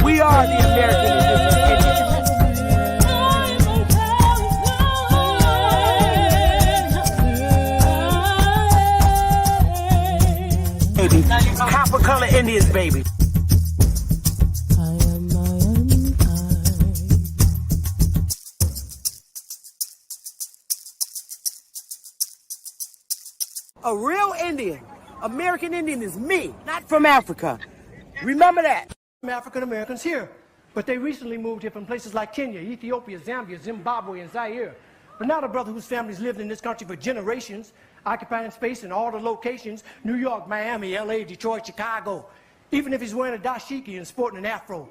We are the American Indians. Copper color Indians, baby. A real Indian, American Indian is me, not from Africa. Remember that. African Americans here, but they recently moved here from places like Kenya, Ethiopia, Zambia, Zimbabwe, and Zaire. But now the brother whose family's lived in this country for generations, occupying space in all the locations, New York, Miami, LA, Detroit, Chicago, even if he's wearing a dashiki and sporting an afro.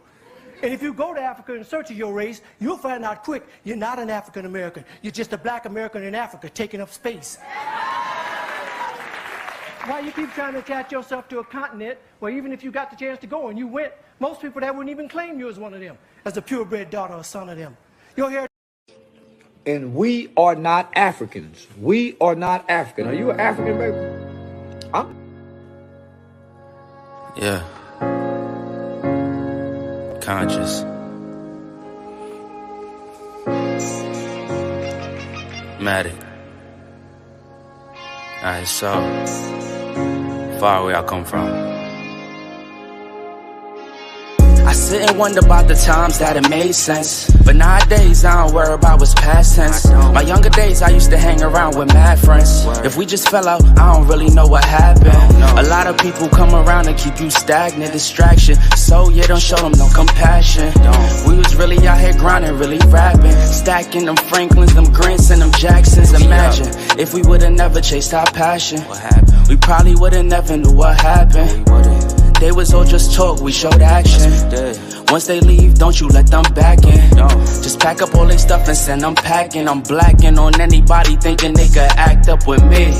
And if you go to Africa in search of your race, you'll find out quick, you're not an African American. You're just a black American in Africa taking up space. Why you keep trying to attach yourself to a continent where even if you got the chance to go and you went, most people that wouldn't even claim you as one of them, as a purebred daughter or son of them. Your hair. And we are not Africans. We are not African. Are you an African, baby? Yeah. Conscious. Matic. Alright, so far away I come from. I sit and wonder about the times that it made sense, but nowadays I don't worry about what's past tense. My younger days I used to hang around with mad friends. If we just fell out, I don't really know what happened. A lot of people come around and keep you stagnant, distraction. So yeah, don't show them no compassion. We was really out here grinding, really rapping, stacking them Franklins, them Grants, and them Jacksons. Imagine if we would've never chased our passion. We probably would've never knew what happened. They was all just talk, we showed action. Once they leave, don't you let them back in. Just pack up all their stuff and send them packing. I'm blacking on anybody thinking they could act up with me.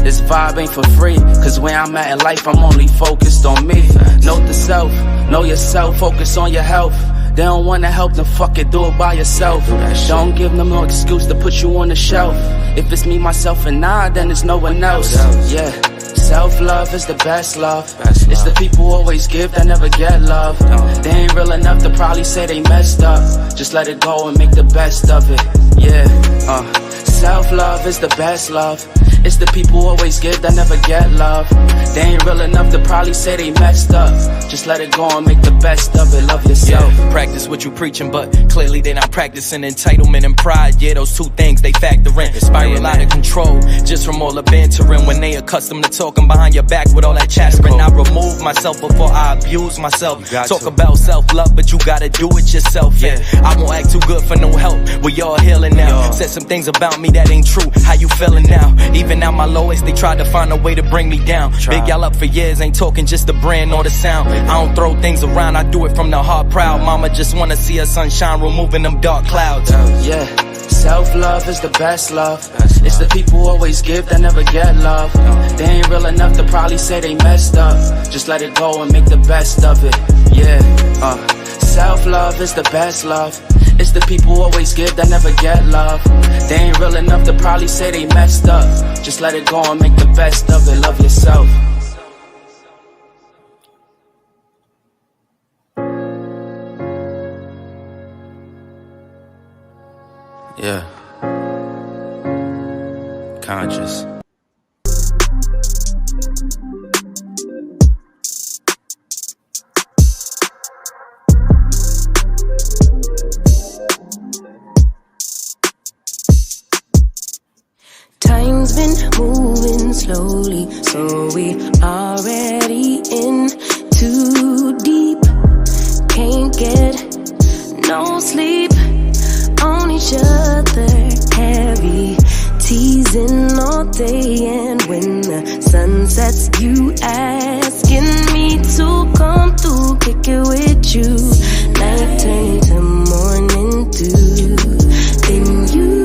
This vibe ain't for free, cause where I'm at in life, I'm only focused on me. Note the self, know yourself, focus on your health. They don't wanna help, then fuck it, do it by yourself. Don't give them no excuse to put you on the shelf. If it's me, myself, and I, then it's no one else. Yeah. Self-love is the best love. It's the people who always give that never get love. They ain't real enough to probably say they messed up. Just let it go and make the best of it. Yeah, self-love is the best love. It's the people who always give that never get love. They ain't real enough to probably say they messed up. Just let it go and make the best of it. Love yourself. Yeah, practice what you preaching, but clearly they not practicing entitlement and pride. Yeah, those two things they factor in. Spiral out of control just from all the bantering. When they accustomed to talking behind your back with all that chattering, I remove myself before I abuse myself. Talk about self-love, but you gotta do it yourself. Yeah, I won't act too good for no help. We all healing now. Said some things about me that ain't true. How you feeling now? Even now my lowest, they tried to find a way to bring me down. Big y'all up for years, ain't talking just the brand or the sound. I don't throw things around, I do it from the heart proud. Mama just wanna see her sunshine, removing them dark clouds. Yeah, self-love is the best love. It's the people who always give that never get love. They ain't real enough to probably say they messed up. Just let it go and make the best of it. Yeah, self-love is the best love. It's the people who always give that never get love. They ain't real enough to probably say they messed up. Just let it go and make the best of it. Love yourself. Yeah. Conscious. Time's been moving slowly, so we already in too deep. Can't get no sleep on each other, heavy teasing all day. And when the sun sets, you asking me to come through, kick it with you. Night turn to morning dew, then you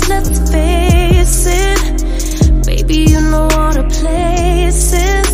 let's face it, baby, you know all the places.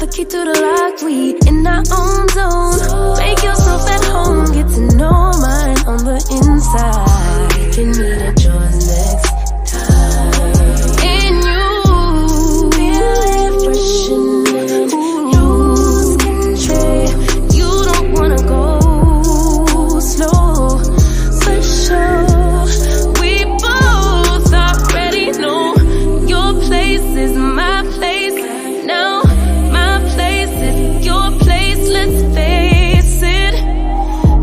the key to the lock, we in our own zone. Make yourself at home, get to know mine on the inside. Can meet at yours next time. In you, feel it freshening. Lose control. You don't wanna go slow, for sure. We both already know your place is my place. Now my place is your place. Let's face it,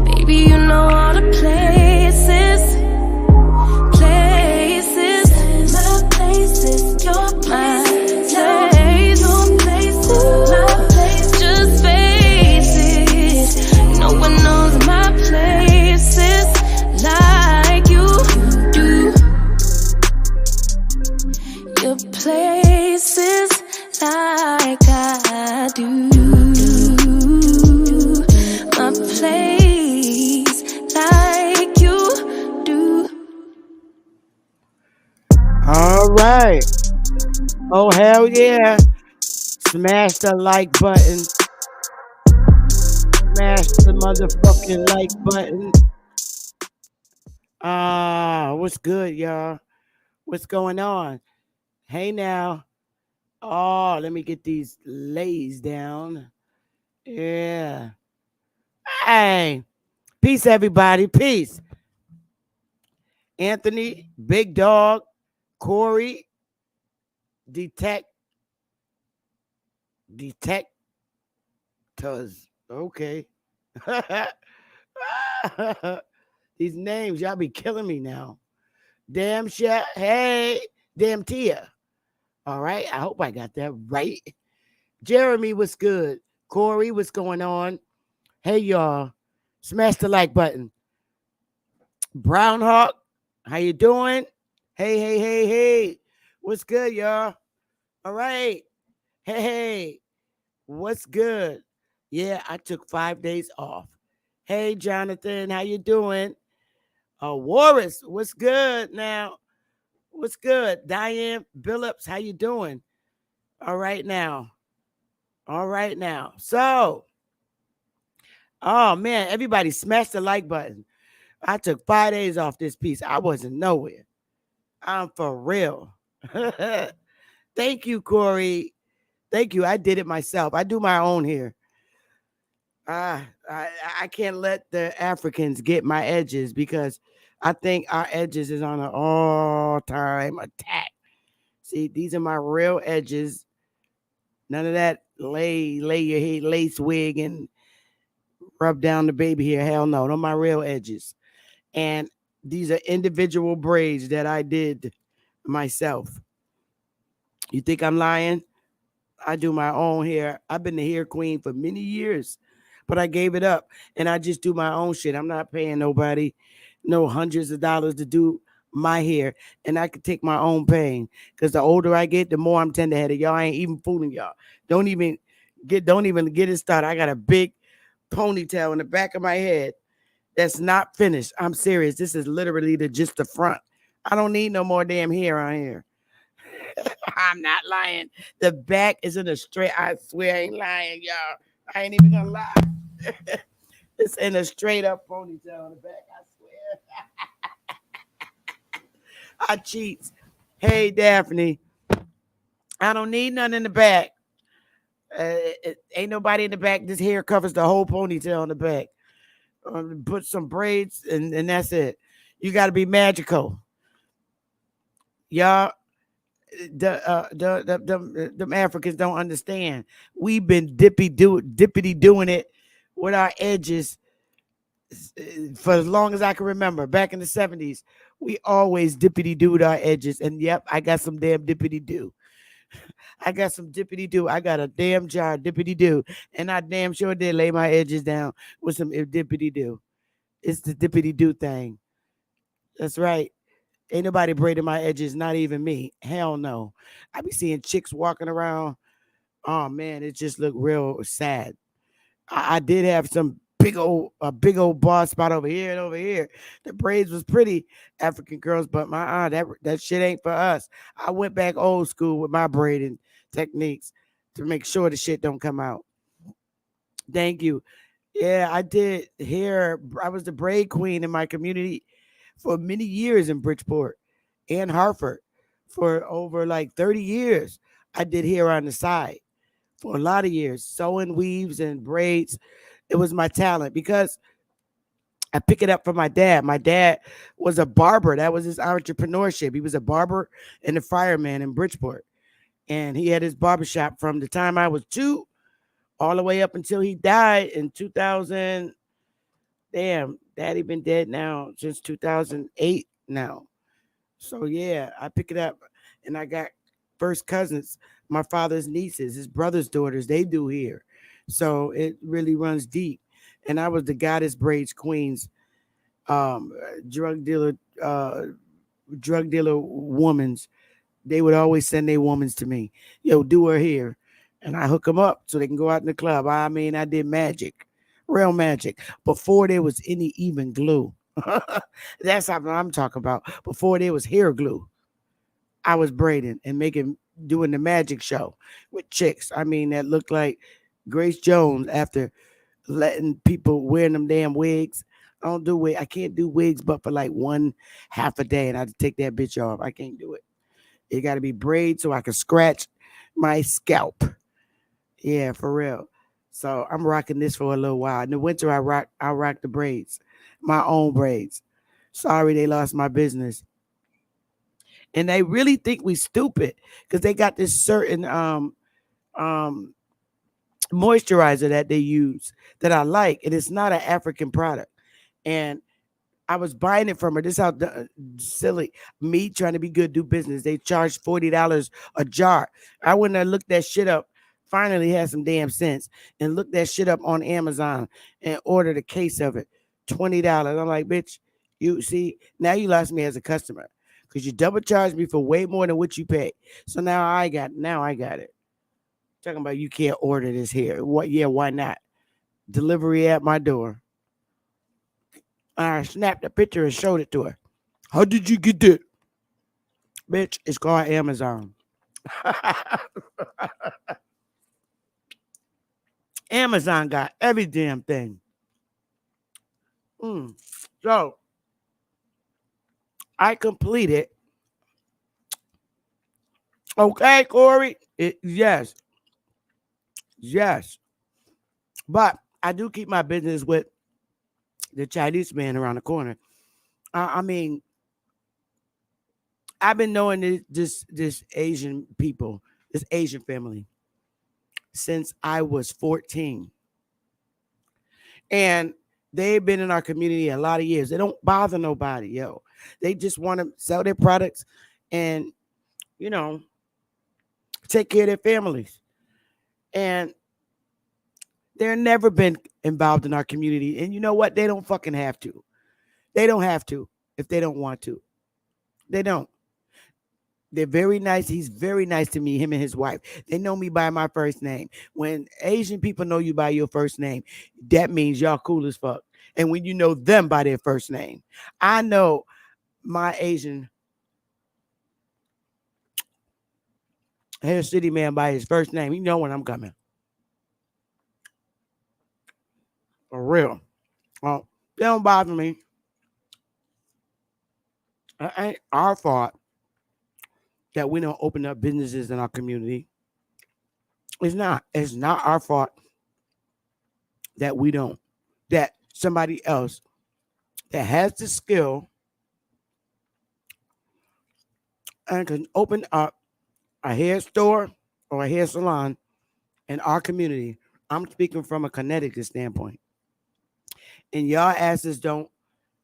baby. You know all the places. My place is your place. Your place is my place. Just face it. No one knows my places like you do. Your places like I do. My place like you do. All right. Oh, hell yeah. Smash the like button. Smash the motherfucking like button. What's good, y'all? What's going on? Hey now. Oh, let me get these lays down. Yeah. Hey. Peace, everybody. Peace. Anthony, Big Dog, Corey, Detectors. Okay. These names, y'all be killing me now. Damn shit. Hey, damn Tia. All right. I hope I got that right. Jeremy, what's good? Corey, what's going on? Hey, y'all. Smash the like button. Brown Hawk, how you doing? Hey, hey, hey, hey. What's good, y'all? All right. Hey, hey. What's good? Yeah, I took 5 days off. Hey, Jonathan, how you doing? Warris, what's good now? What's good? Diane Billups, how you doing? All right now. All right now. So, oh man, everybody smash the like button. I took 5 days off this piece. I wasn't nowhere. I'm for real. Thank you, Corey. Thank you. I did it myself. I do my own here. I can't let the Africans get my edges because I think our edges is on an all-time attack. See, these are my real edges. None of that lay your head, lace wig and rub down the baby hair. Hell no. Those are my real edges. And these are individual braids that I did myself. You think I'm lying? I do my own hair. I've been the hair queen for many years, but I gave it up and I just do my own shit. I'm not paying nobody no hundreds of dollars to do my hair, and I could take my own pain because the older I get, the more I'm tender-headed. Y'all ain't even fooling y'all. Don't even get it started. I got a big ponytail in the back of my head that's not finished. I'm serious. This is literally just the front. I don't need no more damn hair on here. I'm not lying. The back is in a straight. I swear I ain't lying, y'all. I ain't even gonna lie. It's in a straight up ponytail on the back. I swear. I cheats. Hey, Daphne. I don't need none in the back. Ain't nobody in the back. This hair covers the whole ponytail on the back. Put some braids and that's it. You got to be magical. Y'all, the Africans don't understand. We've been dippity doing it with our edges for as long as I can remember. Back in the 70s, we always dippity dooed our edges. And yep, I got some damn dippity doo. I got some dippity doo. I got a damn jar of dippity doo. And I damn sure did lay my edges down with some dippity doo. It's the dippity doo thing. That's right. Ain't nobody braiding my edges, not even me. Hell no. I be seeing chicks walking around. Oh man, it just looked real sad. I did have some big old bald spot over here and over here. The braids was pretty African girls, but that shit ain't for us. I went back old school with my braiding techniques. to make sure the shit don't come out. Thank you. Yeah, I did hair. I was the braid queen in my community for many years in Bridgeport and Hartford for over like 30 years. I did hair on the side for a lot of years, sewing weaves and braids. It was my talent because I pick it up from my dad. My dad was a barber. That was his entrepreneurship. He was a barber and a fireman in Bridgeport. And he had his barbershop from the time I was 2 all the way up until he died in 2000. Damn, daddy been dead now since 2008 now. So yeah, I pick it up and I got first cousins, my father's nieces, his brother's daughters, they do here. So it really runs deep. And I was the goddess braids queens, um, drug dealer, drug dealer womans. They would always send their womans to me. Yo, do her here. And I hook them up so they can go out in the club. I mean, I did magic, real magic, before there was any even glue. That's what I'm talking about. Before there was hair glue, I was braiding and doing the magic show with chicks. I mean, that looked like Grace Jones after letting people wear them damn wigs. I don't do wig. I can't do wigs, but for like one half a day, and I had to take that bitch off. I can't do it. It got to be braid so I can scratch my scalp. Yeah, for real. So I'm rocking this for a little while. In the winter, I rock the braids, my own braids. Sorry, they lost my business, and they really think we stupid because they got this certain um moisturizer that they use that I like, and it's not an African product. And I was buying it from her. This is how silly me trying to be good, do business. They charge $40 a jar. I wouldn't have looked that shit up. Finally, had some damn sense and looked that shit up on Amazon and ordered a case of it. $20. I'm like, bitch, you see, now you lost me as a customer because you double charged me for way more than what you pay. So now I got it. Talking about you can't order this here. What? Yeah, why not? Delivery at my door. I snapped a picture and showed it to her. How did you get that? Bitch, it's called Amazon. Amazon got every damn thing. So I completed. Okay, Corey. Yes, yes. But I do keep my business with the Chinese man around the corner. I mean, I've been knowing this Asian people, this Asian family, since I was 14. And they've been in our community a lot of years. They don't bother nobody, yo. They just want to sell their products and, you know, take care of their families. And they're never been involved in our community. And you know what? They don't fucking have to. They don't have to if they don't want to. They don't. They're very nice. He's very nice to me, him and his wife. They know me by my first name. When Asian people know you by your first name, that means y'all cool as fuck. And when you know them by their first name, I know my Asian hair city man by his first name. You know when I'm coming. For real. They don't bother me. It ain't our fault that we don't open up businesses in our community. It's not. It's not our fault that we don't. That somebody else that has the skill and can open up a hair store or a hair salon in our community. I'm speaking from a Connecticut standpoint. And y'all asses don't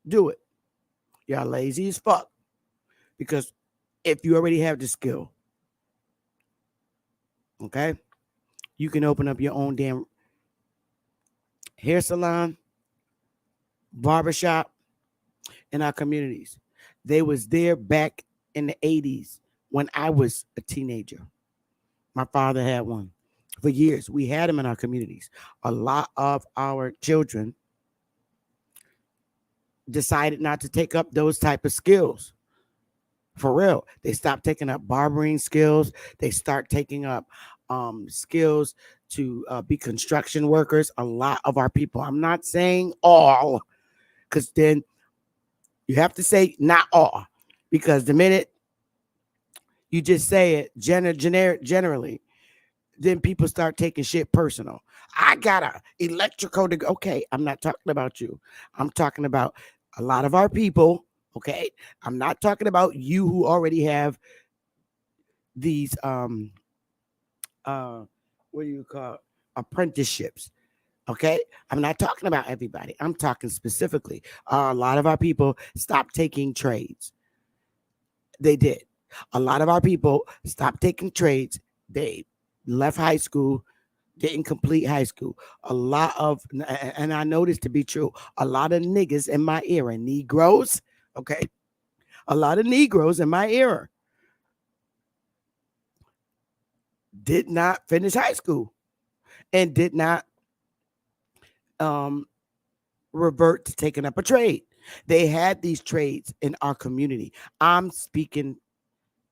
do it. Y'all lazy as fuck. Because if you already have the skill, okay, you can open up your own damn hair salon, barbershop in our communities. They was there back in the 80s when I was a teenager. My father had one for years. We had them in our communities. A lot of our children decided not to take up those type of skills. For real. They stopped taking up barbering skills. They start taking up skills to be construction workers. A lot of our people, I'm not saying all, because then you have to say not all, because the minute you just say it generally, then people start taking shit personal. I got a electrical degree. Okay, I'm not talking about you. I'm talking about a lot of our people. Okay, I'm not talking about you who already have these uh what do you call it? Apprenticeships. Okay, I'm not talking about everybody. I'm talking specifically. A lot of our people stopped taking trades. They did. A lot of our people stopped taking trades. They left high school, didn't complete high school. A lot of, and I know this to be true, a lot of niggas in my era, Negroes, okay, a lot of Negroes in my era did not finish high school and did not um, revert to taking up a trade. They had these trades in our community. I'm speaking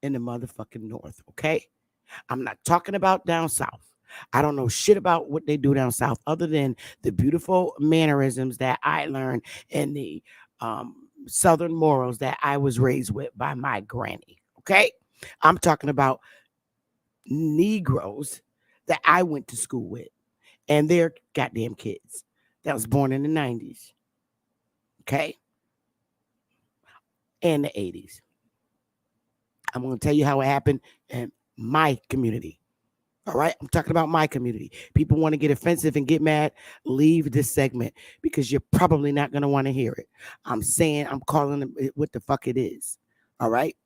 in the motherfucking North, okay? I'm not talking about down south. I don't know shit about what they do down south other than the beautiful mannerisms that I learned and the southern morals that I was raised with by my granny. Okay? I'm talking about Negroes that I went to school with and their goddamn kids that was born in the 90s. Okay? And the 80s. I'm going to tell you how it happened in my community. All right. I'm talking about my community. People want to get offensive and get mad. Leave this segment because you're probably not going to want to hear it. I'm calling it what the fuck it is. All right.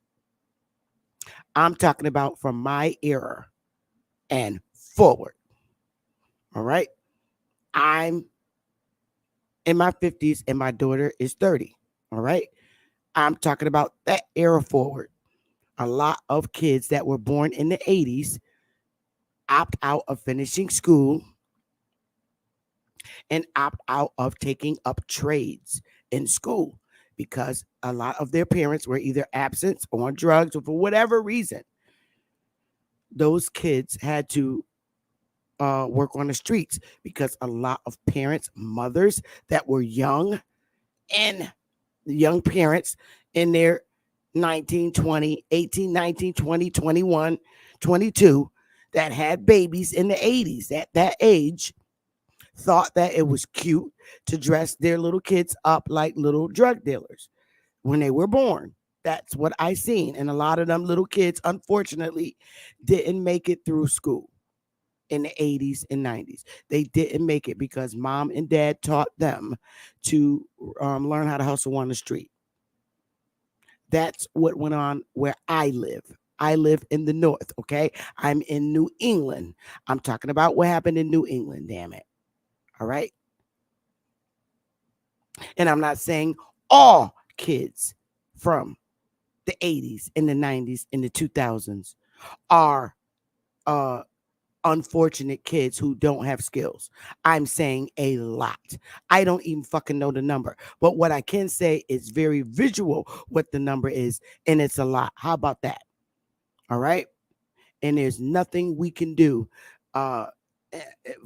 I'm talking about from my era and forward. All right. I'm in my 50s and my daughter is 30. All right. I'm talking about that era forward. A lot of kids that were born in the 80s opt out of finishing school and opt out of taking up trades in school because a lot of their parents were either absent or on drugs or for whatever reason. Those kids had to work on the streets because a lot of parents, mothers that were young and young parents in their 19, 20, 18, 19, 20, 21, 22 that had babies in the 80s at that age thought that it was cute to dress their little kids up like little drug dealers when they were born. That's what I seen. And a lot of them little kids, unfortunately, didn't make it through school in the 80s and 90s. They didn't make it because mom and dad taught them to learn how to hustle on the street. That's what went on where I live. I live in the North, okay? I'm in New England. I'm talking about what happened in New England, damn it. All right? And I'm not saying all kids from the 80s and the 90s and the 2000s are uh unfortunate kids who don't have skills. I'm saying a lot. I don't even fucking know the number. But what I can say is very visual what the number is, and it's a lot. How about that? All right. And there's nothing we can do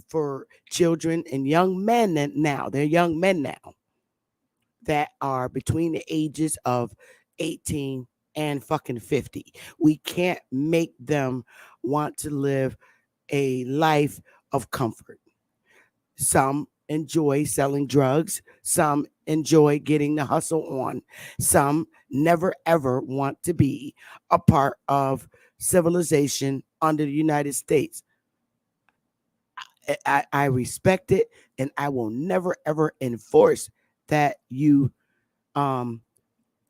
for children and young men now. They're young men now that are between the ages of 18 and fucking 50. We can't make them want to live a life of comfort. Some enjoy selling drugs, some enjoy getting the hustle on, some never ever want to be a part of civilization under the United States. I respect it and I will never ever enforce that you um,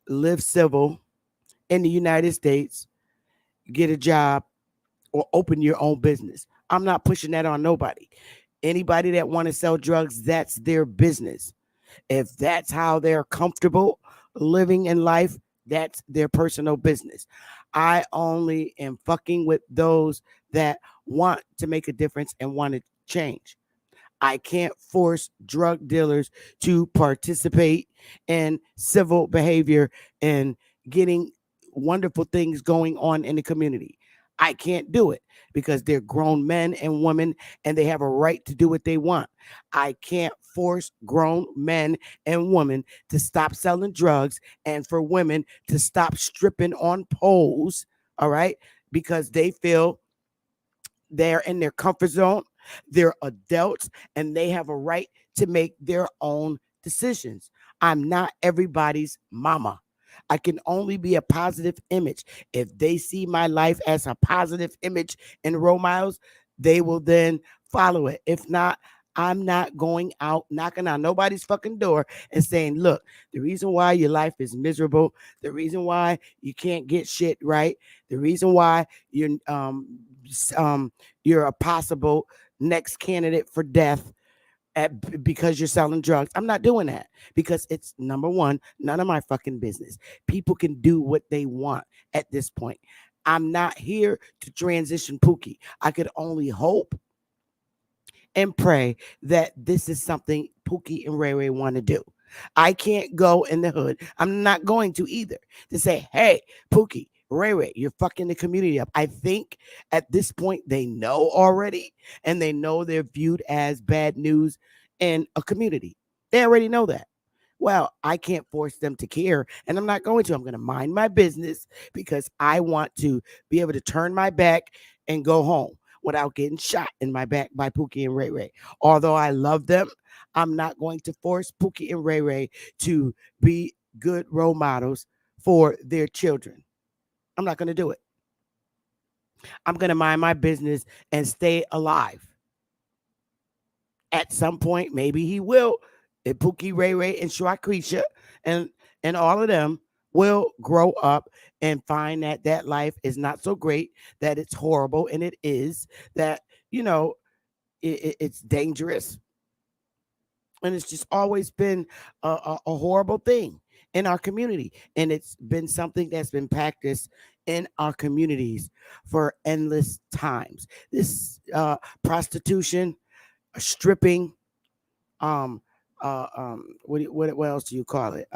live civil in the United States, get a job, or open your own business. I'm not pushing that on nobody. Anybody that want to sell drugs, that's their business. If that's how they're comfortable living in life, that's their personal business. I only am fucking with those that want to make a difference and want to change. I can't force drug dealers to participate in civil behavior and getting wonderful things going on in the community. I can't do it because they're grown men and women and they have a right to do what they want. I can't force grown men and women to stop selling drugs and for women to stop stripping on poles, all right? Because they feel they're in their comfort zone. They're adults and they have a right to make their own decisions. I'm not everybody's mama. I can only be a positive image. If they see my life as a positive image and role models, they will then follow it. If not, I'm not going out knocking on nobody's fucking door and saying, look, the reason why your life is miserable, the reason why you can't get shit right, the reason why s- um, you're a possible next candidate for death because you're selling drugs. I'm not doing that because it's number one, none of my fucking business. People can do what they want at this point. I'm not here to transition Pookie. I could only hope and pray that this is something Pookie and Ray Ray want to do. I can't go in the hood. I'm not going to either to say, hey, Pookie, Ray Ray, you're fucking the community up. I think at this point they know already and they know they're viewed as bad news in a community. They already know that. Well, I can't force them to care, and I'm not going to. I'm going to mind my business because I want to be able to turn my back and go home without getting shot in my back by Pookie and Ray Ray. Although I love them, I'm not going to force Pookie and Ray Ray to be good role models for their children. I'm not going to do it. I'm going to mind my business and stay alive. At some point, maybe he will. And Pookie, Ray Ray, and Shwakrisha and all of them will grow up and find that that life is not so great, that it's horrible, and it is that you know it's dangerous, and it's just always been a horrible thing in our community, and it's been something that's been practiced in our communities for endless times. This prostitution, stripping, um what else do you call it,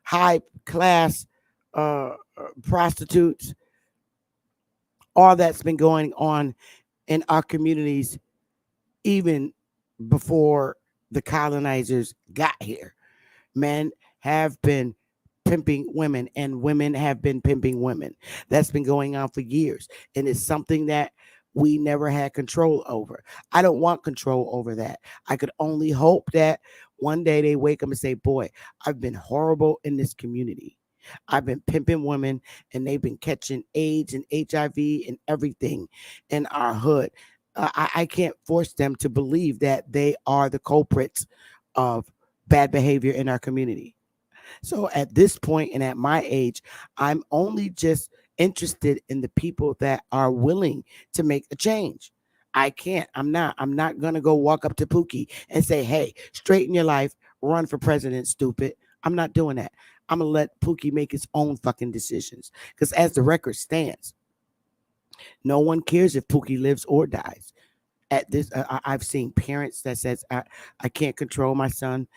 high class prostitutes, all that's been going on in our communities even before the colonizers got here. Men have been pimping women and women have been pimping women. That's been going on for years. And it's something that we never had control over. I don't want control over that. I could only hope that one day they wake up and say, boy, I've been horrible in this community. I've been pimping women and they've been catching AIDS and HIV and everything in our hood. I can't force them to believe that they are the culprits of bad behavior in our community. So at this point and at my age, I'm only just interested in the people that are willing to make a change. I can't. I'm not gonna go walk up to Pookie and say, "Hey, straighten your life, run for president, stupid." I'm not doing that. I'm gonna let Pookie make his own fucking decisions. Because as the record stands, no one cares if Pookie lives or dies. At this, I've seen parents that says, I can't control my son.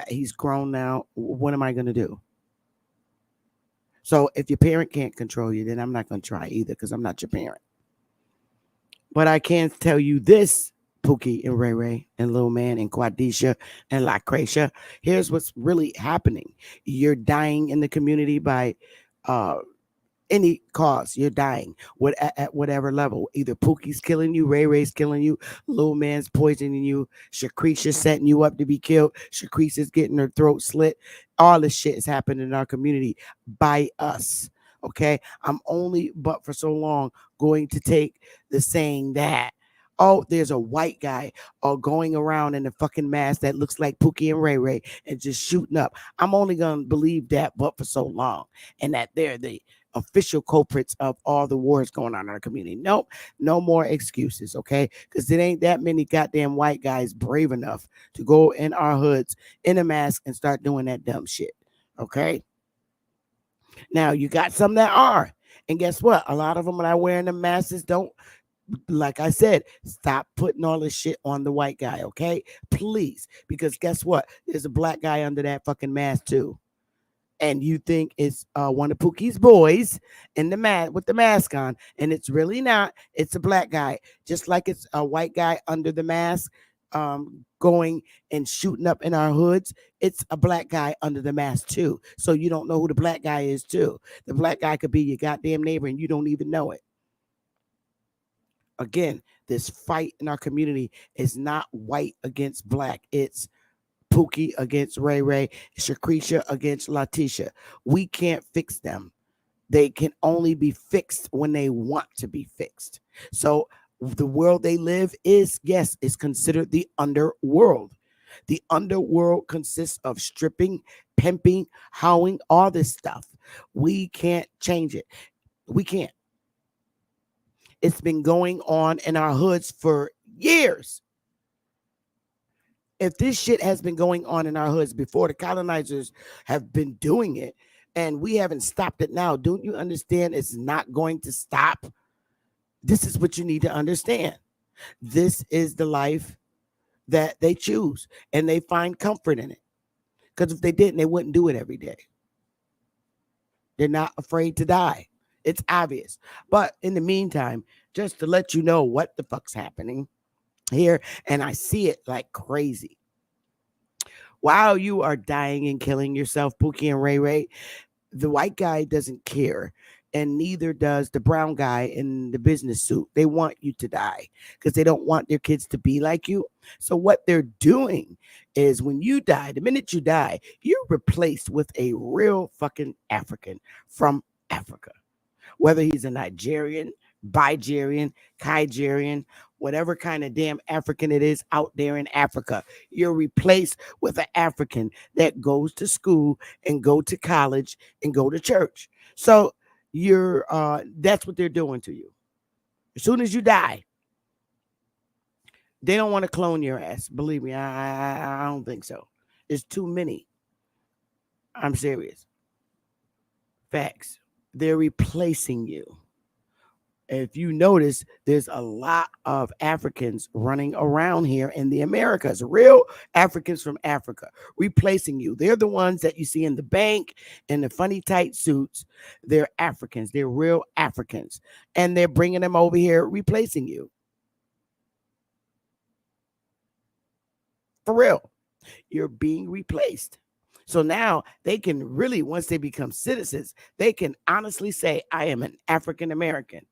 He's grown now. What am I going to do?" So if your parent can't control you, then I'm not going to try either because I'm not your parent. But I can tell you this, Pookie and Ray Ray and Lil Man and Quadisha and Lacratia. Here's what's really happening. You're dying in the community by uh, any cause. You're dying at whatever level. Either Pookie's killing you, Ray Ray's killing you, Lil Man's poisoning you, Shakrisha's setting you up to be killed, Shakrisha's getting her throat slit. All this shit is happening in our community by us. Okay, I'm only but for so long going to take the saying that, oh, there's a white guy going around in a fucking mask that looks like Pookie and Ray Ray and just shooting up. I'm only gonna believe that but for so long, and that they're the official culprits of all the wars going on in our community. Nope, no more excuses, okay? Because there ain't that many goddamn white guys brave enough to go in our hoods in a mask and start doing that dumb shit, okay? Now, you got some that are. And guess what? A lot of them that are wearing the masks don't, like I said, stop putting all this shit on the white guy, okay? Please. Because guess what? There's a black guy under that fucking mask too. and you think it's one of Pookie's boys in the with the mask on, and it's really not. It's a black guy, just like it's a white guy under the mask, going and shooting up in our hoods. It's a black guy under the mask too. So you don't know who the black guy is too. The black guy could be your goddamn neighbor, and you don't even know it. Again, this fight in our community is not white against black. It's Pookie against Ray Ray, Shakrisha against Letitia. We can't fix them. They can only be fixed when they want to be fixed. So the world they live is, yes, is considered the underworld. The underworld consists of stripping, pimping, howling, all this stuff. We can't change it. We can't. It's been going on in our hoods for years. If this shit has been going on in our hoods before, the colonizers have been doing it, and we haven't stopped it now, don't you understand it's not going to stop? This is what you need to understand. This is the life that they choose, and they find comfort in it. Because if they didn't, they wouldn't do it every day. They're not afraid to die. It's obvious. But in the meantime, just to let you know what the fuck's happening here, and I see it like crazy. While you are dying and killing yourself, Pookie and Ray Ray, the white guy doesn't care, and neither does the brown guy in the business suit. They want you to die because they don't want their kids to be like you. So what they're doing is when you die, the minute you die, you're replaced with a real fucking African from Africa. Whether he's a Nigerian, Bigerian, Kaigerian, whatever kind of damn African it is out there in Africa, you're replaced with an African that goes to school and go to college and go to church. So you're that's what they're doing to you. As soon as you die, they don't want to clone your ass. Believe me, I don't think so. It's too many. I'm serious. Facts. They're replacing you. If you notice, there's a lot of Africans running around here in the Americas, real Africans from Africa, replacing you. They're the ones that you see in the bank in the funny tight suits. They're Africans. They're real Africans. And they're bringing them over here, replacing you. For real. You're being replaced. So now they can really, once they become citizens, they can honestly say, I am an African American.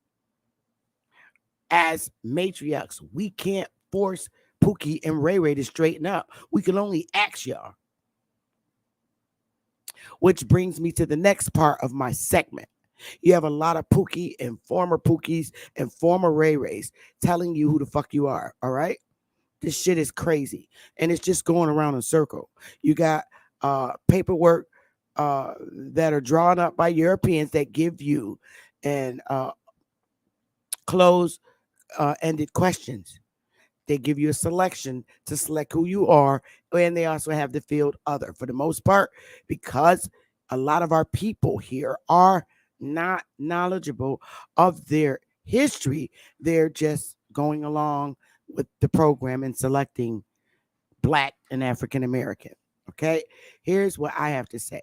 As matriarchs, we can't force Pookie and Ray Ray to straighten up. We can only ask y'all. Which brings me to the next part of my segment. You have a lot of Pookie and former Pookies and former Ray Rays telling you who the fuck you are, all right? This shit is crazy. And it's just going around in a circle. You got paperwork that are drawn up by Europeans that give you and close ended questions. They give you a selection to select who you are, and they also have the field other. For the most part, because a lot of our people here are not knowledgeable of their history, they're just going along with the program and selecting Black and African American. Okay, here's what I have to say.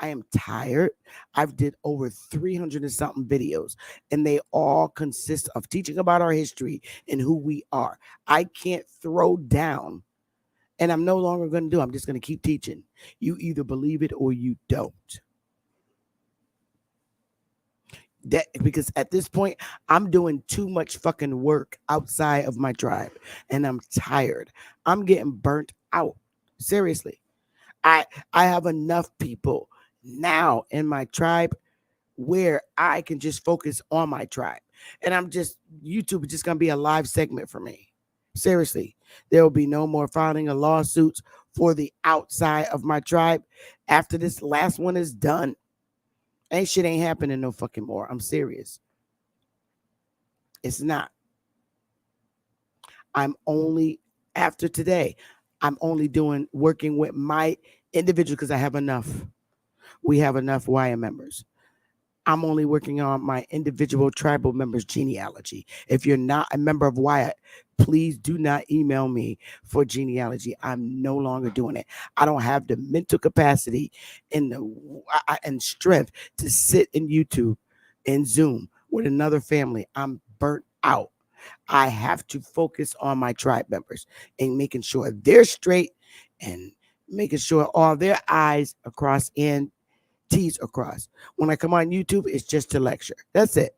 I am tired. I've did over 300 and something videos, and they all consist of teaching about our history and who we are. I can't throw down, and I'm no longer going to do. I'm just going to keep teaching. You either believe it or you don't. That because at this point I'm doing too much fucking work outside of my tribe, and I'm tired. I'm getting burnt out. Seriously. I have enough people now in my tribe where I can just focus on my tribe. And YouTube is just going to be a live segment for me. Seriously, there will be no more filing of lawsuits for the outside of my tribe. After this last one is done, shit ain't happening no fucking more. I'm serious. It's not. After today, I'm only working with my individual because I have enough. We have enough YM members. I'm only working on my individual tribal members' genealogy. If you're not a member of Wyatt, please do not email me for genealogy. I'm no longer doing it. I don't have the mental capacity and and strength to sit in YouTube and Zoom with another family. I'm burnt out. I have to focus on my tribe members and making sure they're straight and making sure all their I's are crossed and T's are crossed. When I come on YouTube, it's just to lecture. That's it.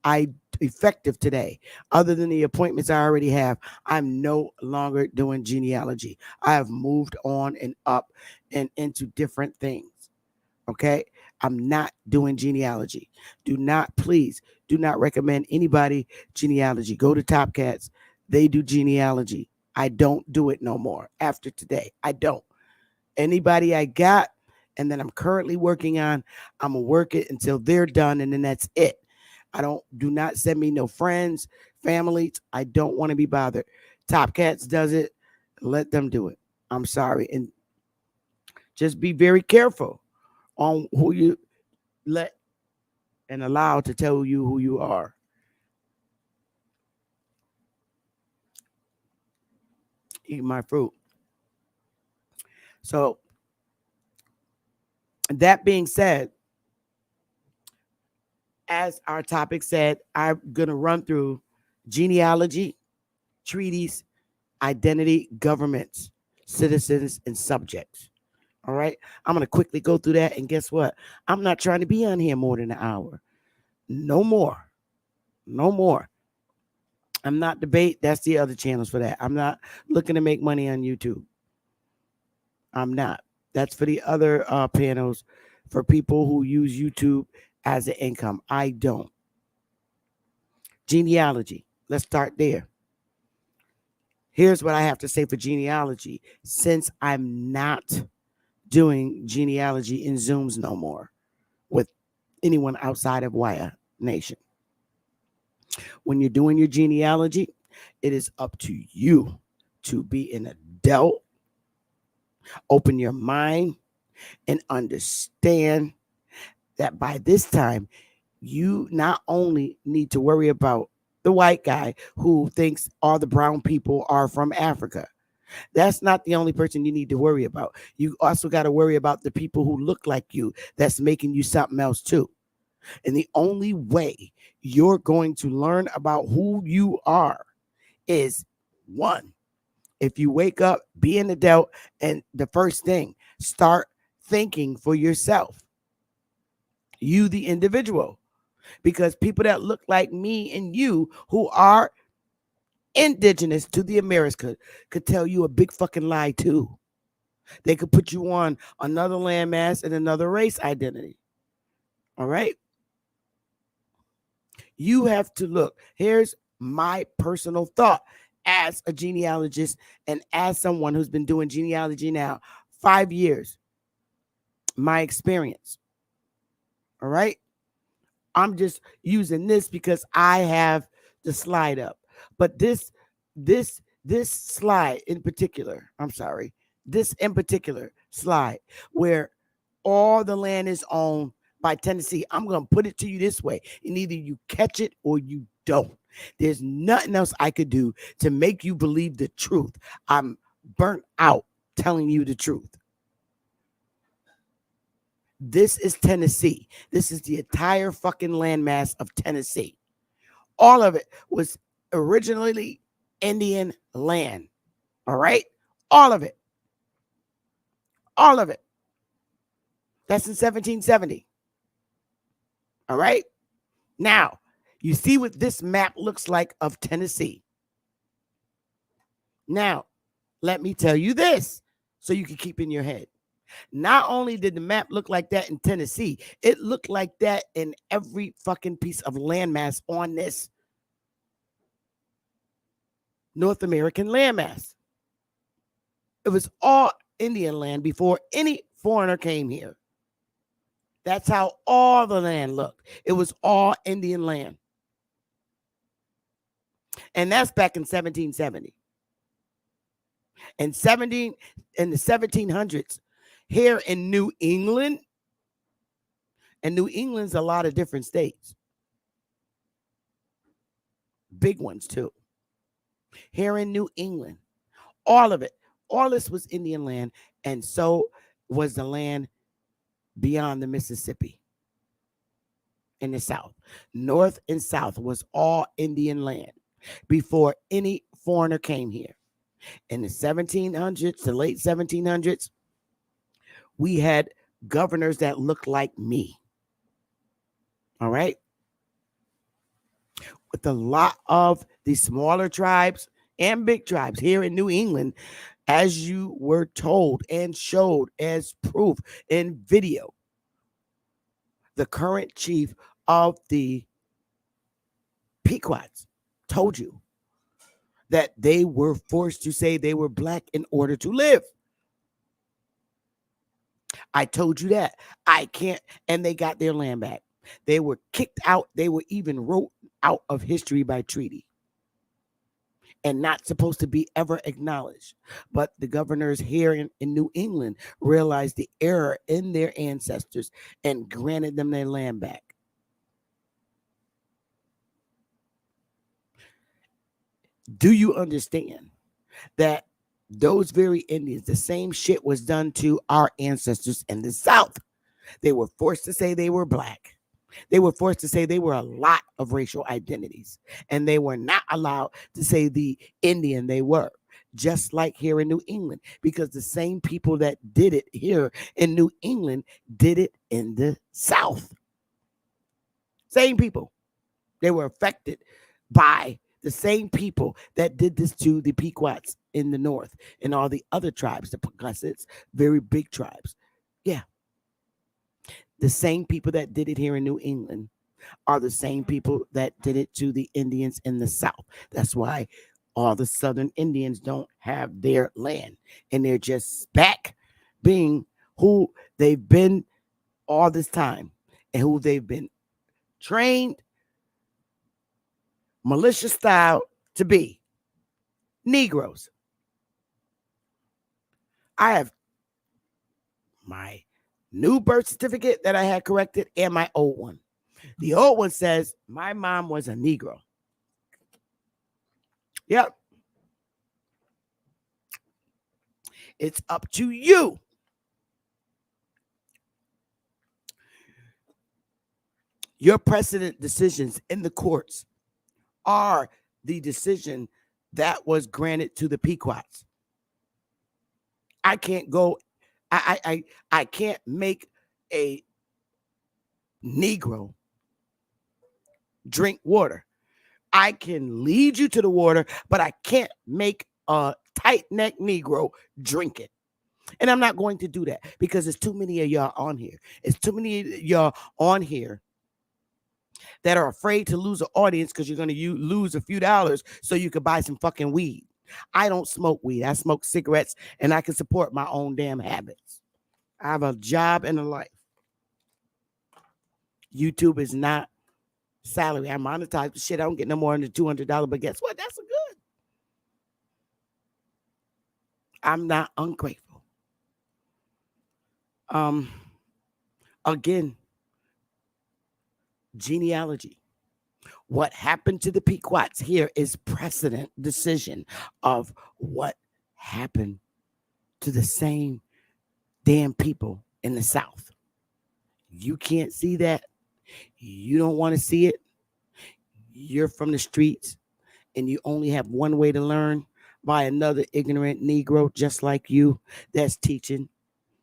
I effective today. Other than the appointments I already have, I'm no longer doing genealogy. I have moved on and up and into different things. Okay. I'm not doing genealogy. Do not, please, do not recommend anybody genealogy. Go to Top Cats. They do genealogy. I don't do it no more after today. I don't. Anybody I got and then I'm currently working on, I'm gonna work it until they're done and then that's it. Do not send me no friends, families. I don't want to be bothered. Top Cats does it. Let them do it. I'm sorry. And just be very careful on who you let and allow to tell you who you are. Eat my fruit. So that being said, as our topic said, I'm going to run through genealogy, treaties, identity, governments, citizens, and subjects. All right. I'm going to quickly go through that. And guess what? I'm not trying to be on here more than an hour. No more. No more. I'm not debate. That's the other channels for that. I'm not looking to make money on YouTube. I'm not. That's for the other panels for people who use YouTube as an income. I don't. Genealogy. Let's start there. Here's what I have to say for genealogy. Since I'm not doing genealogy in Zooms no more with anyone outside of Wire Nation. When you're doing your genealogy, it is up to you to be an adult, open your mind, and understand that by this time, you not only need to worry about the white guy who thinks all the brown people are from Africa. That's not the only person you need to worry about. You also got to worry about the people who look like you that's making you something else too. And the only way you're going to learn about who you are is one, if you wake up, be an adult, and the first thing, start thinking for yourself. You, the individual. Because people that look like me and you who are indigenous to the Americas could tell you a big fucking lie too. They could put you on another landmass and another race identity. All right. You have to look. Here's my personal thought as a genealogist and as someone who's been doing genealogy now 5 years. My experience. All right. I'm just using this because I have the slide up. But this slide in particular, I'm sorry, this in particular slide where all the land is owned by Tennessee, I'm going to put it to you this way. And either you catch it or you don't. There's nothing else I could do to make you believe the truth. I'm burnt out telling you the truth. This is Tennessee. This is the entire fucking landmass of Tennessee. All of it was originally Indian land. All right? All of it. All of it. That's in 1770. All right? Now, you see what this map looks like of Tennessee. Now, let me tell you this so you can keep in your head. Not only did the map look like that in Tennessee, it looked like that in every fucking piece of landmass on this North American landmass. It was all Indian land before any foreigner came here. That's how all the land looked. It was all Indian land. And that's back in 1770. And in the 1700s, here in New England And New England's a lot of different states, big ones too. Here in New England, all of it, all this was Indian land, and so was the land beyond the Mississippi in the South. North and South was all Indian land before any foreigner came here. In the 1700s, the late 1700s, we had governors that looked like me. All right. With a lot of the smaller tribes and big tribes here in New England, as you were told and showed as proof in video, the current chief of the Pequots told you that they were forced to say they were black in order to live. I told you that. I can't, and they got their land back. They were kicked out. They were even wrote out of history by treaty and not supposed to be ever acknowledged. But the governors here in New England realized the error in their ancestors and granted them their land back. Do you understand that those very Indians, the same shit was done to our ancestors in the South? They were forced to say they were black. They were forced to say they were a lot of racial identities, and they were not allowed to say the Indian they were, just like here in New England, because the same people that did it here in New England did it in the South. Same people. They were affected by the same people that did this to the Pequots in the North and all the other tribes, the Pocasets, very big tribes. Yeah. The same people that did it here in New England are the same people that did it to the Indians in the South. That's why all the Southern Indians don't have their land, and they're just back being who they've been all this time and who they've been trained militia style to be. Negroes. I have my new birth certificate that I had corrected and my old one. The old one says my mom was a Negro. Yep. It's up to you. Your precedent decisions in the courts are the decision that was granted to the Pequots. I can't go, I can't make a Negro drink water. I can lead you to the water, but I can't make a tight-necked Negro drink it. And I'm not going to do that because there's too many of y'all on here. It's too many of y'all on here that are afraid to lose an audience because you're going to lose a few dollars so you could buy some fucking weed. I don't smoke weed. I smoke cigarettes, and I can support my own damn habits. I have a job and a life. YouTube is not salary. I monetize the shit. I don't get no more than $200, but guess what? That's good. I'm not ungrateful. Again, genealogy. What happened to the Pequots here is precedent decision of what happened to the same damn people in the South. You can't see that. You don't want to see it. You're from the streets and you only have one way to learn, by another ignorant Negro just like you that's teaching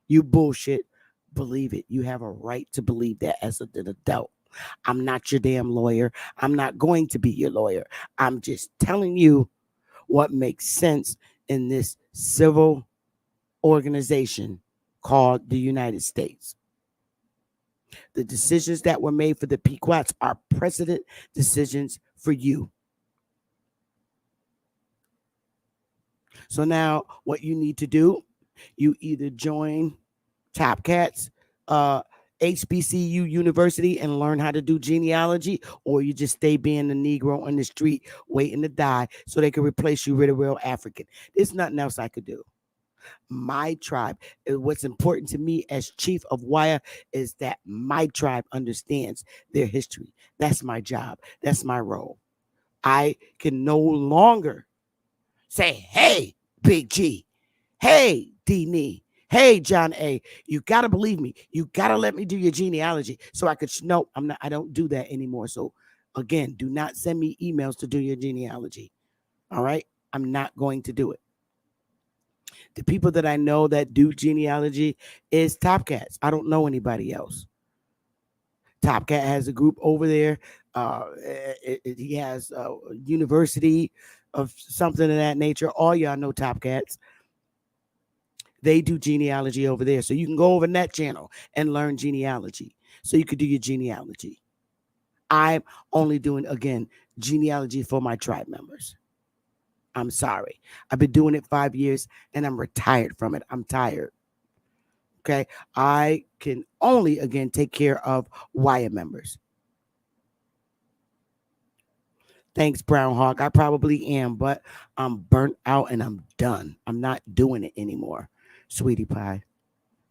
you bullshit. Believe it. You have a right to believe that as an adult. I'm not your damn lawyer. I'm not going to be your lawyer. I'm just telling you what makes sense in this civil organization called the United States. The decisions that were made for the Pequots are precedent decisions for you. So now what you need to do, you either join Top Cats, HBCU University and learn how to do genealogy, or you just stay being a Negro on the street waiting to die so they can replace you with a real African. There's nothing else I could do. My tribe. What's important to me as chief of Wire is that my tribe understands their history. That's my job. That's my role. I can no longer say, hey, Big G, hey, D Nee, hey, John A. You gotta believe me. You gotta let me do your genealogy so I could. No, I'm not. I don't do that anymore. So again, do not send me emails to do your genealogy. All right, I'm not going to do it. The people that I know that do genealogy is Top Cats. I don't know anybody else. Top Cat has a group over there. He has a university of something of that nature. All y'all know Top Cats. They do genealogy over there. So you can go over that channel and learn genealogy. So you could do your genealogy. I'm only doing, again, genealogy for my tribe members. I'm sorry. I've been doing it 5 years and I'm retired from it. I'm tired. Okay. I can only, again, take care of Wire members. Thanks, Brown Hawk. I probably am, but I'm burnt out and I'm done. I'm not doing it anymore, sweetie pie.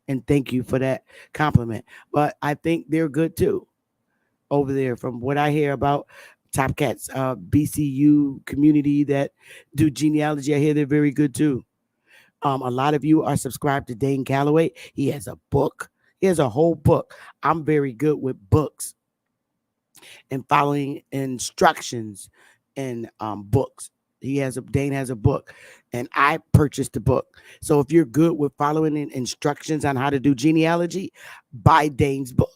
And thank you for that compliment. But I think they're good too over there from what I hear about Top Cats, BCU community that do genealogy. I hear they're very good too. A lot of you are subscribed to Dane Calloway. He has a book. He has a whole book. I'm very good with books and following instructions in books. Dane has a book, and I purchased the book. So if you're good with following instructions on how to do genealogy, buy Dane's book.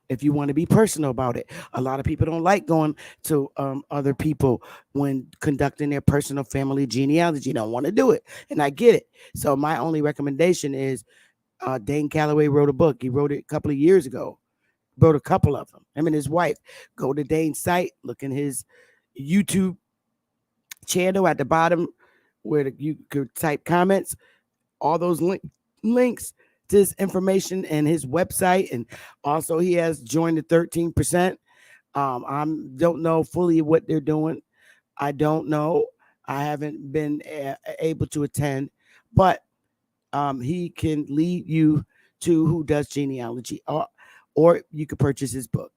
If you want to be personal about it, a lot of people don't like going to other people when conducting their personal family genealogy. Don't want to do it, and I get it. So my only recommendation is Dane Calloway wrote a book. He wrote it a couple of years ago. Wrote a couple of them. Him and his wife. Go to Dane's site. Look in his YouTube channel at the bottom where you could type comments. All those links to his information and his website. And also he has joined the 13%. I don't know fully what they're doing. I don't know. I haven't been able to attend. But he can lead you to who does genealogy, or you could purchase his book.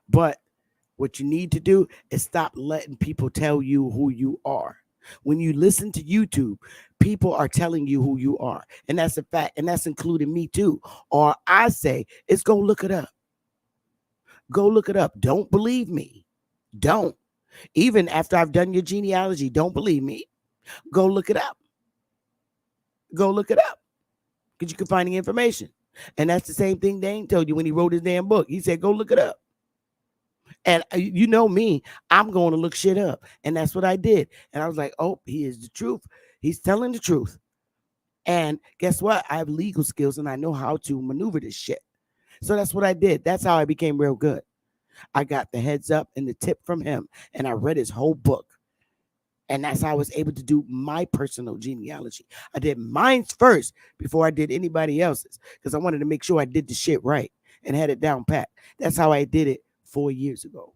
But what you need to do is stop letting people tell you who you are. When you listen to YouTube, people are telling you who you are. And that's a fact. And that's including me too. Or I say, it's go look it up. Go look it up. Don't believe me. Don't. Even after I've done your genealogy, don't believe me. Go look it up. Go look it up. Because you can find the information. And that's the same thing Dane told you when he wrote his damn book. He said, go look it up. And you know me, I'm going to look shit up. And that's what I did. And I was like, oh, he is the truth. He's telling the truth. And guess what? I have legal skills and I know how to maneuver this shit. So that's what I did. That's how I became real good. I got the heads up and the tip from him. And I read his whole book. And that's how I was able to do my personal genealogy. I did mine first before I did anybody else's. Because I wanted to make sure I did the shit right and had it down pat. That's how I did it 4 years ago.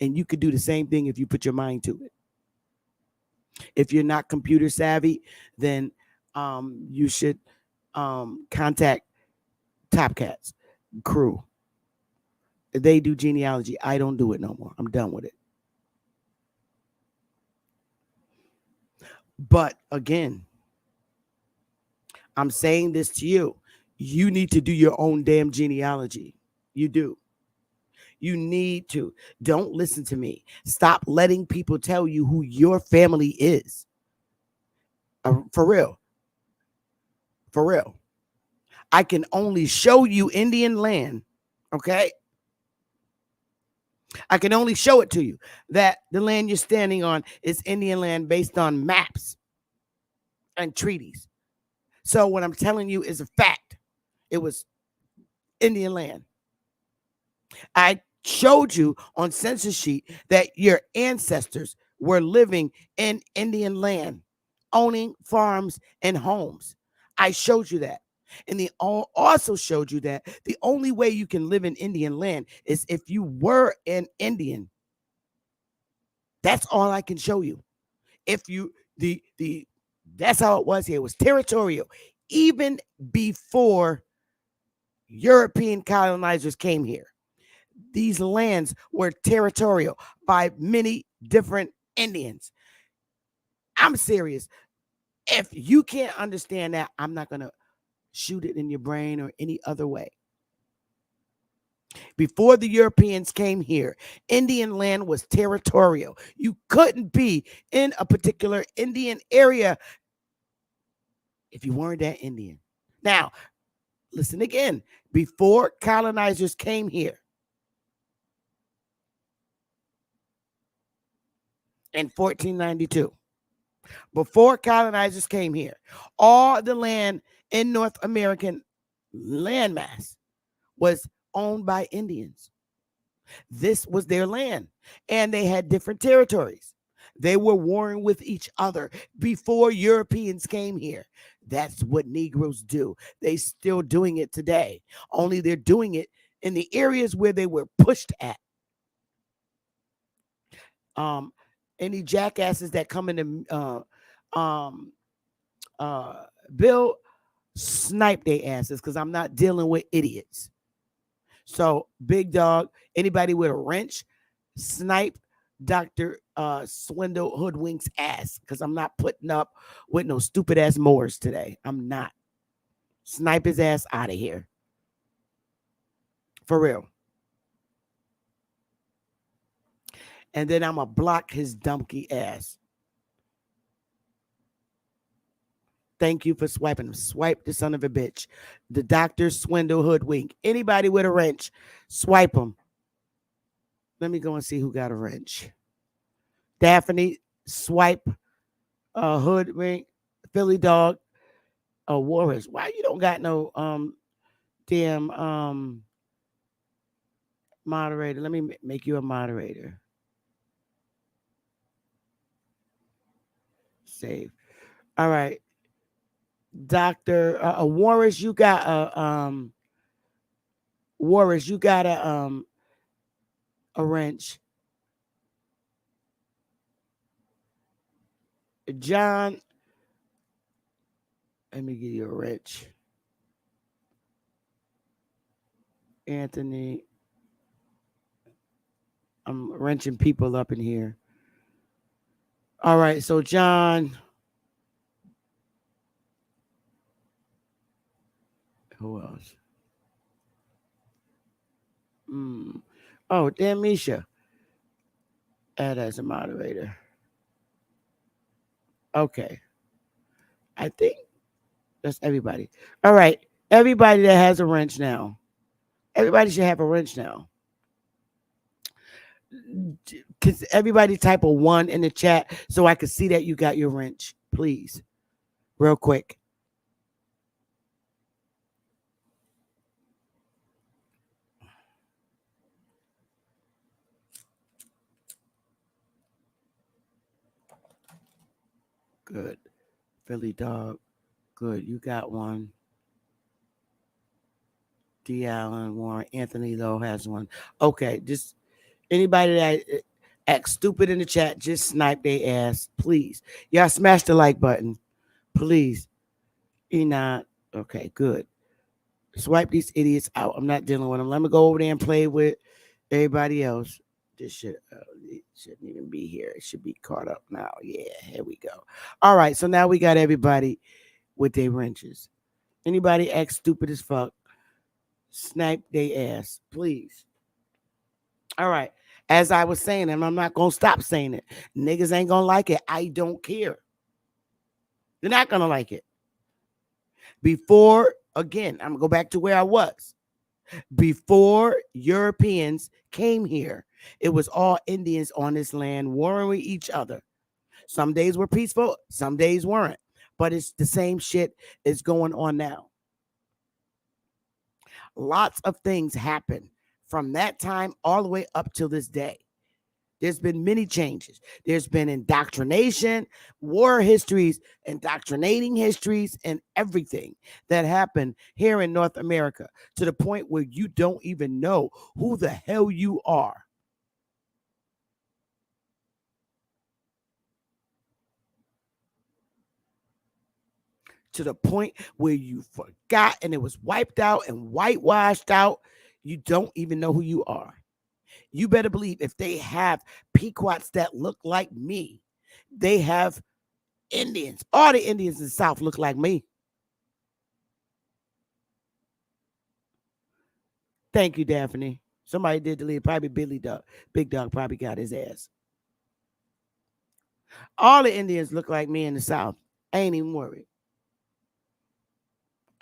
And you could do the same thing if you put your mind to it. If you're not computer savvy, then you should contact Top Cats crew. They do genealogy. I don't do it no more. I'm done with it. But again, I'm saying this to you. You need to do your own damn genealogy. You do. You need to. Don't listen to me. Stop letting people tell you who your family is. For real. For real. I can only show you Indian land. Okay? I can only show it to you that the land you're standing on is Indian land based on maps and treaties. So what I'm telling you is a fact. It was Indian land. I showed you on census sheet that your ancestors were living in Indian land, owning farms and homes. I showed you that. And they also showed you that the only way you can live in Indian land is if you were an Indian. That's all I can show you. If you the that's how it was here. It was territorial. Even before European colonizers came here, these lands were territorial by many different Indians. I'm serious. If you can't understand that, I'm not going to shoot it in your brain or any other way. Before the Europeans came here, Indian land was territorial. You couldn't be in a particular Indian area if you weren't that Indian. Now, listen again. Before colonizers came here in 1492, before colonizers came here, all the land in North American landmass was owned by Indians. This was their land, and they had different territories. They were warring with each other before Europeans came here. That's what Negroes do. They still doing it today. Only they're doing it in the areas where they were pushed at. Any jackasses that come in Bill, snipe they asses, because I'm not dealing with idiots. So, big dog, anybody with a wrench, snipe Dr. Swindle Hoodwink's ass, because I'm not putting up with no stupid ass Moors today. I'm not. Snipe his ass out of here. For real. And then I'm going to block his dumpy ass. Thank you for swiping him. Swipe the son of a bitch. The Dr. Swindle Hoodwink. Anybody with a wrench, swipe him. Let me go and see who got a wrench. Daphne, swipe. Hoodwink, Philly Dog, Warriors. Why you don't got no damn moderator? Let me make you a moderator. Save. All right. Dr. Warriors, you got a Warriors, you got a wrench. John, let me give you a wrench. Anthony, I'm wrenching people up in here. All right, so John, who else? Oh, damn, Misha. Add as a moderator. Okay. I think that's everybody. All right. Everybody that has a wrench now. Everybody should have a wrench now. Cause everybody type a 1 in the chat so I can see that you got your wrench, please. Real quick. Good. Philly Dog. Good. You got one. D. Allen, Warren, Anthony Lowe has one. Okay. Just anybody that acts stupid in the chat, just snipe their ass, please. Y'all smash the like button, please. Enoch. Okay, good. Swipe these idiots out. I'm not dealing with them. Let me go over there and play with everybody else. This shouldn't even be here. It should be caught up now. Yeah, here we go. All right, so now we got everybody with their wrenches. Anybody act stupid as fuck, snipe their ass, please. All right. As I was saying, and I'm not going to stop saying it, niggas ain't going to like it. I don't care. They're not going to like it. Before, again, I'm going to go back to where I was. Before Europeans came here, it was all Indians on this land warring with each other. Some days were peaceful, some days weren't. But it's the same shit is going on now. Lots of things happen from that time all the way up till this day. There's been many changes. There's been indoctrination, war histories, indoctrinating histories, and everything that happened here in North America to the point where you don't even know who the hell you are. to the point where you forgot and it was wiped out and whitewashed out. You don't even know who you are. You better believe if they have Pequots that look like me, they have Indians. All the Indians in the South look like me. Thank you, Daphne. Somebody did delete. Probably Billy Dog. Big Dog probably got his ass. All the Indians look like me in the South. I ain't even worried.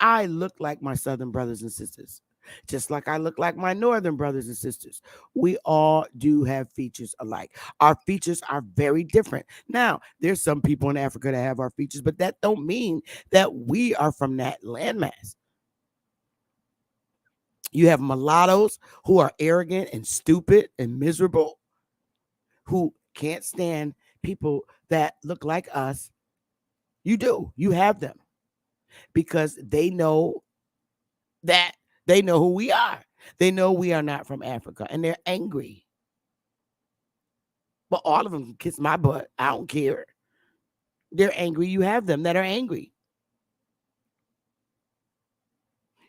I look like my Southern brothers and sisters, just like I look like my Northern brothers and sisters. We all do have features alike. Our features are very different. Now, there's some people in Africa that have our features, but that don't mean that we are from that landmass. You have mulattoes who are arrogant and stupid and miserable, who can't stand people that look like us. You do. You have them because they know that they know who we are. They know we are not from Africa and they're angry. But all of them can kiss my butt. I don't care. They're angry. You have them that are angry.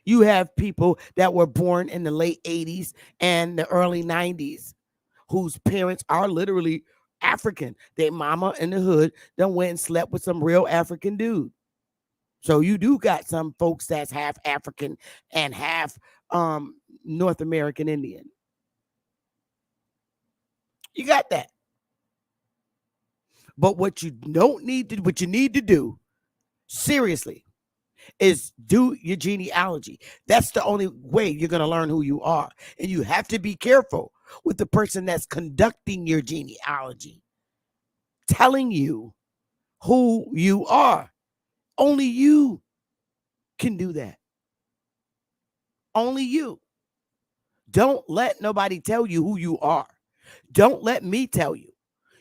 You have people that were born in the late 80s and the early 90s whose parents are literally African. Their mama in the hood done went and slept with some real African dude. So you do got some folks that's half African and half North American Indian. You got that. But what you need to do, seriously, is do your genealogy. That's the only way you're going to learn who you are. And you have to be careful with the person that's conducting your genealogy, telling you who you are. Only you can do that. Only you. Don't let nobody tell you who you are. Don't let me tell you.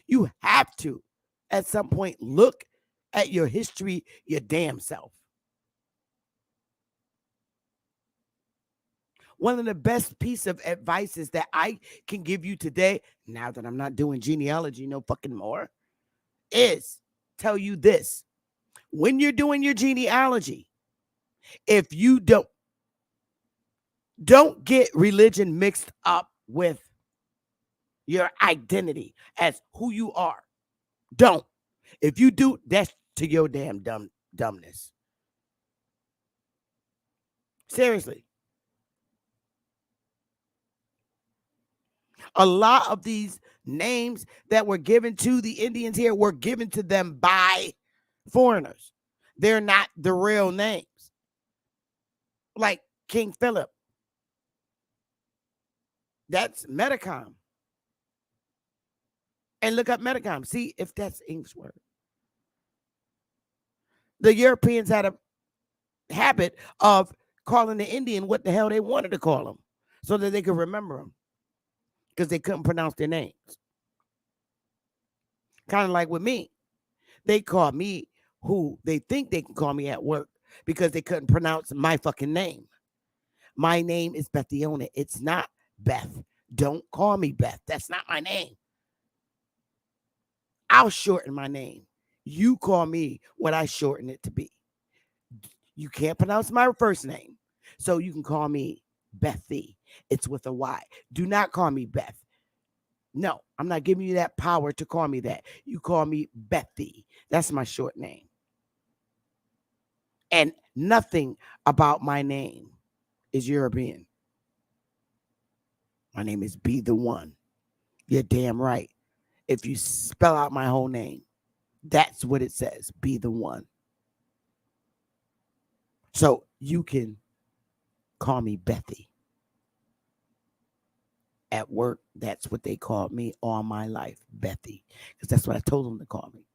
You have to, at some point, look at your history, your damn self. One of the best piece of advices that I can give you today, now that I'm not doing genealogy no fucking more, is tell you this. When you're doing your genealogy, if you don't get religion mixed up with your identity as who you are. Don't. If you do, that's to your damn dumbness. Seriously. A lot of these names that were given to the Indians here were given to them by foreigners. They're not the real names. Like King Philip. That's Metacom. And look up Metacom. See if that's English word. The Europeans had a habit of calling the Indian what the hell they wanted to call them so that they could remember them because they couldn't pronounce their names. Kind of like with me. They call me who they think they can call me at work because they couldn't pronounce my fucking name. My name is Bethiona. It's not Beth. Don't call me Beth. That's not my name. I'll shorten my name. You call me what I shorten it to be. You can't pronounce my first name, so you can call me Bethy. It's with a Y. Do not call me Beth. No, I'm not giving you that power to call me that. You call me Bethy. That's my short name. And nothing about my name is European. My name is Be the One. You're damn right. If you spell out my whole name, that's what it says. Be the One. So you can call me Bethy. At work, that's what they called me all my life, Bethy, because that's what I told them to call me.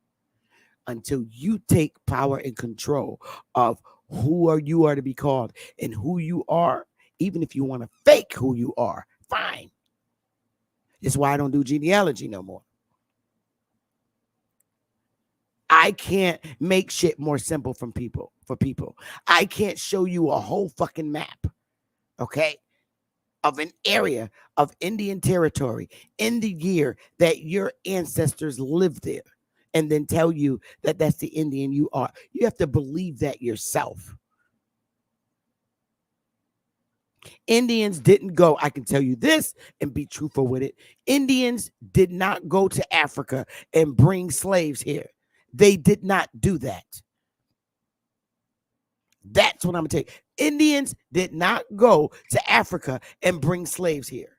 Until you take power and control of who you are to be called and who you are, even if you want to fake who you are, fine. That's why I don't do genealogy no more. I can't make shit more simple for people. I can't show you a whole fucking map, okay, of an area of Indian territory in the year that your ancestors lived there. and then tell you that that's the Indian you are. You have to believe that yourself. Indians didn't go, I can tell you this and be truthful with it. Indians did not go to Africa and bring slaves here. They did not do that. That's what I'm going to tell you. Indians did not go to Africa and bring slaves here.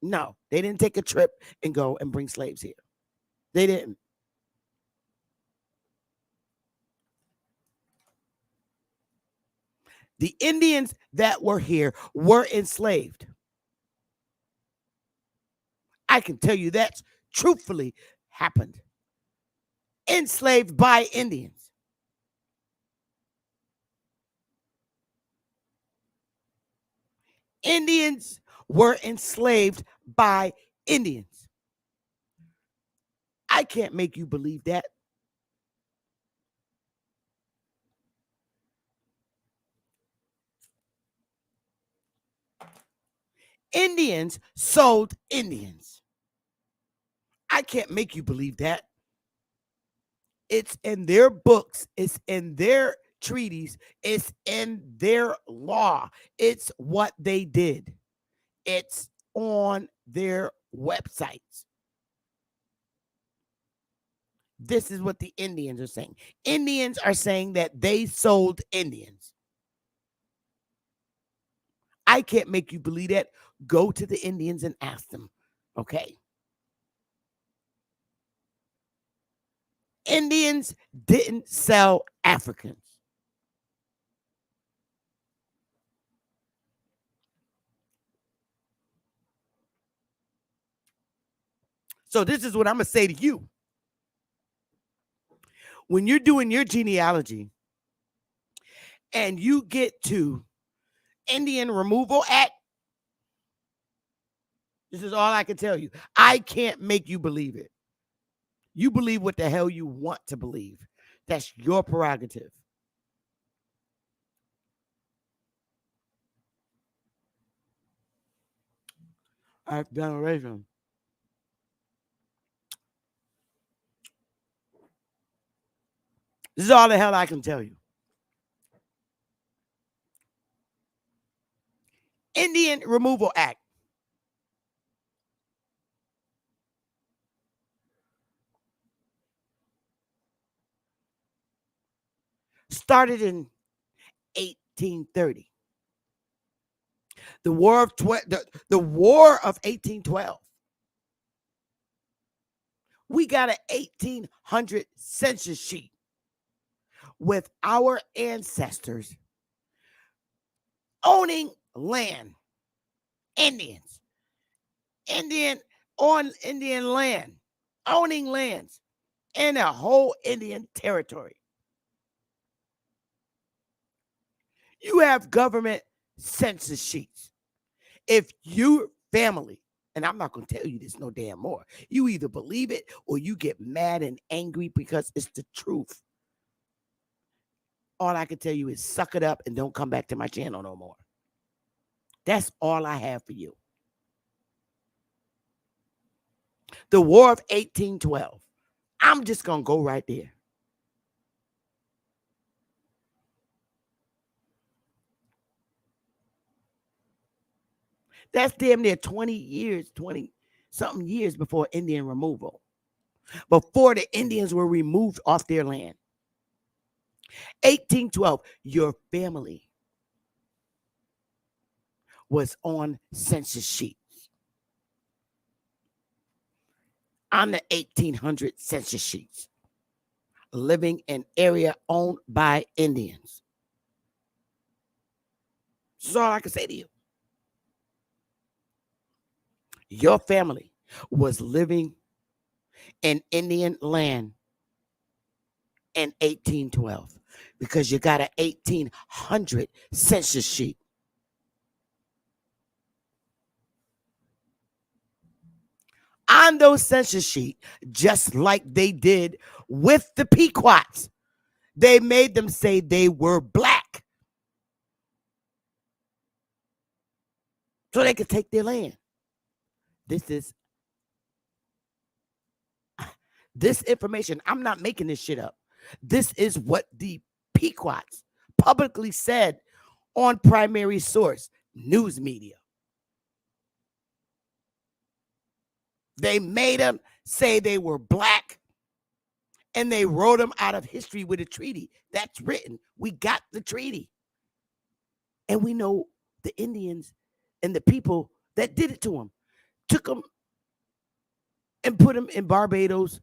No, they didn't take a trip and go and bring slaves here. They didn't. The Indians that were here were enslaved. I can tell you that's truthfully happened. Enslaved by Indians. Indians were enslaved by Indians. I can't make you believe that. Indians sold Indians. I can't make you believe that. It's in their books, it's in their treaties, it's in their law. It's what they did. It's on their websites. This is what the Indians are saying. Indians are saying that they sold Indians. I can't make you believe that. Go to the Indians and ask them. Okay. Indians didn't sell Africans. So this is what I'm going to say to you. When you're doing your genealogy and you get to Indian Removal Act, this is all I can tell you. I can't make you believe it. You believe what the hell you want to believe. That's your prerogative. Generation. This is all the hell I can tell you. Indian Removal Act. Started in 1830. The War of the War of 1812. We got an 1800 census sheet with our ancestors owning land. Indians. Indian on Indian land. Owning lands in a whole Indian territory. You have government census sheets. If your family, and I'm not going to tell you this no damn more, you either believe it or you get mad and angry because it's the truth. All I can tell you is suck it up and don't come back to my channel no more. That's all I have for you. The War of 1812. I'm just going to go right there. That's damn near 20 years, 20 something years before Indian removal. Before the Indians were removed off their land. 1812, your family was on census sheets. On the 1800 census sheets. Living in area owned by Indians. That's all I can say to you. Your family was living in Indian land in 1812 because you got an 1800 census sheet. On those census sheet, just like they did with the Pequots, they made them say they were black so they could take their land. This This information, I'm not making this shit up. This is what the Pequots publicly said on primary source news media. They made them say they were black, and they wrote them out of history with a treaty. That's written. We got the treaty. And we know the Indians and the people that did it to them. Took them and put them in Barbados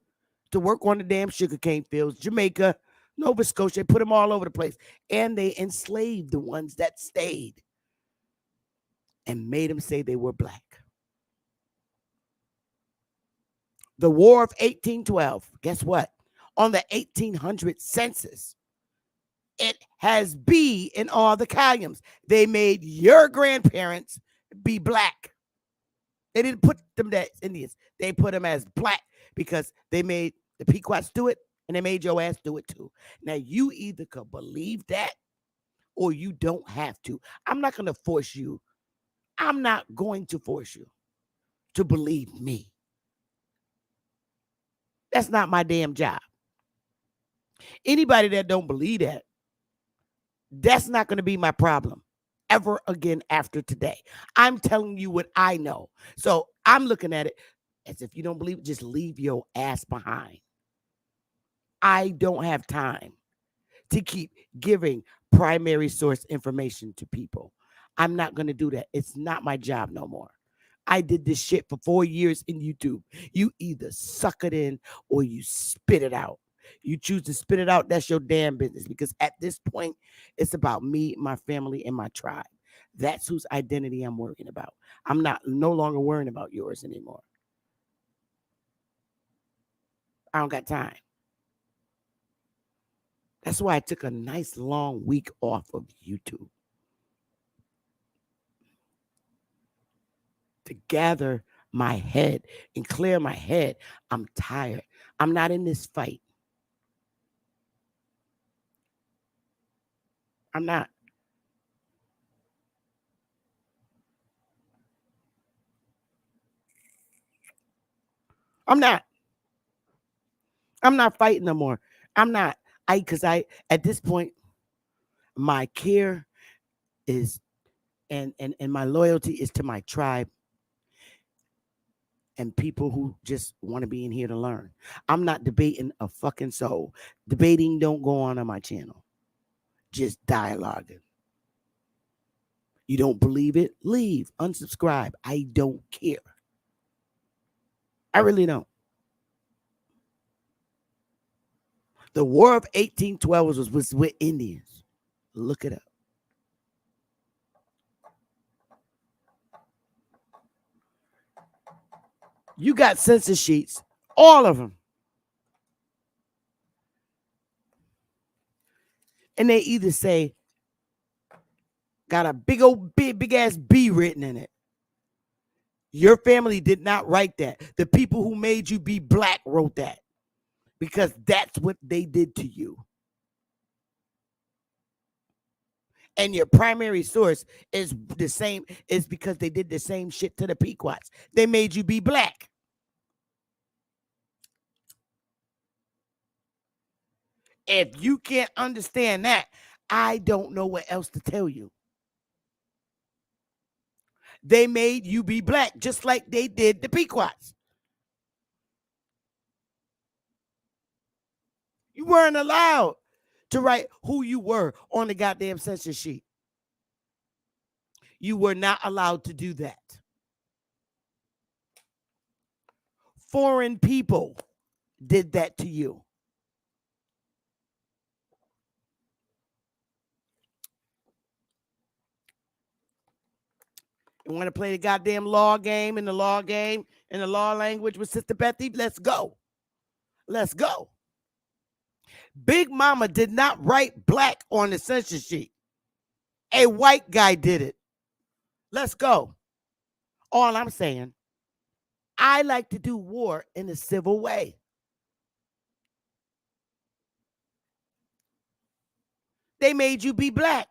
to work on the damn sugarcane fields, Jamaica, Nova Scotia, put them all over the place. And they enslaved the ones that stayed and made them say they were black. The War of 1812, guess what? On the 1800 census, it has B in all the columns. They made your grandparents be black. They didn't put them as Indians. They put them as black because they made the Pequots do it, and they made your ass do it too. Now, you either could believe that or you don't have to. I'm not going to force you. I'm not going to force you to believe me. That's not my damn job. Anybody that don't believe that, that's not going to be my problem ever again after today. I'm telling you what I know. So I'm looking at it as if you don't believe it, just leave your ass behind. I don't have time to keep giving primary source information to people. I'm not going to do that. It's not my job no more. I did this shit for 4 years in YouTube. You either suck it in or you spit it out. You choose to spit it out, that's your damn business. Because at this point, it's about me, my family, and my tribe. That's whose identity I'm worrying about. I'm no longer worrying about yours anymore. I don't got time. That's why I took a nice long week off of YouTube. To gather my head and clear my head. I'm tired. I'm not in this fight. I'm not. I'm not fighting no more. I'm not. Because at this point, my care is and my loyalty is to my tribe and people who just want to be in here to learn. I'm not debating a fucking soul. Debating don't go on my channel. Just dialoguing. You don't believe it? Leave. Unsubscribe. I don't care. I really don't. The War of 1812 was with Indians. Look it up. You got census sheets, all of them. And they either say, got a big ass B written in it. Your family did not write that. The people who made you be black wrote that. Because that's what they did to you. And your primary source is the same, is because they did the same shit to the Pequots. They made you be black. If you can't understand that, I don't know what else to tell you. They made you be black, just like they did the Pequots. You weren't allowed to write who you were on the goddamn census sheet. You were not allowed to do that. Foreign people did that to you. You want to play the goddamn law game and the law game and the law language with Sister Bethy? Let's go. Let's go. Big Mama did not write black on the census sheet. A white guy did it. Let's go. All I'm saying, I like to do war in a civil way. They made you be black.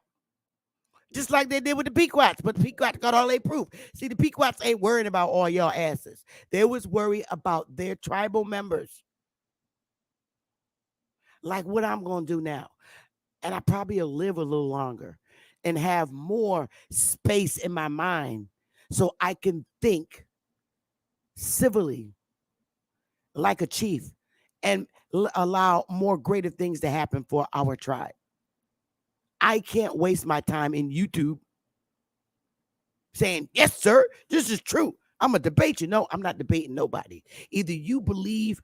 Just like they did with the Pequots, but the Pequots got all their proof. See, the Pequots ain't worried about all y'all asses. They was worried about their tribal members. like what I'm going to do now. And I probably will live a little longer and have more space in my mind so I can think civilly like a chief and allow more greater things to happen for our tribe. I can't waste my time in YouTube saying, yes, sir, this is true. I'm going to debate you. No, I'm not debating nobody. Either you believe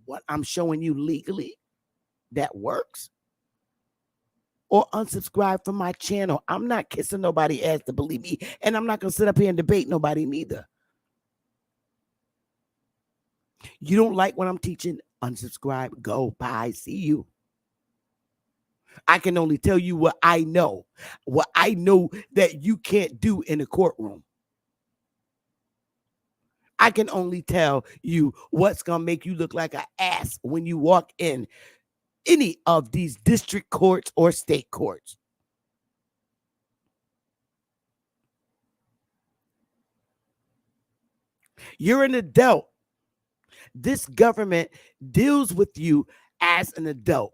what I'm showing you legally that works, or unsubscribe from my channel. I'm not kissing nobody's ass to believe me, and I'm not going to sit up here and debate nobody neither. You don't like what I'm teaching? Unsubscribe, go, bye, see you. I can only tell you what I know that you can't do in a courtroom. I can only tell you what's going to make you look like an ass when you walk in any of these district courts or state courts. You're an adult. This government deals with you as an adult.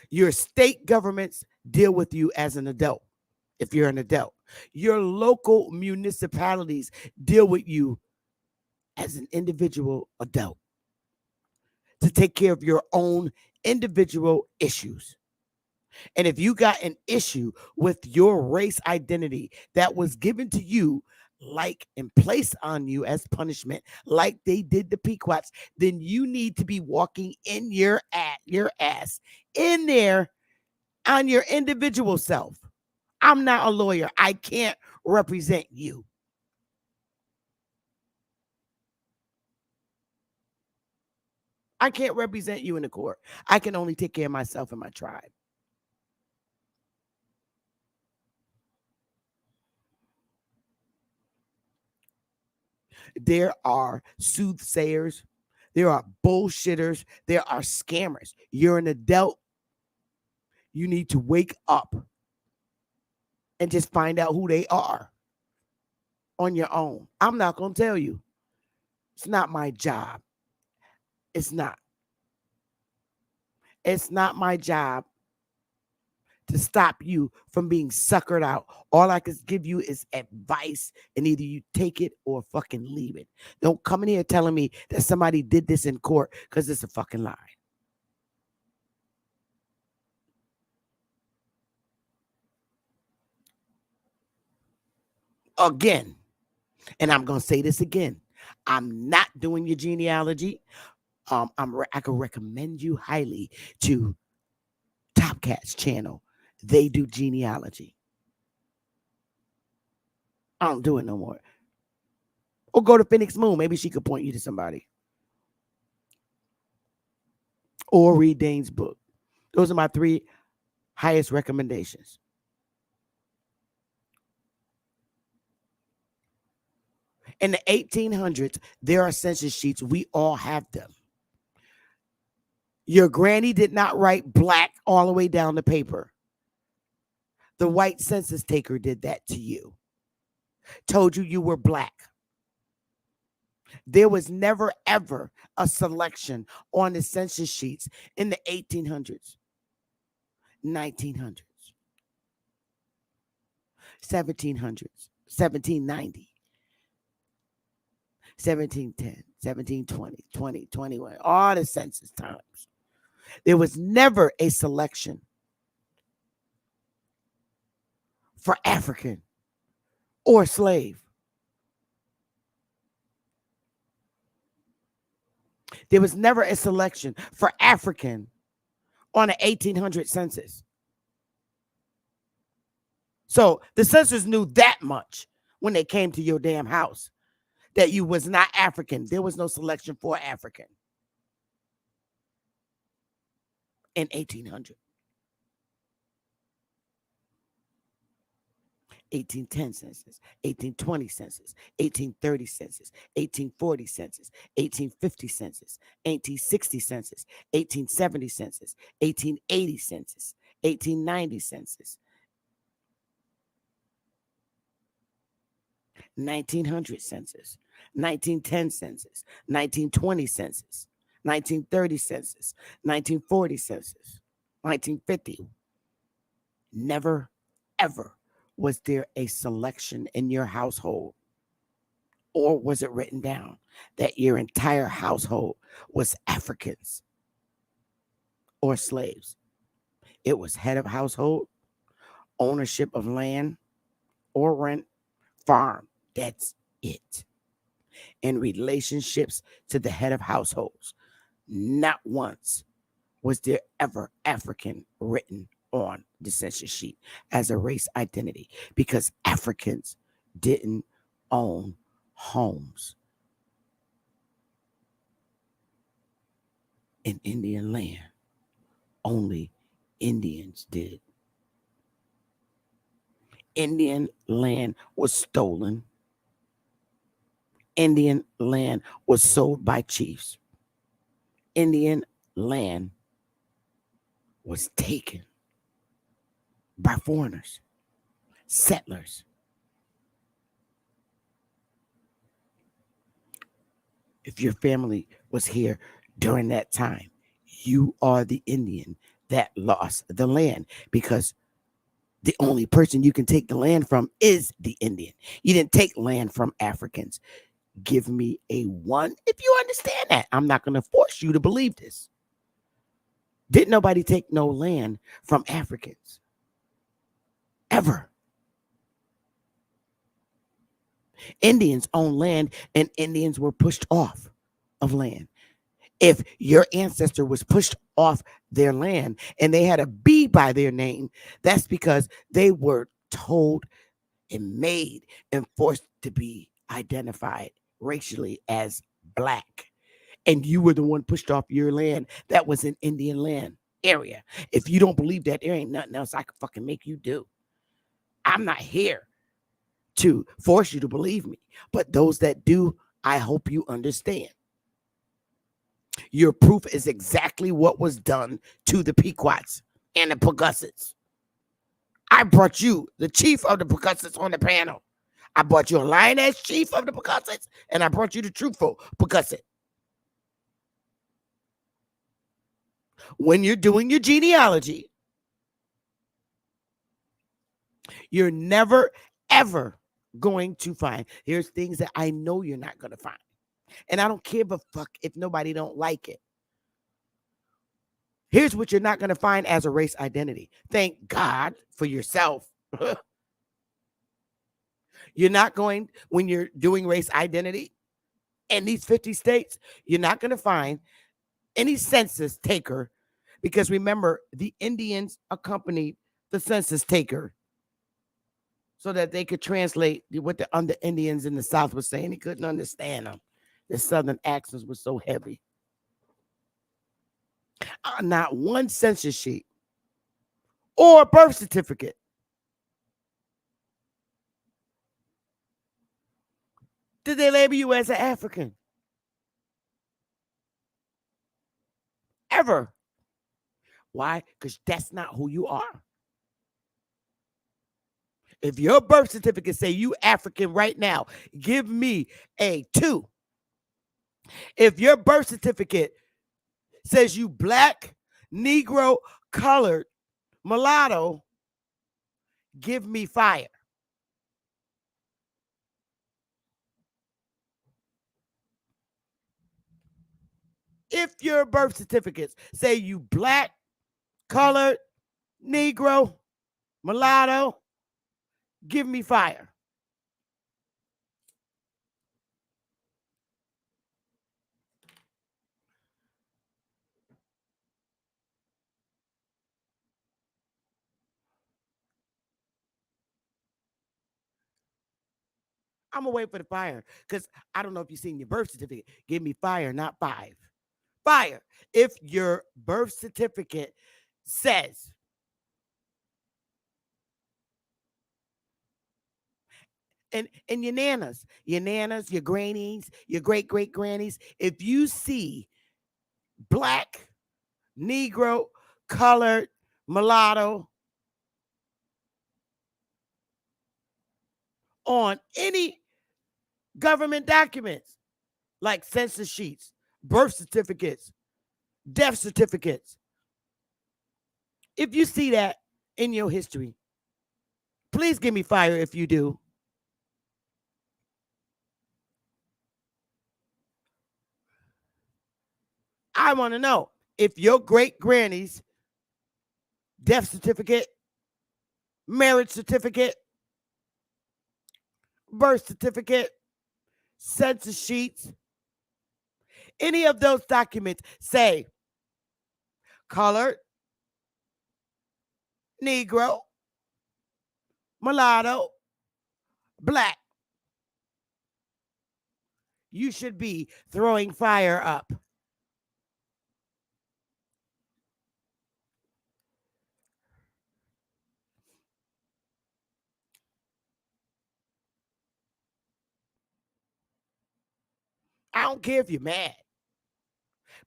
Your state governments deal with you as an adult if you're an adult. Your local municipalities deal with you as an individual adult to take care of your own individual issues. And if you got an issue with your race identity that was given to you, like and placed on you as punishment, like they did the Pequots, then you need to be walking in your ass in there on your individual self. I'm not a lawyer. I can't represent you. I can't represent you in the court. I can only take care of myself and my tribe. There are soothsayers. There are bullshitters. There are scammers. You're an adult. You need to wake up and just find out who they are on your own. I'm not going to tell you. It's not my job. It's not. It's not my job to stop you from being suckered out. All I can give you is advice, and either you take it or fucking leave it. Don't come in here telling me that somebody did this in court, because it's a fucking lie. Again, and I'm going to say this again. I'm not doing your genealogy. I could recommend you highly to Top Cat's channel. They do genealogy. I don't do it no more. Or go to Phoenix Moon. Maybe she could point you to somebody. Or read Dane's book. Those are my 3 highest recommendations. In the 1800s, there are census sheets. We all have them. Your granny did not write black all the way down the paper. The white census taker did that to you. Told you were black. There was never, ever a selection on the census sheets in the 1800s, 1900s, 1700s, 1790, 1710, 1720, 2021, all the census times. There was never a selection for African or slave. There was never a selection for African on an 1800 census. So the census knew that much when they came to your damn house, that you was not African. There was no selection for African in 1800. 1810 census, 1820 census, 1830 census, 1840 census, 1850 census, 1860 census, 1870 census, 1880 census, 1890 census, 1900 census, 1910 census, 1920 census. 1930 census, 1940 census, 1950. Never, ever was there a selection in your household, or was it written down that your entire household was Africans or slaves? It was head of household, ownership of land or rent, farm. That's it. And relationships to the head of households. Not once was there ever African written on the census sheet as a race identity, because Africans didn't own homes in Indian land. Only Indians did. Indian land was stolen. Indian land was sold by chiefs. Indian land was taken by foreigners, settlers. If your family was here during that time, you are the Indian that lost the land, because the only person you can take the land from is the Indian. You didn't take land from Africans. Give me a one if you understand that. I'm not going to force you to believe this. Didn't nobody take no land from Africans ever. Indians own land, and Indians were pushed off of land. If your ancestor was pushed off their land and they had a B by their name, that's because they were told and made and forced to be identified racially as black. And you were the one pushed off your land that was an Indian land area. If you don't believe that, there ain't nothing else I can fucking make you do. I'm not here to force you to believe me, but those that do, I hope you understand. Your proof is exactly what was done to the Pequots and the Pegussets. I brought you the chief of the Pegussets on the panel. I brought you a lioness chief of the Pegussets, and I brought you the truthful Pegusset. When you're doing your genealogy, you're never, ever going to find. Here's things that I know you're not going to find. And I don't give a fuck if nobody don't like it. Here's what you're not going to find as a race identity. Thank God for yourself. You're not going, when you're doing race identity in these 50 states, you're not going to find any census taker, because remember, the Indians accompanied the census taker so that they could translate what the Indians in the South were saying. He couldn't understand them. The Southern accents were so heavy. Not one census sheet or birth certificate did they label you as an African. Ever. Why? Because that's not who you are. If your birth certificate say you African right now, give me a 2. If your birth certificate says you black, Negro, colored, mulatto, give me fire. If your birth certificates say you black, colored, Negro, mulatto, give me fire. I'm gonna wait for the fire, because I don't know if you've seen your birth certificate. Give me fire, not 5. Fire. If your birth certificate says and your nanas, your grannies, your great great grannies, if you see black, Negro, colored, mulatto on any government documents like census sheets, birth certificates, death certificates. If you see that in your history, please give me fire if you do. I want to know if your great granny's death certificate, marriage certificate, birth certificate, census sheets, any of those documents say colored, Negro, mulatto, black, you should be throwing fire up. I don't care if you're mad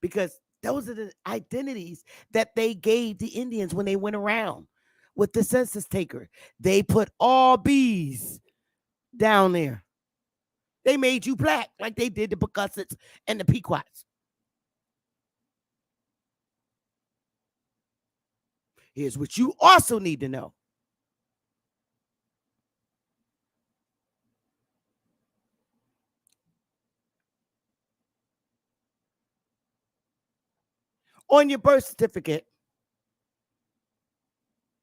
because those are the identities that they gave the Indians when they went around with the census taker. They put all B's down there. They made you black like they did the Pequots and the Pequots. Here's what you also need to know. On your birth certificate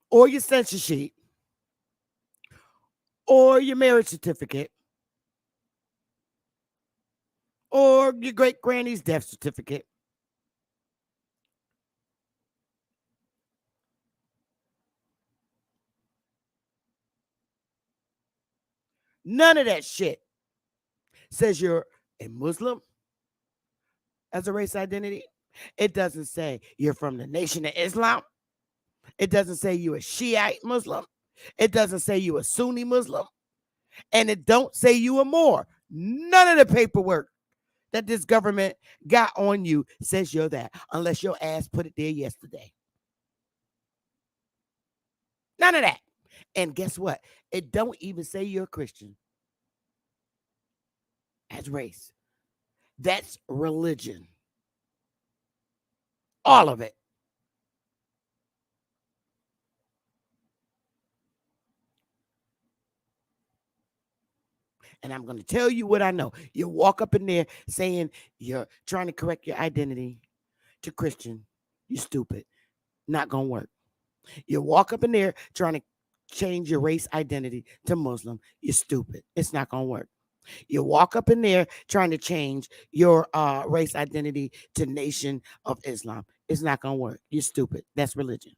or your census sheet or your marriage certificate or your great granny's death certificate, none of that shit says you're a Muslim as a race identity. It doesn't say you're from the Nation of Islam. It doesn't say you're a Shiite Muslim. It doesn't say you're a Sunni Muslim. And it don't say you are more. None of the paperwork that this government got on you says you're that, unless your ass put it there yesterday. None of that. And guess what? It don't even say you're a Christian as race. That's religion. All of it. And I'm going to tell you what I know. You walk up in there saying you're trying to correct your identity to Christian. You stupid. Not going to work. You walk up in there trying to change your race identity to Muslim. You're stupid. It's not going to work. You walk up in there trying to change your race identity to Nation of Islam. It's not going to work. You're stupid. That's religion.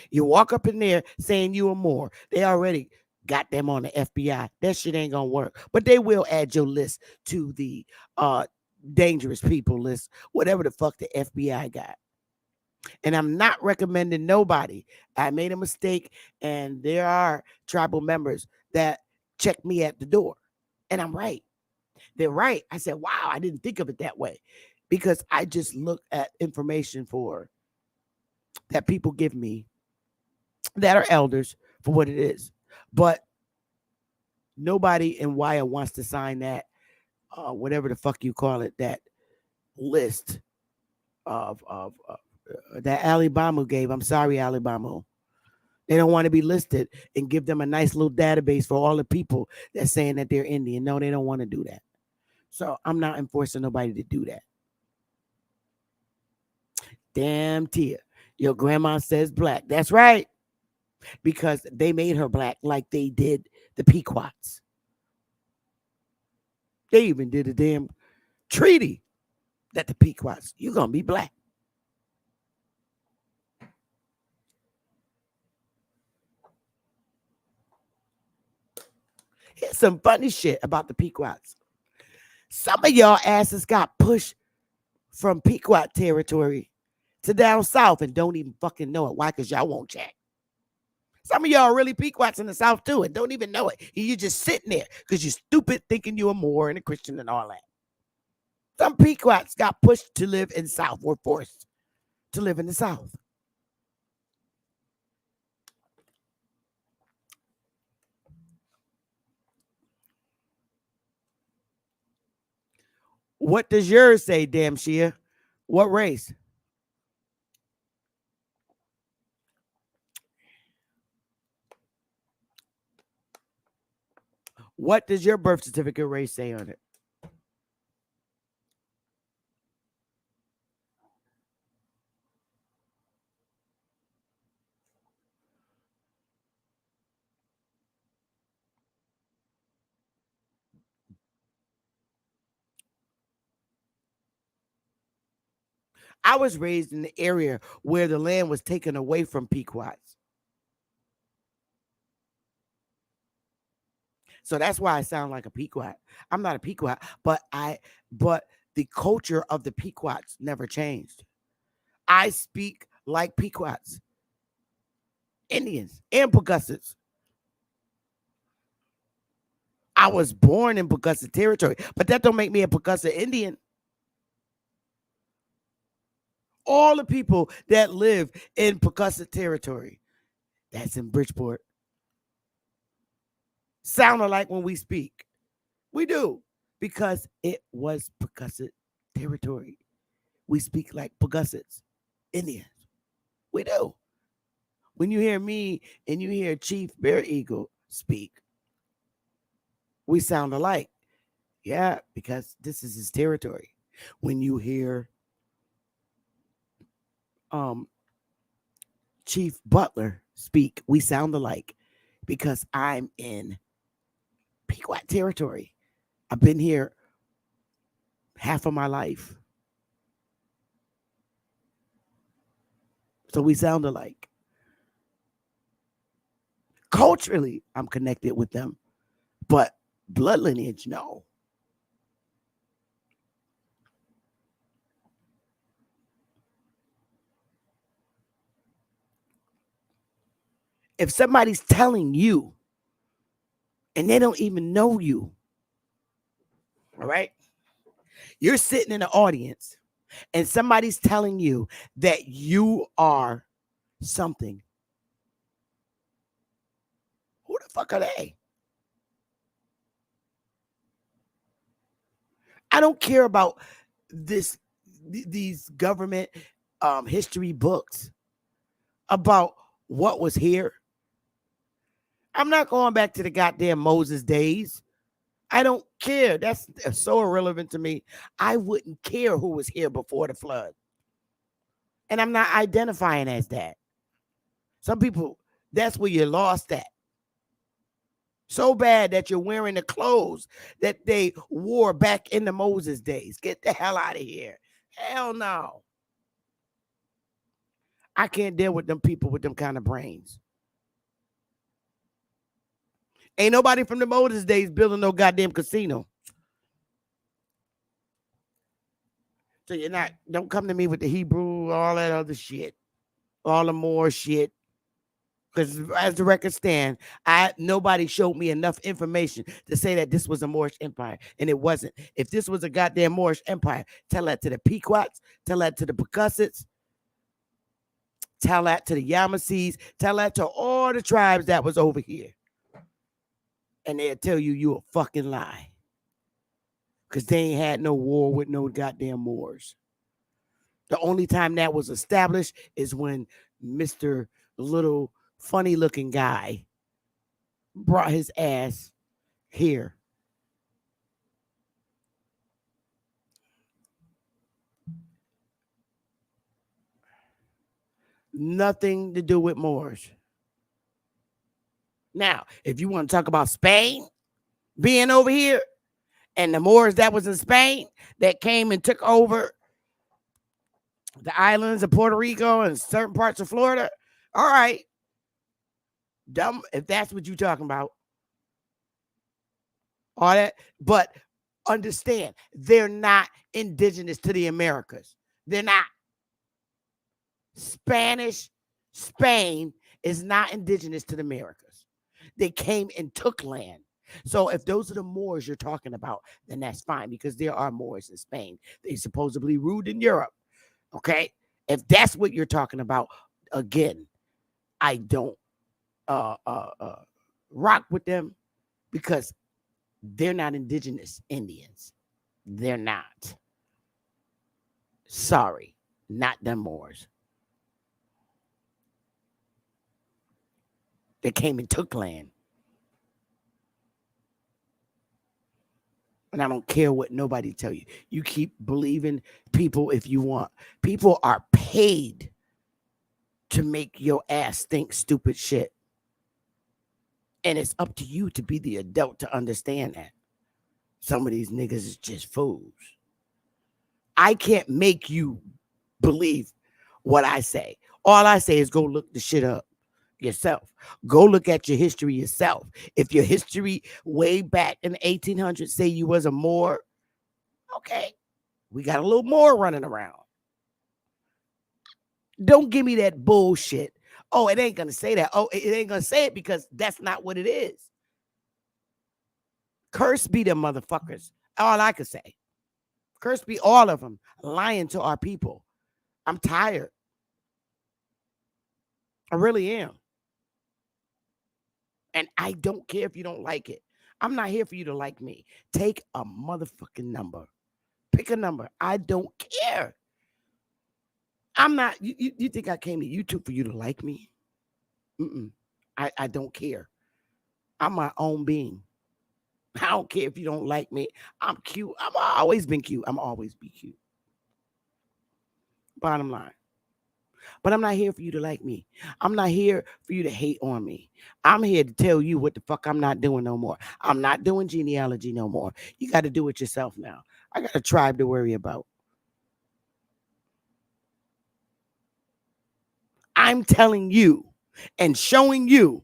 You walk up in there saying you are more. They already got them on the FBI. That shit ain't going to work. But they will add your list to the dangerous people list, whatever the fuck the FBI got. And I'm not recommending nobody. I made a mistake, and there are tribal members that check me at the door. And I'm right. They're right. I said, wow, I didn't think of it that way. Because I just look at information for that people give me that are elders for what it is. But nobody in Wire wants to sign that, whatever the fuck you call it, that list of that Alabama gave. I'm sorry, Alabama. They don't want to be listed and give them a nice little database for all the people that's saying that they're Indian. No, they don't want to do that. So I'm not enforcing nobody to do that. Damn Tia, your grandma says black. That's right. Because they made her black like they did the Pequots. They even did a damn treaty that the Pequots, you're going to be black. Here's some funny shit about the Pequots. Some of y'all asses got pushed from Pequot territory to down south and don't even fucking know it. Why? Because y'all won't check. Some of y'all are really Pequots in the south too and don't even know it. You're just sitting there because you're stupid thinking you're more and a Christian and all that. Some Pequots got pushed to live in south, were forced to live in the south. What does yours say, damn Shia? What race? What does your birth certificate race say on it? I was raised in the area where the land was taken away from Pequots. So that's why I sound like a Pequot. I'm not a Pequot, but the culture of the Pequots never changed. I speak like Pequots, Indians, and Pawgussets. I was born in Pawgussa territory, but that don't make me a Pawgussa Indian. All the people that live in Pawgussa territory, that's in Bridgeport, sound alike when we speak. We do, because it was Pawgussa territory. We speak like Pawgussets, Indians. We do. When you hear me and you hear Chief Bear Eagle speak, we sound alike. Yeah, because this is his territory. When you hear Chief Butler speak, we sound alike because I'm in Pequot territory. I've been here half of my life. So we sound alike. Culturally, I'm connected with them, but blood lineage, no. If somebody's telling you and they don't even know you, all right? You're sitting in the audience and somebody's telling you that you are something. Who the fuck are they? I don't care about these government history books about what was here. I'm not going back to the goddamn Moses days. I don't care. That's so irrelevant to me. I wouldn't care who was here before the flood. And I'm not identifying as that. Some people, that's where you're lost at. So bad that you're wearing the clothes that they wore back in the Moses days. Get the hell out of here. Hell no. I can't deal with them people with them kind of brains. Ain't nobody from the Moses days building no goddamn casino. So you're not, don't come to me with the Hebrew, all that other shit, all the more shit. Because as the record stand, nobody showed me enough information to say that this was a Moorish empire, and it wasn't. If this was a goddamn Moorish empire, tell that to the Pequots, tell that to the Pawgussets, tell that to the Yamasees, tell that to all the tribes that was over here, and they'll tell you a fucking lie. Because they ain't had no war with no goddamn Moors. The only time that was established is when Mr. Little funny looking guy brought his ass here. Nothing to do with Moors. Now, if you want to talk about Spain being over here and the Moors that was in Spain that came and took over the islands of Puerto Rico and certain parts of Florida, all right. Dumb, if that's what you're talking about. All that, but understand, they're not indigenous to the Americas. They're not. Spain is not indigenous to the Americas. They came and took land. So if those are the Moors you're talking about, then that's fine, because there are Moors in Spain. They supposedly ruled in Europe. Okay? If that's what you're talking about, again, I don't rock with them, because they're not indigenous Indians. They're not. Sorry, not them Moors. They came and took land. And I don't care what nobody tell you. You keep believing people if you want. People are paid to make your ass think stupid shit. And it's up to you to be the adult to understand that. Some of these niggas is just fools. I can't make you believe what I say. All I say is go look the shit up yourself. Go look at your history yourself. If your history way back in the 1800s say you was a Moor, okay, we got a little more running around. Don't give me that bullshit. Oh, it ain't gonna say that. Oh, it ain't gonna say it because that's not what it is. Curse be them motherfuckers. All I could say. Curse be all of them lying to our people. I'm tired. I really am. And I don't care if you don't like it. I'm not here for you to like me. Take a motherfucking number. Pick a number. I don't care. I'm not, you think I came to YouTube for you to like me? I don't care. I'm my own being. I don't care if you don't like me. I'm cute. I've always been cute. I'm always be cute. Bottom line. But I'm not here for you to like me. I'm not here for you to hate on me. I'm here to tell you what the fuck I'm not doing no more. I'm not doing genealogy no more. You got to do it yourself now. I got a tribe to worry about. I'm telling you and showing you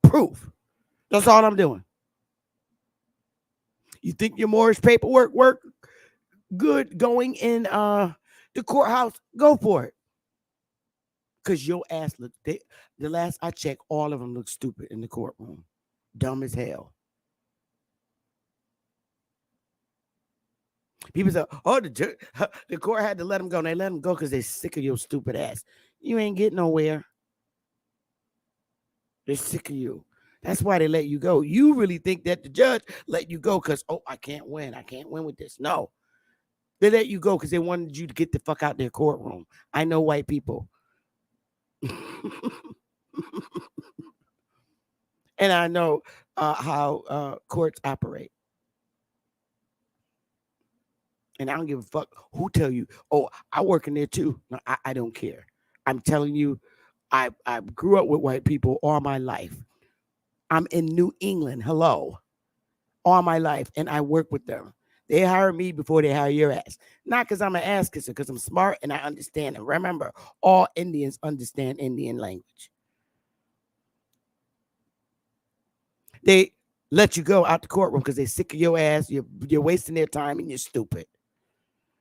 proof. That's all I'm doing. You think your Moorish paperwork work good going in the courthouse? Go for it. Because your ass look, the last I checked, all of them look stupid in the courtroom. Dumb as hell. People say, oh, the court had to let them go. And they let them go because they're sick of your stupid ass. You ain't getting nowhere. They're sick of you. That's why they let you go. You really think that the judge let you go because, oh, I can't win. I can't win with this. No. They let you go because they wanted you to get the fuck out their courtroom. I know white people. And I know how courts operate. And I don't give a fuck who tell you, oh, I work in there too. No, I don't care. I'm telling you, I grew up with white people all my life. I'm in New England, hello, all my life, and I work with them. They hire me before they hire your ass. Not because I'm an ass kisser, because I'm smart and I understand. And remember, all Indians understand Indian language. They let you go out the courtroom because they're sick of your ass. You're wasting their time and you're stupid.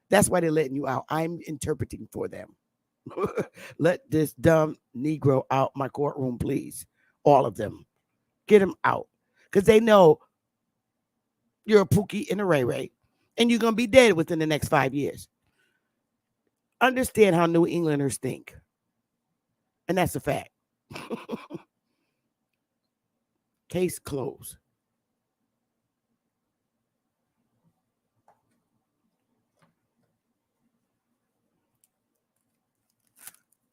That's why they're letting you out. I'm interpreting for them. Let this dumb Negro out my courtroom, please. All of them. Get them out. Because they know you're a Pookie and a Ray Ray. And you're going to be dead within the next 5 years. Understand how New Englanders think. And that's a fact. Case closed.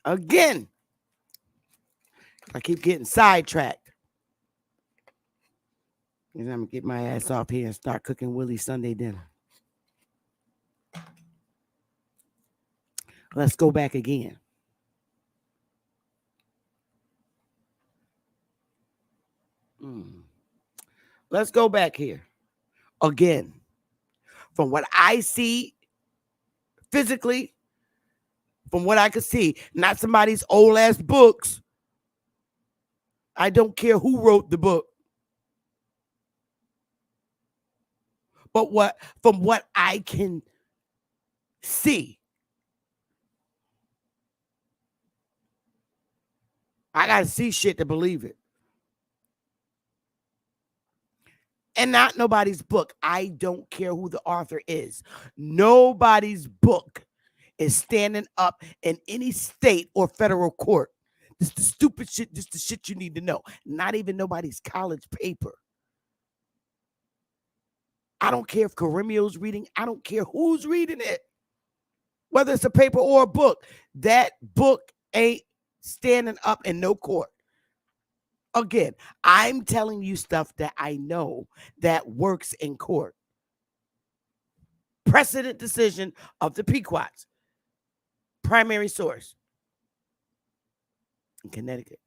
Again, I keep getting sidetracked. And I'm going to get my ass off here and start cooking Willie's Sunday dinner. Let's go back again. Let's go back here. Again. From what I see physically, from what I could see, not somebody's old ass books. I don't care who wrote the book. But from what I can see, I gotta see shit to believe it. And not nobody's book. I don't care who the author is. Nobody's book is standing up in any state or federal court. This is the stupid shit, this is the shit you need to know. Not even nobody's college paper. I don't care if Caremio's reading. I don't care who's reading it. Whether it's a paper or a book, that book ain't standing up in no court. Again, I'm telling you stuff that I know that works in court. Precedent decision of the Pequots. Primary source in Connecticut.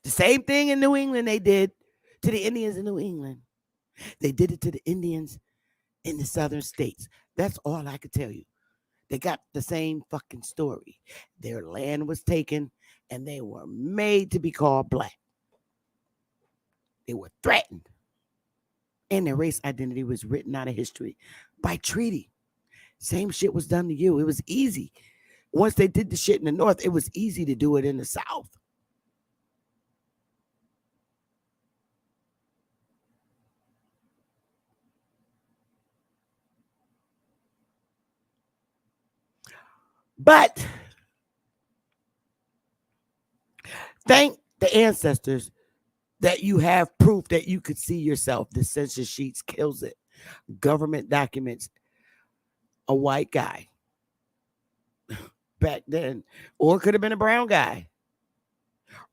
The same thing in New England they did to the Indians in New England. They did it to the Indians in the southern states. That's all I could tell you. They got the same fucking story. Their land was taken and they were made to be called black. They were threatened. And their race identity was written out of history by treaty. Same shit was done to you. It was easy. Once they did the shit in the North, it was easy to do it in the South. But thank the ancestors that you have proof that you could see yourself. The census sheets kills it. Government documents, a white guy back then, or it could have been a brown guy,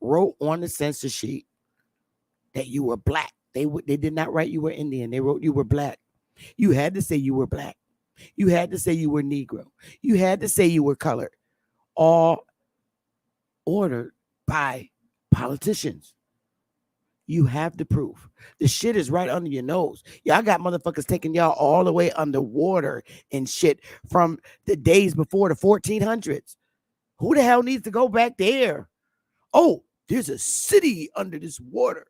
wrote on the census sheet that you were black. They did not write you were Indian. They wrote you were black. You had to say you were black. You had to say you were Negro. You had to say you were colored. All ordered by politicians. You have the proof. The shit is right under your nose. Y'all got motherfuckers taking y'all all the way underwater and shit from the days before the 1400s. Who the hell needs to go back there? Oh, there's a city under this water.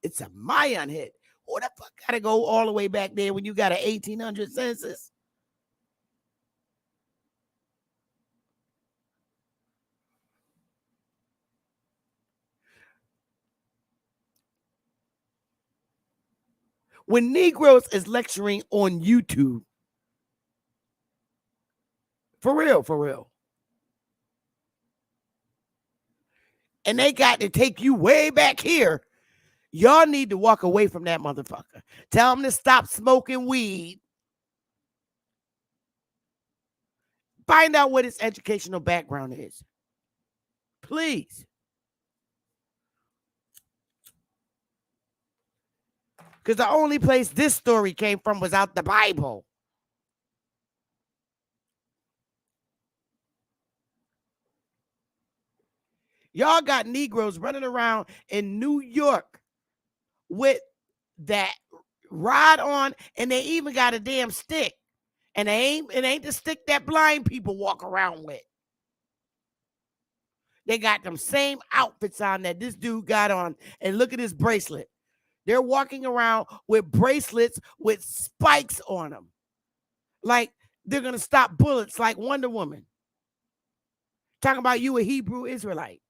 It's a Mayan hit. Who the fuck gotta go all the way back there when you got an 1800 census? When Negroes is lecturing on YouTube, for real, and they got to take you way back here, y'all need to walk away from that motherfucker. Tell them to stop smoking weed. Find out what his educational background is. Please. Because the only place this story came from was out the Bible. Y'all got Negroes running around in New York with that rod on, and they even got a damn stick. And it ain't the stick that blind people walk around with. They got them same outfits on that this dude got on. And look at his bracelet. They're walking around with bracelets with spikes on them. Like they're going to stop bullets like Wonder Woman. Talking about you a Hebrew Israelite.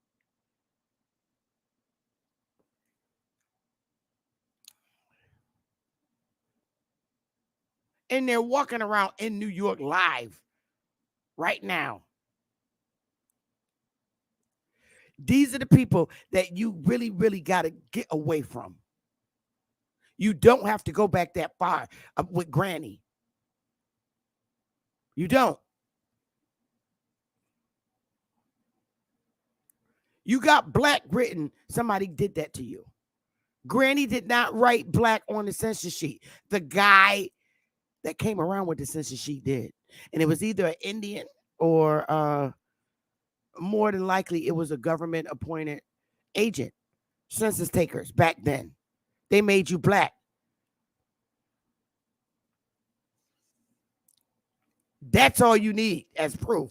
And they're walking around in New York live right now. These are the people that you really, really got to get away from. You don't have to go back that far with Granny. You don't. You got black written. Somebody did that to you. Granny did not write black on the census sheet. The guy that came around with the census sheet did. And it was either an Indian or more than likely it was a government appointed agent. Census takers back then. They made you black. That's all you need as proof.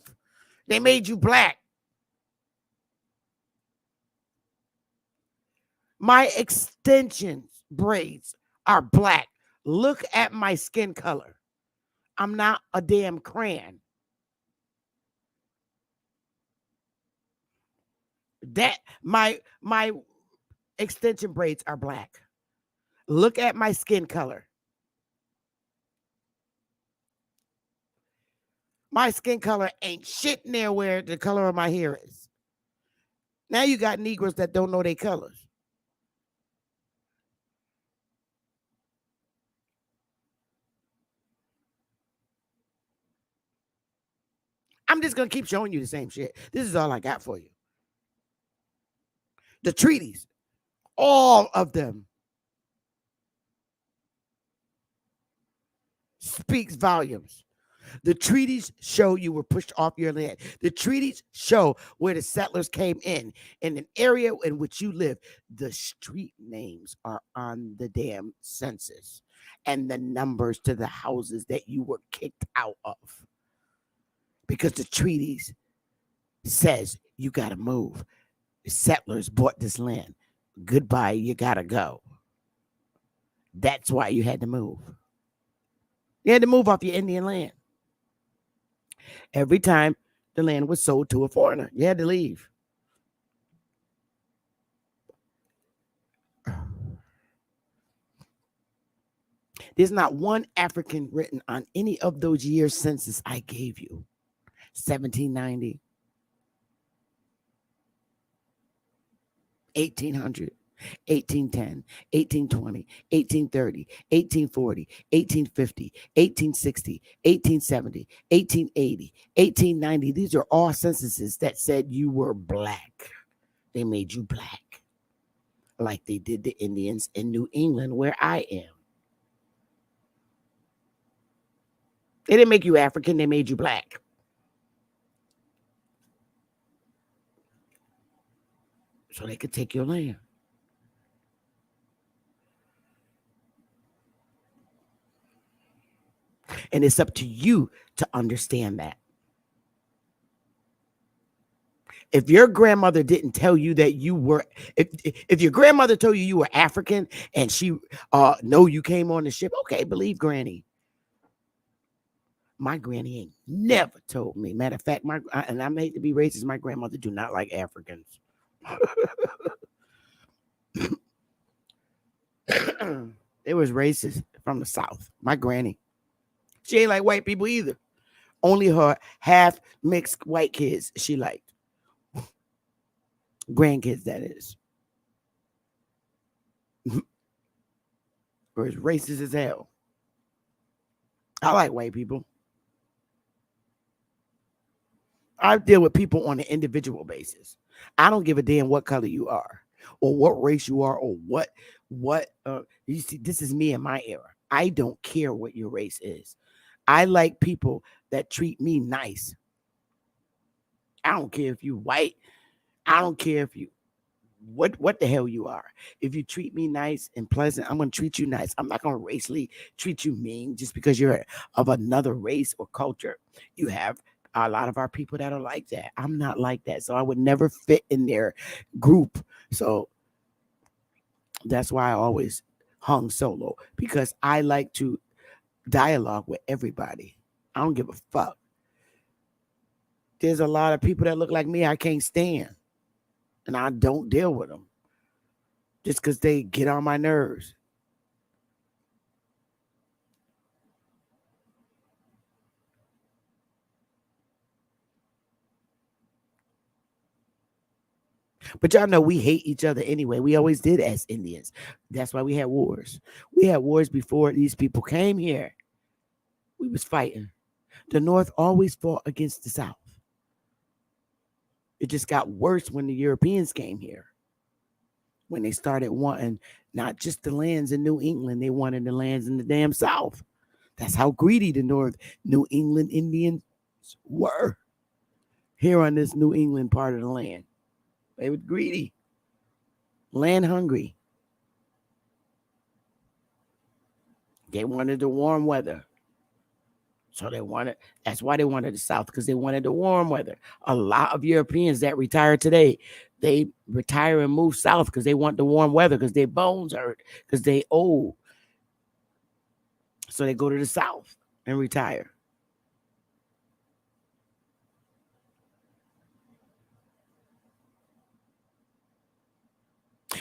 They made you black. My extensions braids are black. Look at my skin color. I'm not a damn crayon. That my extension braids are black. Look at my skin color. My skin color ain't shit near where the color of my hair is. Now you got Negroes that don't know their colors. I'm just going to keep showing you the same shit. This is all I got for you. The treaties, all of them, speaks volumes. The treaties show you were pushed off your land. The treaties show where the settlers came in an area in which you live. The street names are on the damn census and the numbers to the houses that you were kicked out of. Because the treaties says you got to move. The settlers bought this land. Goodbye, you got to go. That's why you had to move. You had to move off your Indian land. Every time the land was sold to a foreigner, you had to leave. There's not one African written on any of those years census I gave you. 1790, 1800, 1810, 1820, 1830, 1840, 1850, 1860, 1870, 1880, 1890. These are all censuses that said you were black. They made you black, like they did the Indians in New England, where I am. They didn't make you African, they made you black. So they could take your land. And it's up to you to understand that. If your grandmother didn't tell you that you were, if your grandmother told you were African and she know you came on the ship, okay, believe granny. My granny ain't never told me. Matter of fact, and I hate to be racist, my grandmother do not like Africans. It was racist from the South. My granny. She ain't like white people either. Only her half mixed white kids she liked. Grandkids, that is. Or as racist as hell. I like white people. I deal with people on an individual basis. I don't give a damn what color you are or what race you are or what you see, this is me in my era. I don't care what your race is. I like people that treat me nice. I don't care if you white. I don't care if you what the hell you are. If you treat me nice and pleasant, I'm going to treat you nice. I'm not going to racially treat you mean just because you're of another race or culture. You have a lot of our people that are like that. I'm not like that. So I would never fit in their group. So that's why I always hung solo, because I like to dialogue with everybody. I don't give a fuck. There's a lot of people that look like me I can't stand. And I don't deal with them just because they get on my nerves. But y'all know we hate each other anyway. We always did as Indians. That's why we had wars. We had wars before these people came here. We was fighting. The North always fought against the South. It just got worse when the Europeans came here. When they started wanting not just the lands in New England, they wanted the lands in the damn South. That's how greedy the North New England Indians were here on this New England part of the land. They were greedy, land hungry. They wanted the warm weather. So that's why they wanted the South, because they wanted the warm weather. A lot of Europeans that retire today, they retire and move south because they want the warm weather, because their bones hurt, because they old. So they go to the South and retire.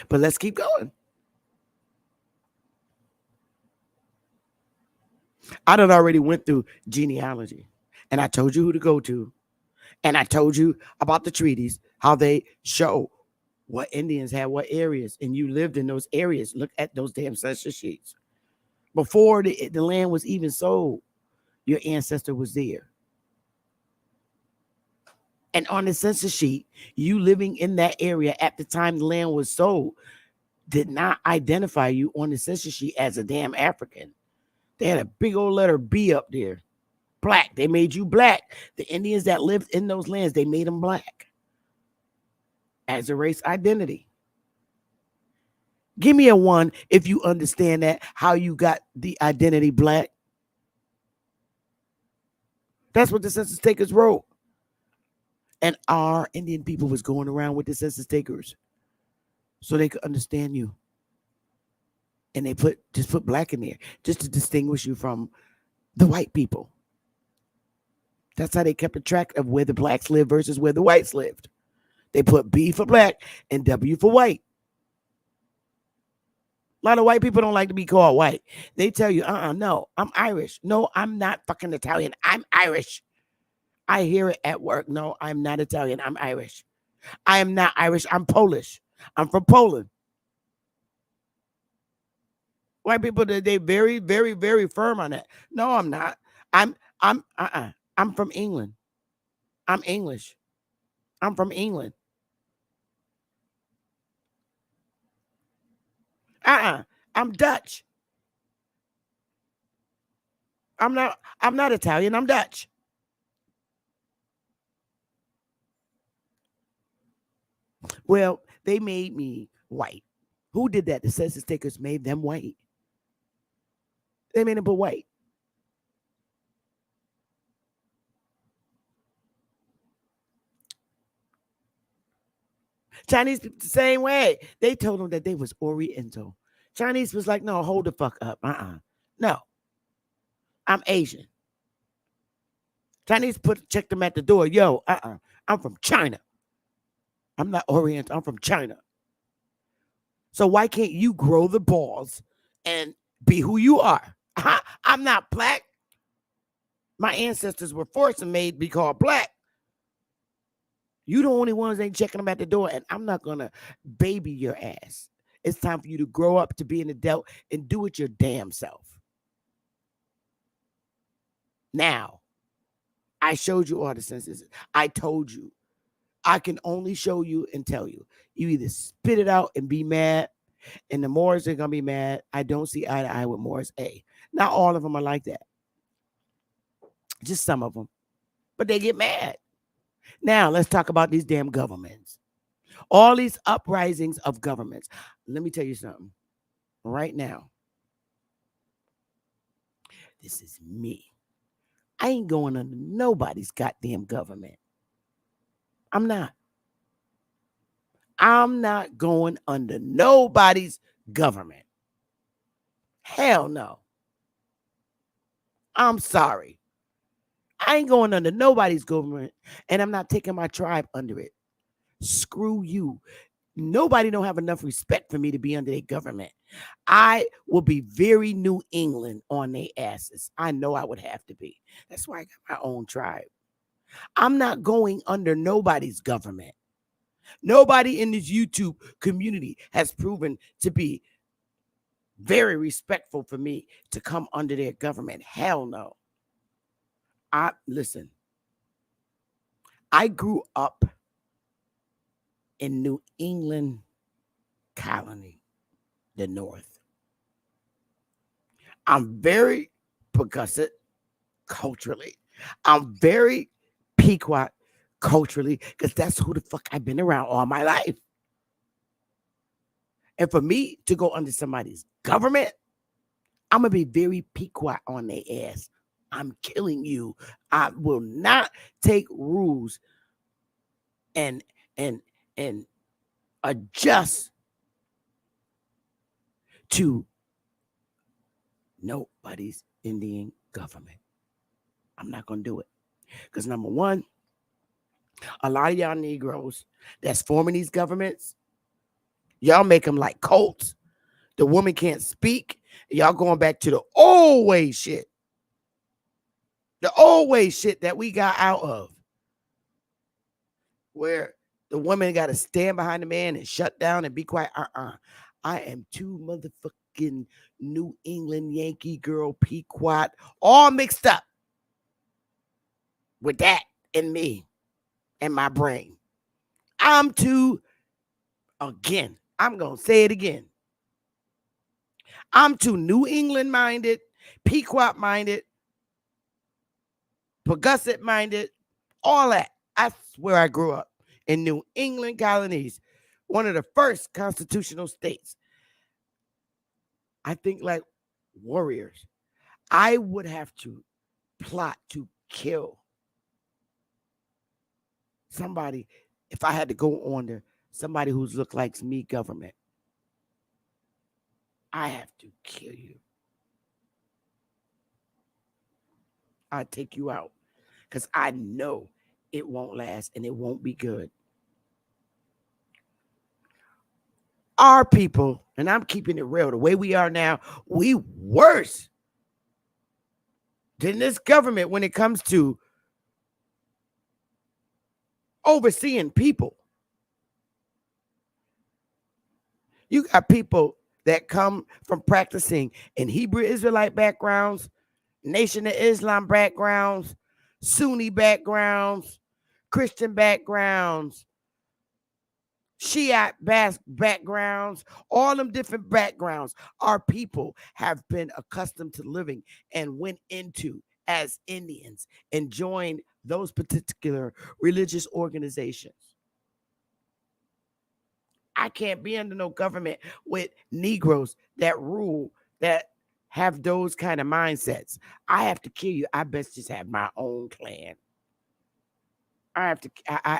But let's keep going. I done already went through genealogy. And I told you who to go to. And I told you about the treaties, how they show what Indians had, what areas, and you lived in those areas. Look at those damn census sheets. Before the land was even sold, your ancestor was there. And on the census sheet, you living in that area at the time the land was sold did not identify you on the census sheet as a damn African. They had a big old letter B up there. Black. They made you black. The Indians that lived in those lands, they made them black as a race identity. Give me a 1 if you understand that, how you got the identity black. That's what the census takers wrote. And our Indian people was going around with the census takers so they could understand you. And they just put black in there just to distinguish you from the white people. That's how they kept a track of where the blacks lived versus where the whites lived. They put B for black and W for white. A lot of white people don't like to be called white. They tell you, no, I'm Irish. No, I'm not fucking Italian. I'm Irish. I hear it at work. No, I'm not Italian. I'm Irish. I am not Irish. I'm Polish. I'm from Poland. White people, they very, very, very firm on that. No, I'm not. I'm from England. I'm English. I'm from England. I'm Dutch. I'm not Italian. I'm Dutch. Well, they made me white. Who did that? The census takers made them white. They made them put white. Chinese people the same way. They told them that they was Oriental. Chinese was like, no, hold the fuck up. No. I'm Asian. Chinese checked them at the door. Yo, I'm from China. I'm not Oriental. I'm from China. So why can't you grow the balls and be who you are? I'm not black. My ancestors were forced and made to be called black. You the only ones ain't checking them at the door, and I'm not gonna baby your ass. It's time for you to grow up to be an adult and do it your damn self. Now, I showed you all the censuses. I told you. I can only show you and tell you. You either spit it out and be mad, and the Moors are gonna be mad. I don't see eye to eye with Moors A. Not all of them are like that. Just some of them. But they get mad. Now, let's talk about these damn governments. All these uprisings of governments. Let me tell you something. Right now, this is me. I ain't going under nobody's goddamn government. I'm not. I'm not going under nobody's government. Hell no. I'm sorry. I ain't going under nobody's government, and I'm not taking my tribe under it. Screw you. Nobody don't have enough respect for me to be under their government. I will be very New England on their asses. I know I would have to be. That's why I got my own tribe. I'm not going under nobody's government. Nobody in this YouTube community has proven to be very respectful for me to come under their government. Hell no. Listen, I grew up in New England colony, the North. I'm very Pecusset culturally. I'm very Pequot culturally because that's who the fuck I've been around all my life. And for me to go under somebody's government, I'm going to be very Pequot on their ass. I'm killing you. I will not take rules and adjust to nobody's Indian government. I'm not going to do it. Because number one, a lot of y'all Negroes that's forming these governments, y'all make them like cults. The woman can't speak. Y'all going back to the old way shit. The old way shit that we got out of. Where the woman got to stand behind the man and shut down and be quiet. I am too motherfucking New England Yankee girl, Pequot, all mixed up with that in me and my brain. I'm too, again, I'm going to say it again. I'm too New England minded, Pequot minded, Pawgasset minded, all that. That's where I grew up, in New England colonies, one of the first constitutional states. I think like warriors. I would have to plot to kill somebody if I had to go under somebody who's look like me government. I have to kill you. I'll take you out because I know it won't last and it won't be good. Our people, and I'm keeping it real, the way we are now, we worse than this government when it comes to overseeing people. You got people that come from practicing in Hebrew Israelite backgrounds, Nation of Islam backgrounds, Sunni backgrounds, Christian backgrounds, Shiite backgrounds, all them different backgrounds. Our people have been accustomed to living and went into as Indians and joined those particular religious organizations. I can't be under no government with Negroes that rule, that have those kind of mindsets. I have to kill you. I best just have my own clan. I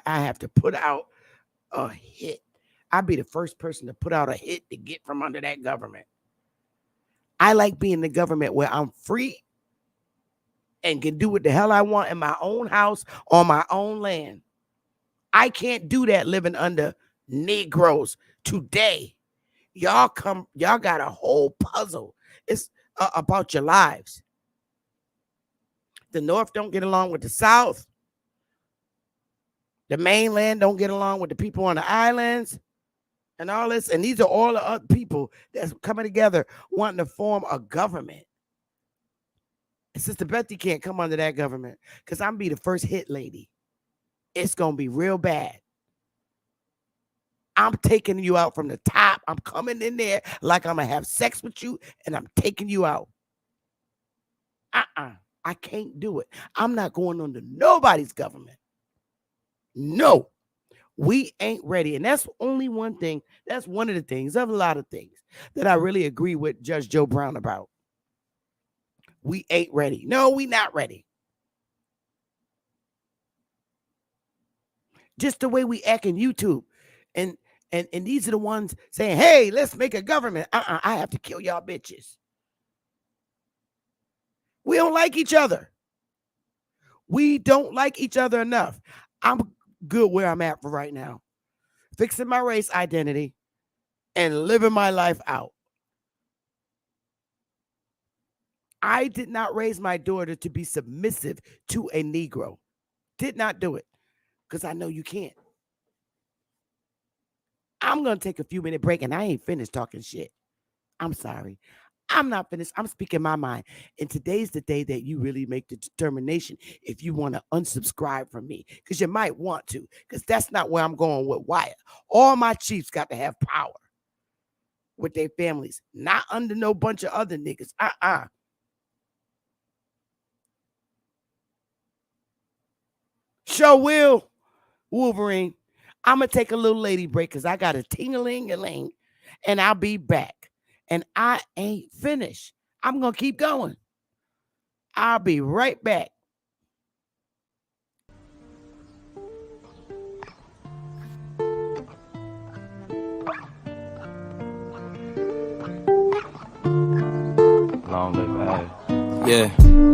have to put out a hit. I'd be the first person to put out a hit to get from under that government. I like being in the government where I'm free and can do what the hell I want in my own house on my own land. I can't do that living under Negroes today. Y'all got a whole puzzle. It's about your lives. The North don't get along with the South. The mainland don't get along with the people on the islands and all this. And these are all the other people that's coming together wanting to form a government. And Sister Betty can't come under that government because I'm be the first hit lady. It's going to be real bad. I'm taking you out from the top. I'm coming in there like I'm going to have sex with you and I'm taking you out. I can't do it. I'm not going under nobody's government. No, we ain't ready. And that's only one thing. That's one of the things of a lot of things that I really agree with Judge Joe Brown about. We ain't ready. No, we not ready. Just the way we act in YouTube. And these are the ones saying, hey, let's make a government. I have to kill y'all bitches. We don't like each other. We don't like each other enough. I'm good where I'm at for right now. Fixing my race identity and living my life out. I did not raise my daughter to be submissive to a Negro. Did not do it because I know you can't. I'm going to take a few minute break and I ain't finished talking shit. I'm sorry. I'm not finished. I'm speaking my mind. And today's the day that you really make the determination if you want to unsubscribe from me, because you might want to, because that's not where I'm going with Wyatt. All my chiefs got to have power with their families, not under no bunch of other niggas. Sure will, Wolverine. I'm going to take a little lady break because I got a ting-a-ling-a-ling and I'll be back. And I ain't finished. I'm going to keep going. I'll be right back. Long live Ag. Yeah.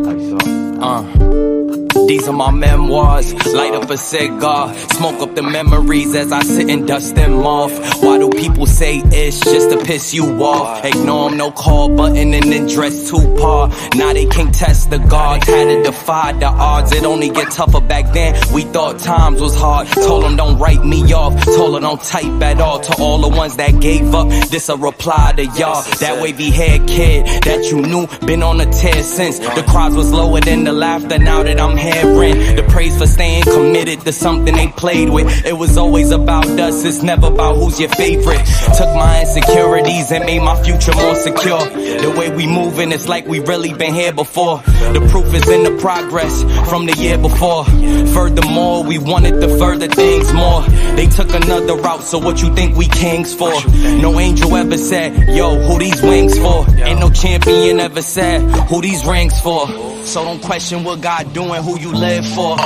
How you saw? These are my memoirs. Light up a cigar, smoke up the memories as I sit and dust them off. Why do people say it's just to piss you off? Ignore them, no call button and then dress too par. Now they can't test the guards, had to defy the odds. It only get tougher back then. We thought times was hard. Told them don't write me off. Told them don't type at all. To all the ones that gave up, this a reply to y'all. That wavy haired kid that you knew been on a tear since. The crowds was lower than the laughter now that I'm hearing. The praise for staying committed to something they played with. It was always about us, it's never about who's your favorite. Took my insecurities and made my future more secure. The way we moving, it's like we really been here before. The proof is in the progress from the year before. Furthermore, we wanted to further things more. They took another route, so what you think we kings for? No angel ever said, yo, who these wings for? Ain't no champion ever said, who these rings for? So don't question what God doing, who you live for.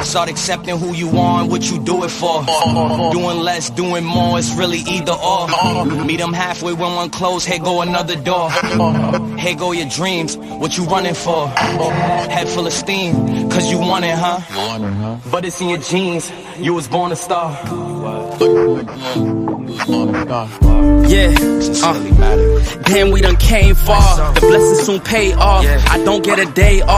Start accepting who you are and what you do it for. Doing less, doing more, it's really either or. Meet them halfway when one close, here go another door. Here go your dreams, what you running for? Head full of steam, cause you want it, huh? But it's in your genes, you was born a star. Yeah, damn, we done came far. The blessings soon pay off. I don't get a day off.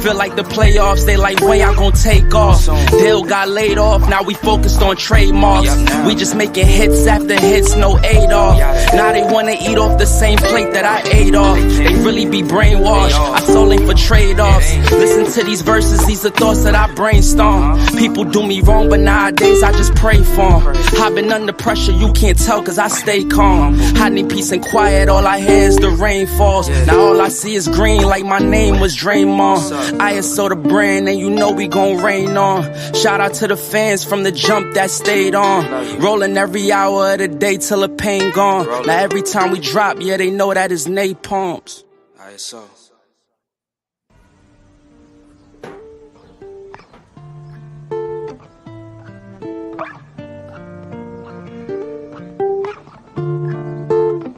Feel like the playoffs, they like, when y'all gon' take off? Dale got laid off, now we focused on trademarks. We just making hits after hits, no aid off. Now they wanna eat off the same plate that I ate off. They really be brainwashed, I sold it for trade-offs. Listen to these verses, these are thoughts that I brainstorm. People do me wrong, but nowadays I just pray for them. I've been under pressure, you can't tell cause I stay calm. I need peace and quiet, all I hear is the rain falls. Now all I see is green like my name was Draymond. ISO the brand and you know we gon' rain on. Shout out to the fans from the jump that stayed on. Rolling every hour of the day till the pain gone. Now every time we drop, yeah, they know that is napalms. ISO.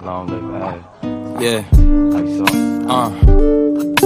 Long live Ag. Yeah.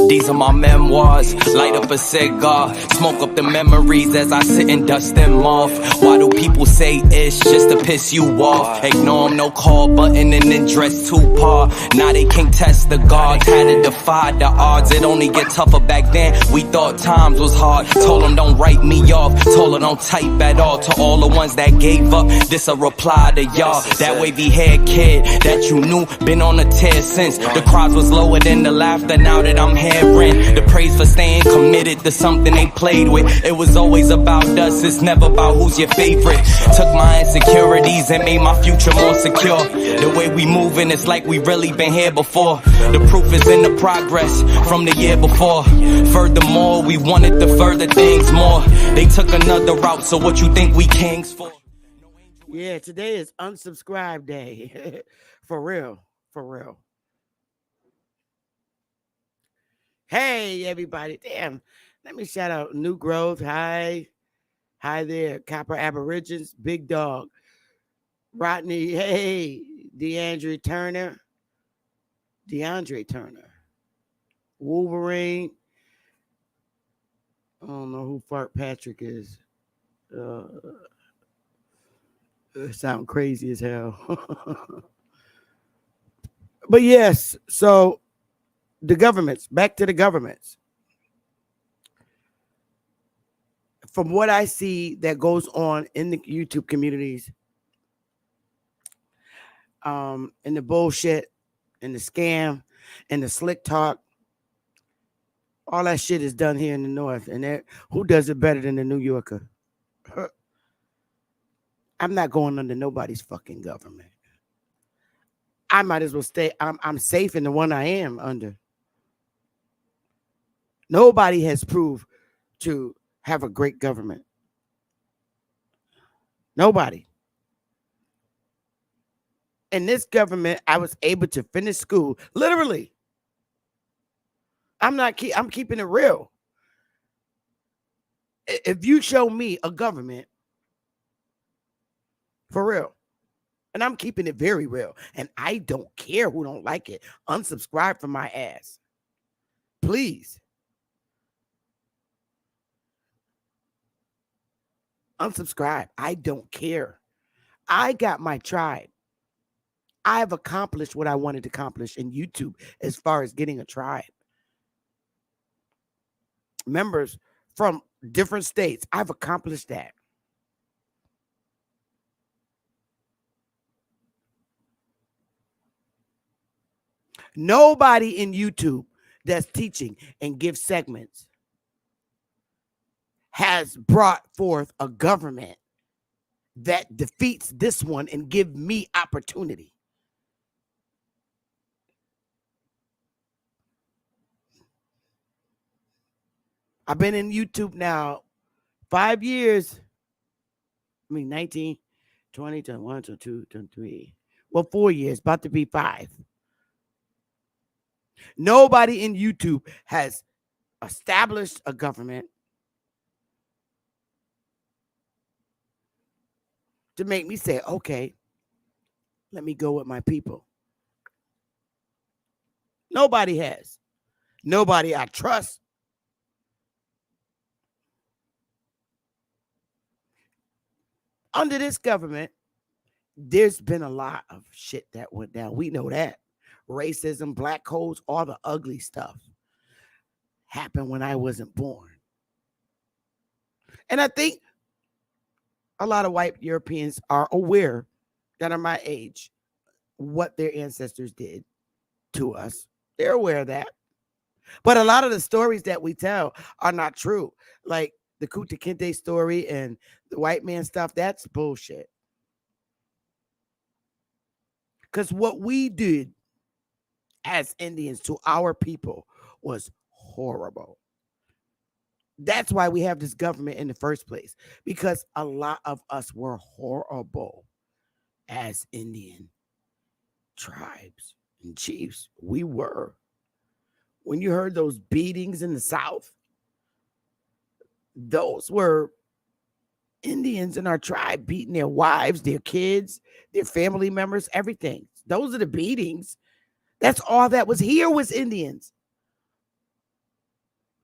These are my memoirs. Light up a cigar, smoke up the memories as I sit and dust them off. Why do people say it's just to piss you off? Ignore them, no call button and then dress too par. Now they can't test the guards, had to defy the odds. It only get tougher back then. We thought times was hard. Told them don't write me off. Told them don't type at all. To all the ones that gave up, this a reply to y'all. That wavy haired kid that you knew been on a tear since. The crowds was lower than the laughter now that I'm hearing. The praise for staying committed to something they played with. It was always about us, it's never about who's your favorite. Took my insecurities and made my future more secure. The way we moving, it's like we really been here before. The proof is in the progress from the year before. Furthermore, we wanted to further things more. They took another route, so what you think we kings for? Yeah, today is unsubscribe day. For real, for real. Hey, everybody. Damn. Let me shout out New Growth. Hi. Hi there. Copper Aborigines. Big Dog. Rodney. Hey. DeAndre Turner. Wolverine. I don't know who Fart Patrick is. It sounds crazy as hell. But yes, so the governments, back to the governments. From what I see that goes on in the YouTube communities, in the bullshit, and the scam, and the slick talk, all that shit is done here in the North. And who does it better than the New Yorker? I'm not going under nobody's fucking government. I might as well stay. I'm safe in the one I am under. Nobody has proved to have a great government. Nobody. In this government, I was able to finish school. Literally. I'm keeping it real. If you show me a government, for real, and I'm keeping it very real, and I don't care who don't like it, unsubscribe from my ass. Please. Unsubscribe. I don't care. I got my tribe. I have accomplished what I wanted to accomplish in YouTube as far as getting a tribe. Members from different states. I've accomplished that. Nobody in YouTube that's teaching and gives segments has brought forth a government that defeats this one and give me opportunity. I've been in YouTube now 5 years. I mean, 19, 20, 21, 22, 23. Well, 4 years, about to be 5. Nobody in YouTube has established a government to make me say, okay, let me go with my people. Nobody has. Nobody I trust. Under this government, there's been a lot of shit that went down. We know that. Racism, black codes, all the ugly stuff happened when I wasn't born. And I think a lot of white Europeans are aware that are my age what their ancestors did to us. They're aware of that. But a lot of the stories that we tell are not true. Like the Kunta Kinte story and the white man stuff, that's bullshit. Because what we did as Indians to our people was horrible. That's why we have this government in the first place, because a lot of us were horrible as Indian tribes and chiefs. We were. When you heard those beatings in the South, those were Indians in our tribe beating their wives, their kids, their family members, everything. Those are the beatings. That's all that was here was Indians.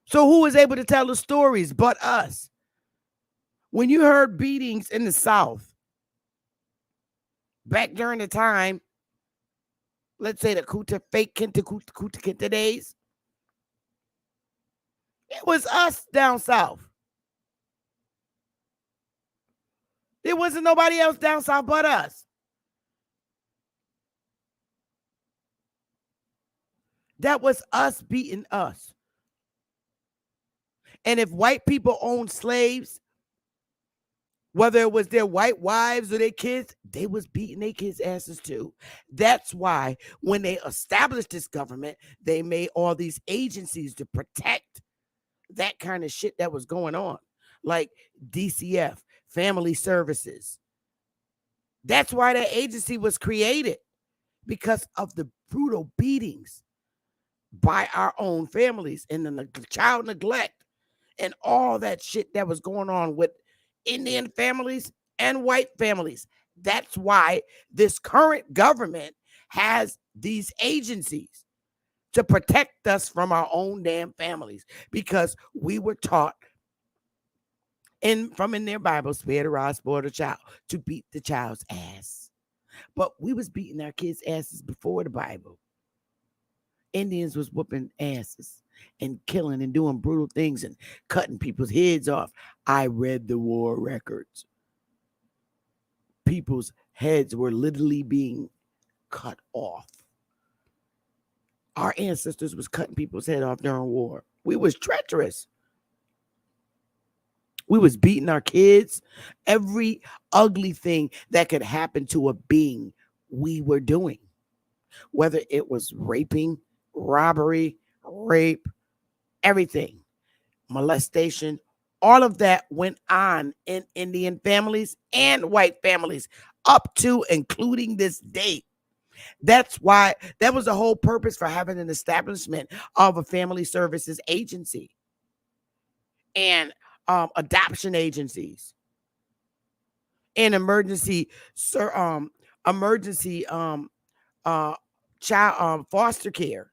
So who was able to tell the stories but us? When you heard beatings in the South, back during the time, let's say the Kunta Kinte days, it was us down south. There wasn't nobody else down south but us. That was us beating us. And if white people owned slaves, whether it was their white wives or their kids, they was beating their kids' asses too. That's why when they established this government, they made all these agencies to protect that kind of shit that was going on, like DCF, Family Services. That's why that agency was created, because of the brutal beatings by our own families and the child neglect and all that shit that was going on with Indian families and white families. That's why this current government has these agencies to protect us from our own damn families, because we were taught from in their Bible, spare the rod, spoil the child, to beat the child's ass. But we was beating our kids' asses before the Bible. Indians was whooping asses and killing and doing brutal things and cutting people's heads off. I read the war records. People's heads were literally being cut off. Our ancestors was cutting people's head off during war. We was treacherous. We was beating our kids. Every ugly thing that could happen to a being, we were doing. Whether it was raping, robbery, rape, everything, molestation, all of that went on in Indian families and white families up to including this date. That's why that was the whole purpose for having an establishment of a family services agency and adoption agencies and emergency child foster care.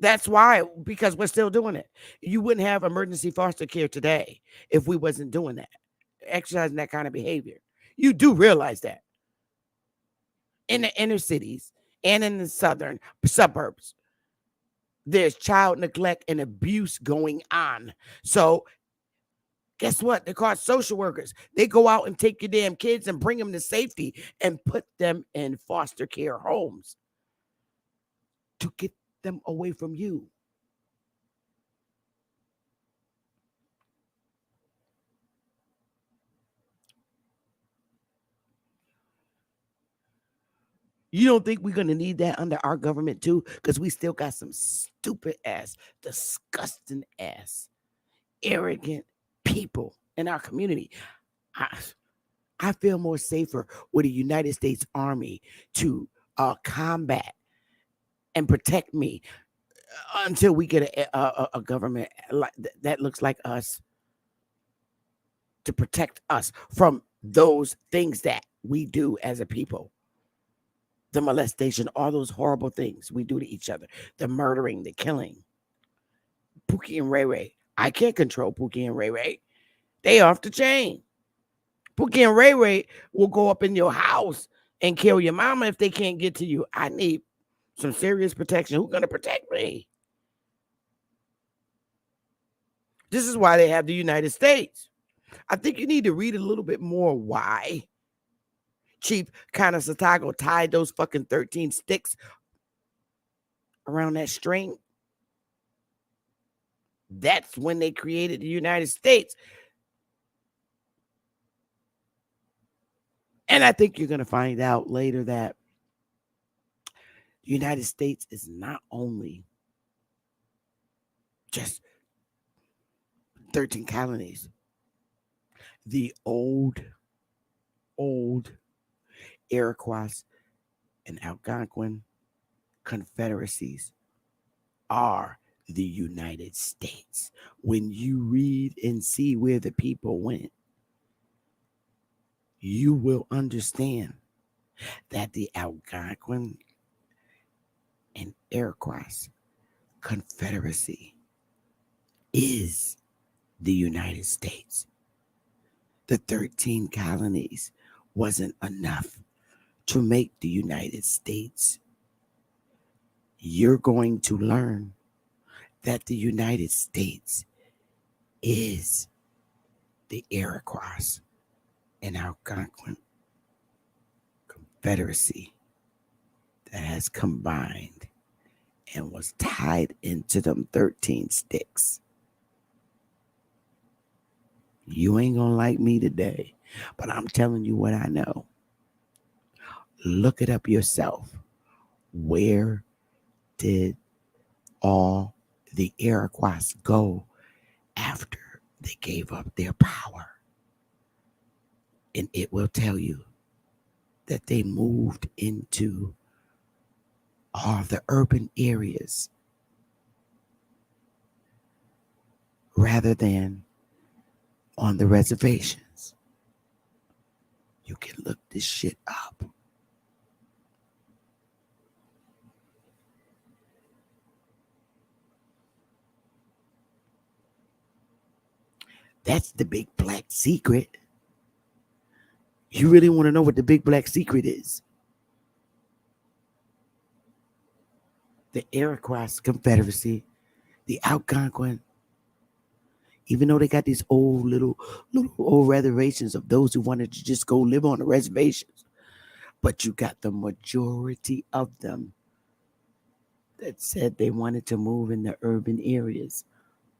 That's why, because we're still doing it. You wouldn't have emergency foster care today if we wasn't doing that. exercising that kind of behavior. You do realize that. In the inner cities and in the southern suburbs, there's child neglect and abuse going on. So guess what? They're called social workers. They go out and take your damn kids and bring them to safety and put them in foster care homes to get them away from you. You don't think we're going to need that under our government too? Because we still got some stupid ass, disgusting ass, arrogant people in our community. I feel more safer with a United States Army to combat and protect me until we get a government that looks like us to protect us from those things that we do as a people. The molestation, all those horrible things we do to each other, the murdering, the killing. Pookie and Ray Ray. I can't control Pookie and Ray Ray. They off the chain. Pookie and Ray Ray will go up in your house and kill your mama if they can't get to you. I need some serious protection. Who's going to protect me? This is why they have the United States. I think you need to read a little bit more why Chief Kanasatago tied those fucking 13 sticks around that string. That's when they created the United States. And I think you're going to find out later that the United States is not only just 13 colonies. The old Iroquois and Algonquin confederacies are the United States. When you read and see where the people went, you will understand that the Algonquin and Iroquois confederacy is the United States. The 13 colonies wasn't enough to make the United States. You're going to learn that the United States is the Iroquois and Algonquin confederacy that has combined and was tied into them 13 sticks. You ain't gonna like me today, but I'm telling you what I know. Look it up yourself. Where did all the Iroquois go after they gave up their power? And it will tell you that they moved into all the urban areas rather than on the reservations. You can look this shit up. That's the big black secret. You really want to know what the big black secret is? The Iroquois Confederacy, the Algonquin, even though they got these little old reservations of those who wanted to just go live on the reservations, but you got the majority of them that said they wanted to move in the urban areas.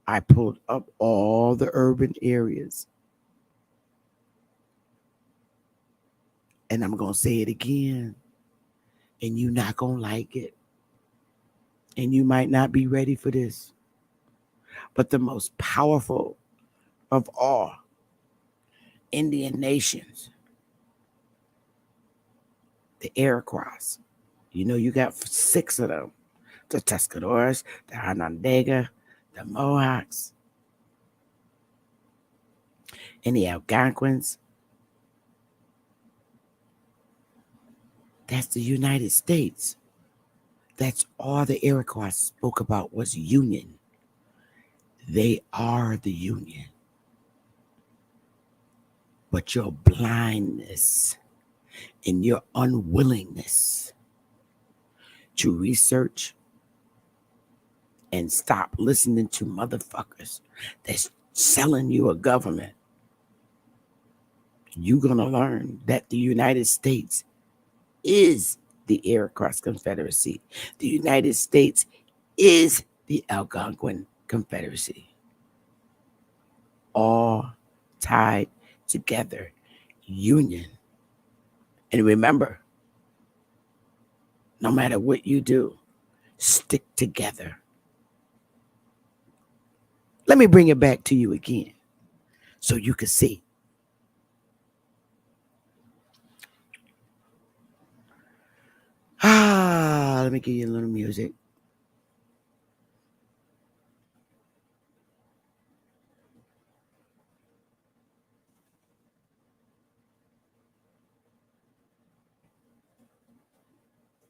I pulled up all the urban areas. And I'm going to say it again. And you're not going to like it. And you might not be ready for this. But the most powerful of all Indian nations, the Iroquois. You know, you got 6 of them. The Tuscaroras, the Onondaga, the Mohawks, and the Algonquins. That's the United States. That's all the Iroquois spoke about was union. They are the union. But your blindness and your unwillingness to research and stop listening to motherfuckers that's selling you a government, you're going to learn that the United States is the Iroquois Confederacy. The United States is the Algonquin Confederacy. All tied together. Union. And remember, no matter what you do, stick together. Let me bring it back to you again so you can see. Let me give you a little music.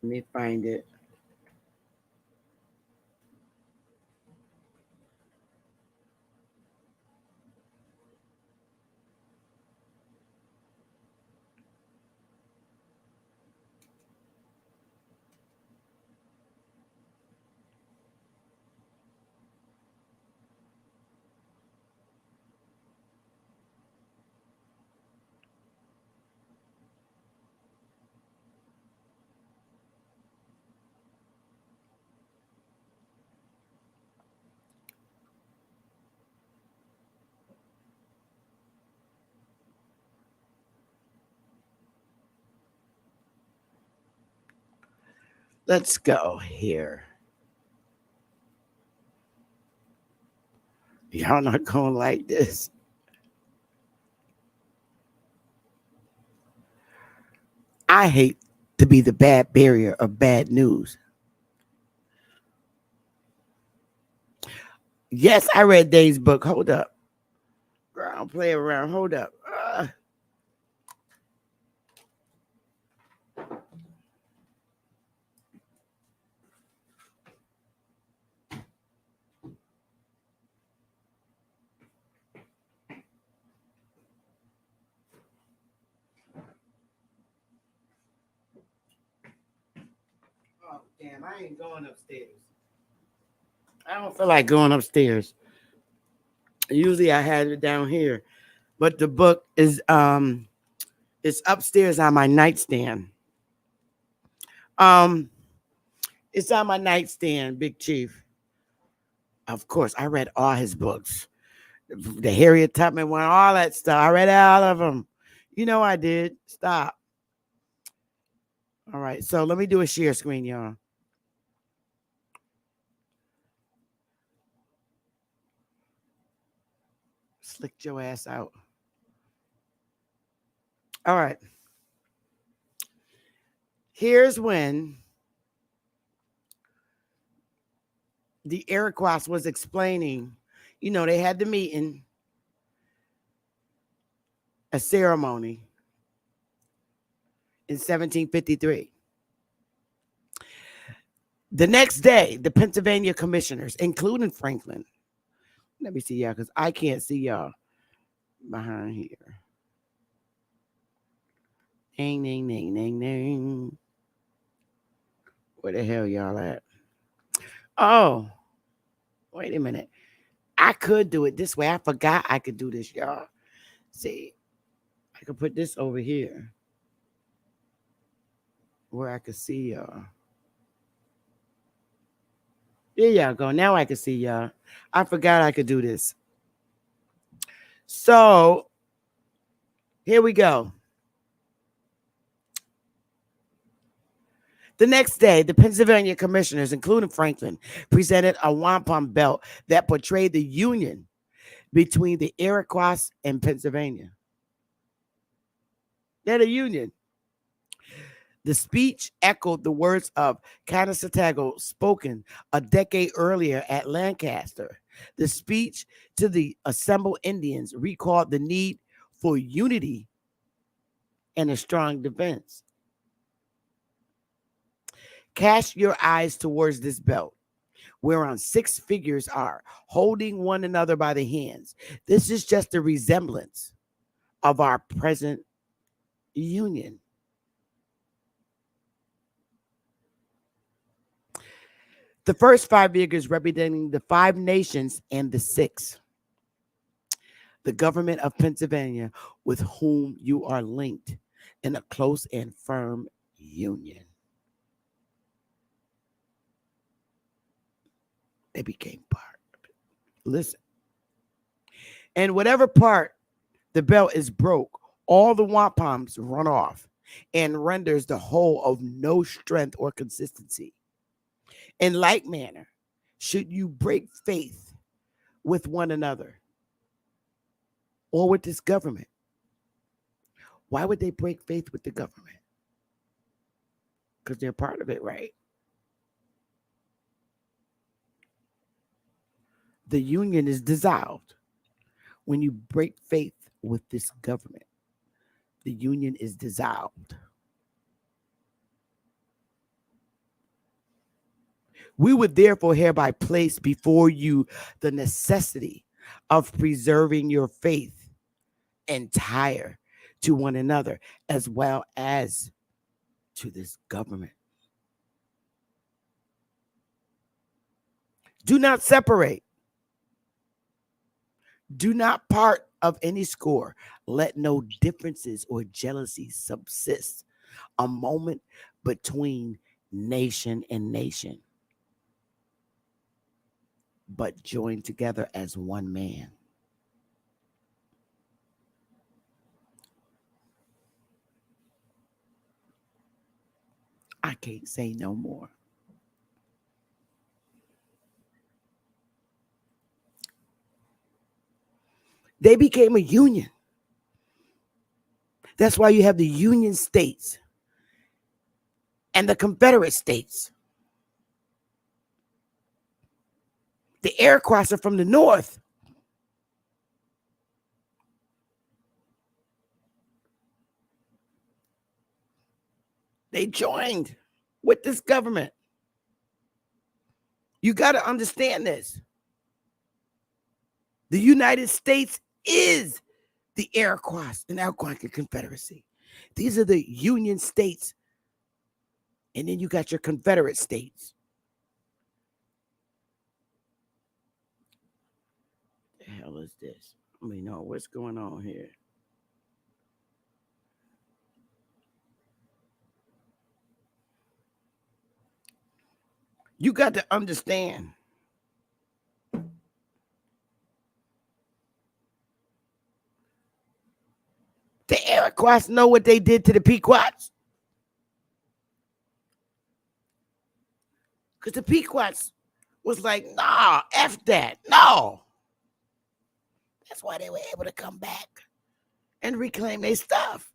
Let me find it. Let's go here. Y'all not going like this. I hate to be the bad barrier of bad news. Yes, I read Dave's book. Hold up. Girl, don't play around. Hold up. Oh, damn, I ain't going upstairs. I don't feel like going upstairs. Usually I had it down here. But the book is it's upstairs on my nightstand. Um, it's on my nightstand, Big Chief. Of course, I read all his books. The Harriet Tubman one, all that stuff. I read all of them. You know I did. Stop. All right, so let me do a share screen, y'all. Slicked your ass out. All right. Here's when the Iroquois was explaining, they had the meeting, a ceremony in 1753. The next day, the Pennsylvania commissioners, including Franklin, let me see y'all because I can't see y'all behind here. Ding, ding, ding, ding, ding. Where the hell y'all at? Oh, wait a minute. I could do it this way. I forgot I could do this, y'all. See, I could put this over here where I could see y'all. There y'all go. Now I can see y'all. I forgot I could do this. So, here we go. The next day, the Pennsylvania commissioners, including Franklin, presented a wampum belt that portrayed the union between the Iroquois and Pennsylvania. They're the union. The speech echoed the words of Canasatago spoken a decade earlier at Lancaster. The speech to the assembled Indians recalled the need for unity and a strong defense. Cast your eyes towards this belt, whereon 6 figures are holding one another by the hands. This is just a resemblance of our present union. The first 5 figures representing the 5 nations and the 6, the government of Pennsylvania, with whom you are linked in a close and firm union. They became part of it. Listen. And whatever part the belt is broke, all the wampums run off and renders the whole of no strength or consistency. In like manner, should you break faith with one another or with this government? Why would they break faith with the government? Because they're part of it, right? The union is dissolved when you break faith with this government. The union is dissolved. We would therefore hereby place before you the necessity of preserving your faith entire to one another as well as to this government. Do not separate. Do not part of any score. Let no differences or jealousies subsist a moment between nation and nation, but join together as one man. I can't say no more. They became a union. That's why you have the Union States and the Confederate States. The Iroquois are from the north. They joined with this government. You got to understand this. The United States is the Iroquois and Algonquin Confederacy. These are the Union States. And then you got your Confederate States. The hell is this? I mean, no, what's going on here? You got to understand. The Iroquois know what they did to the Pequots. Because the Pequots was like, nah, F that. No. That's why they were able to come back and reclaim their stuff.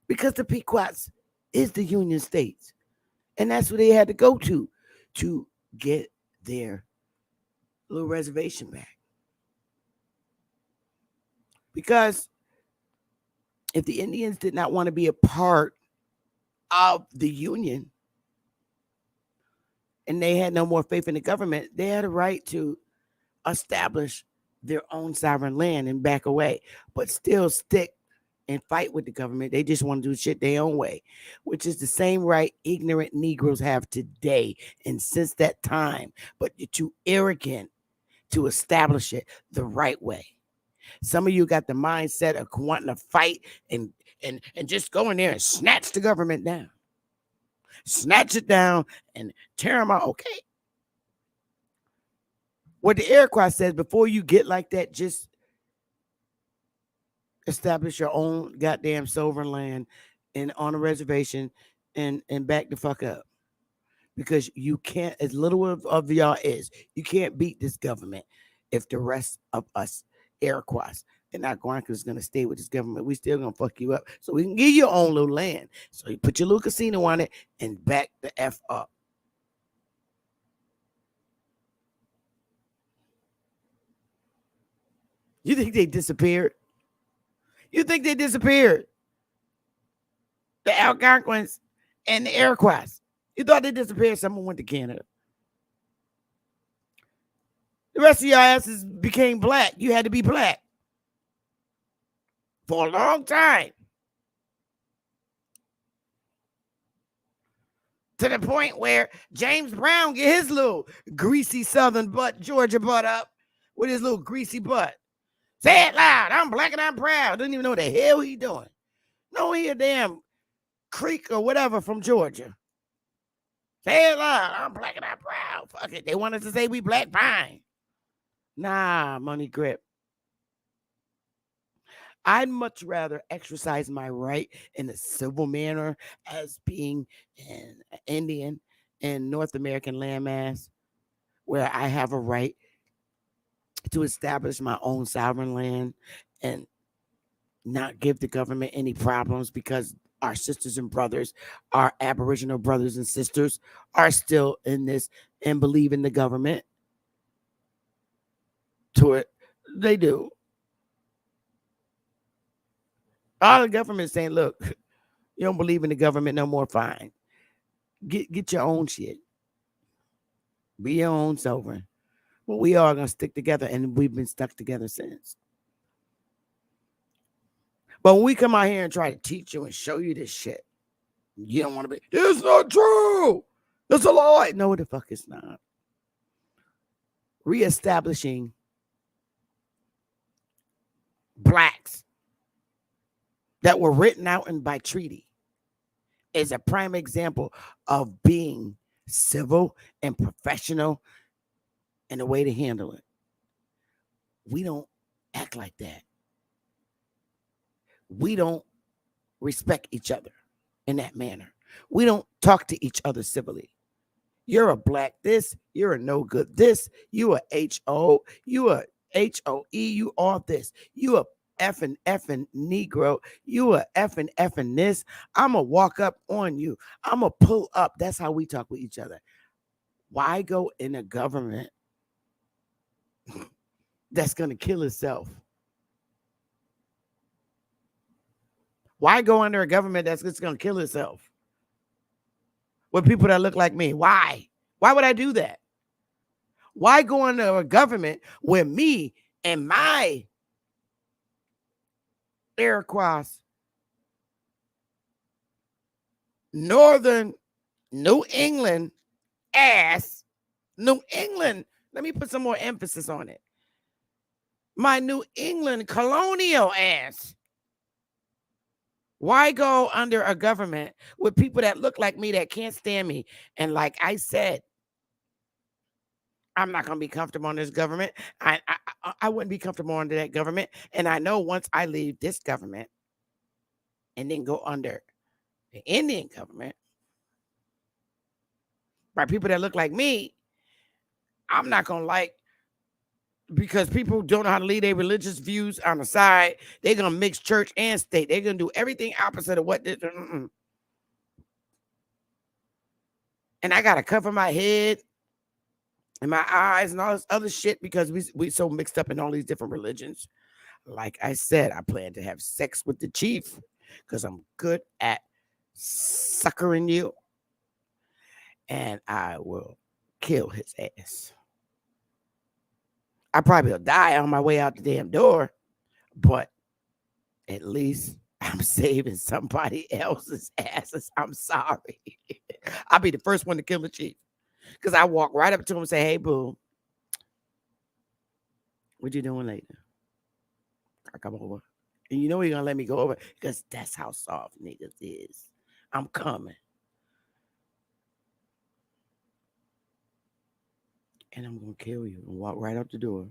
Because the Pequots is the Union States. And that's where they had to go to get their little reservation back. Because if the Indians did not want to be a part of the Union and they had no more faith in the government, they had a right to establish their own sovereign land and back away, but still stick and fight with the government. They just want to do shit their own way, which is the same right ignorant Negroes have today and since that time, but you're too arrogant to establish it the right way. Some of you got the mindset of wanting to fight and just go in there and snatch the government down. Snatch it down and tear them out. Okay. What the Iroquois says, before you get like that, just establish your own goddamn sovereign land and on a reservation and back the fuck up. Because you can't, as little of y'all is, you can't beat this government if the rest of us Iroquois and Algonquin is going to stay with this government. We still going to fuck you up. So we can give you your own little land. So you put your little casino on it and back the F up. You think they disappeared? You think they disappeared? The Algonquins and the Iroquois. You thought they disappeared? Someone went to Canada. The rest of your asses became black. You had to be black for a long time. To the point where James Brown get his little greasy Southern butt, Georgia butt up with his little greasy butt. Say it loud. I'm black and I'm proud. Doesn't even know what the hell he doing. No, he a damn creek or whatever from Georgia. Say it loud. I'm black and I'm proud. Fuck it. They want us to say we black, fine. Nah, money grip. I'd much rather exercise my right in a civil manner as being an Indian in North American landmass, where I have a right to establish my own sovereign land and not give the government any problems, because our sisters and brothers, our Aboriginal brothers and sisters, are still in this and believe in the government. To it, they do. All the government saying, look, you don't believe in the government no more, fine. Get your own shit. Be your own sovereign. Well, we are gonna stick together, and we've been stuck together since. But when we come out here and try to teach you and show you this shit, you don't want to be, it's not true. It's a lie. No, the fuck it's not. Reestablishing blacks that were written out in by treaty is a prime example of being civil and professional and the way to handle it. We don't act like that. We don't respect each other in that manner. We don't talk to each other civilly. You're a black this, you're a no good this, you a HO, you a HOE, you all this, you a effing Negro, you a effing this. I'ma walk up on you. I'ma pull up. That's how we talk with each other. Why go in a government that's gonna kill itself? Why go under a government that's just gonna kill itself? With people that look like me. Why? Why would I do that? Why go under a government where me and my Iroquois, Northern New England ass, New England, let me put some more emphasis on it. My New England colonial ass. Why go under a government with people that look like me that can't stand me? And like I said, I'm not going to be comfortable in this government. I wouldn't be comfortable under that government. And I know once I leave this government and then go under the Indian government by people that look like me, I'm not going to like, because people don't know how to lead their religious views on the side. They're going to mix church and state. They're going to do everything opposite of what this. And I got to cover my head and my eyes and all this other shit because we so mixed up in all these different religions. Like I said, I plan to have sex with the chief because I'm good at suckering you. And I will kill his ass. I probably will die on my way out the damn door, but at least I'm saving somebody else's asses. I'm sorry. I'll be the first one to kill the chief because I walk right up to him and say, hey, boo, what you doing later? I come over. And you know you're going to let me go over because that's how soft niggas is. I'm coming. And I'm going to kill you and walk right out the door.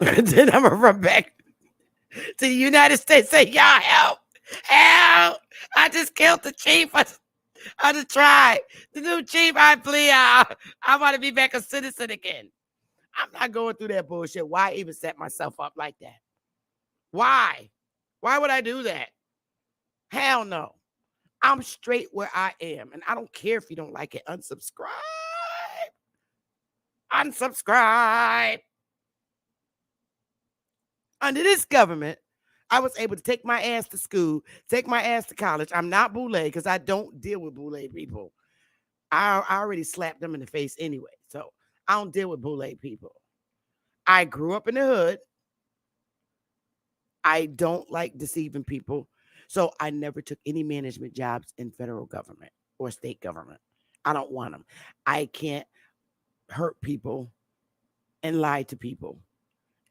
Then I'm going to run back to the United States, say, y'all help, help. I just killed the chief. I just tried. The new chief, I plead. I want to be back a citizen again. I'm not going through that bullshit. Why even set myself up like that? Why? Why would I do that? Hell no. I'm straight where I am. And I don't care if you don't like it. Unsubscribe. Unsubscribe. Under this government, I was able to take my ass to school, take my ass to college. I'm not Boule because I don't deal with Boule people. I already slapped them in the face anyway. So I don't deal with Boule people. I grew up in the hood. I don't like deceiving people. So I never took any management jobs in federal government or state government. I don't want them. I can't hurt people and lie to people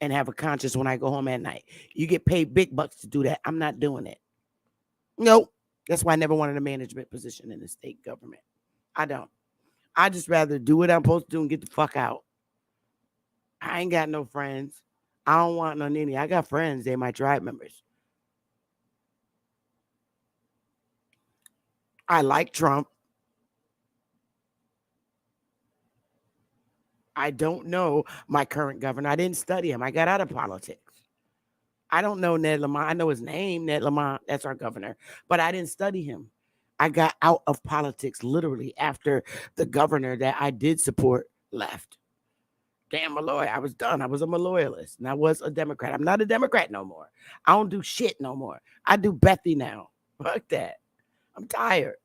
and have a conscience when I go home at night. You get paid big bucks to do that. I'm not doing it. Nope. That's why I never wanted a management position in the state government. I don't. I just rather do what I'm supposed to do and get the fuck out. I ain't got no friends. I don't want none any. I got friends. They're my tribe members. I like Trump. I don't know my current governor. I didn't study him. I got out of politics. I don't know Ned Lamont. I know his name, Ned Lamont. That's our governor. But I didn't study him. I got out of politics literally after the governor that I did support left. Damn Malloy. I was done. I was a Malloyalist and I was a Democrat. I'm not a Democrat no more. I don't do shit no more. I do Bethy now. Fuck that. I'm tired.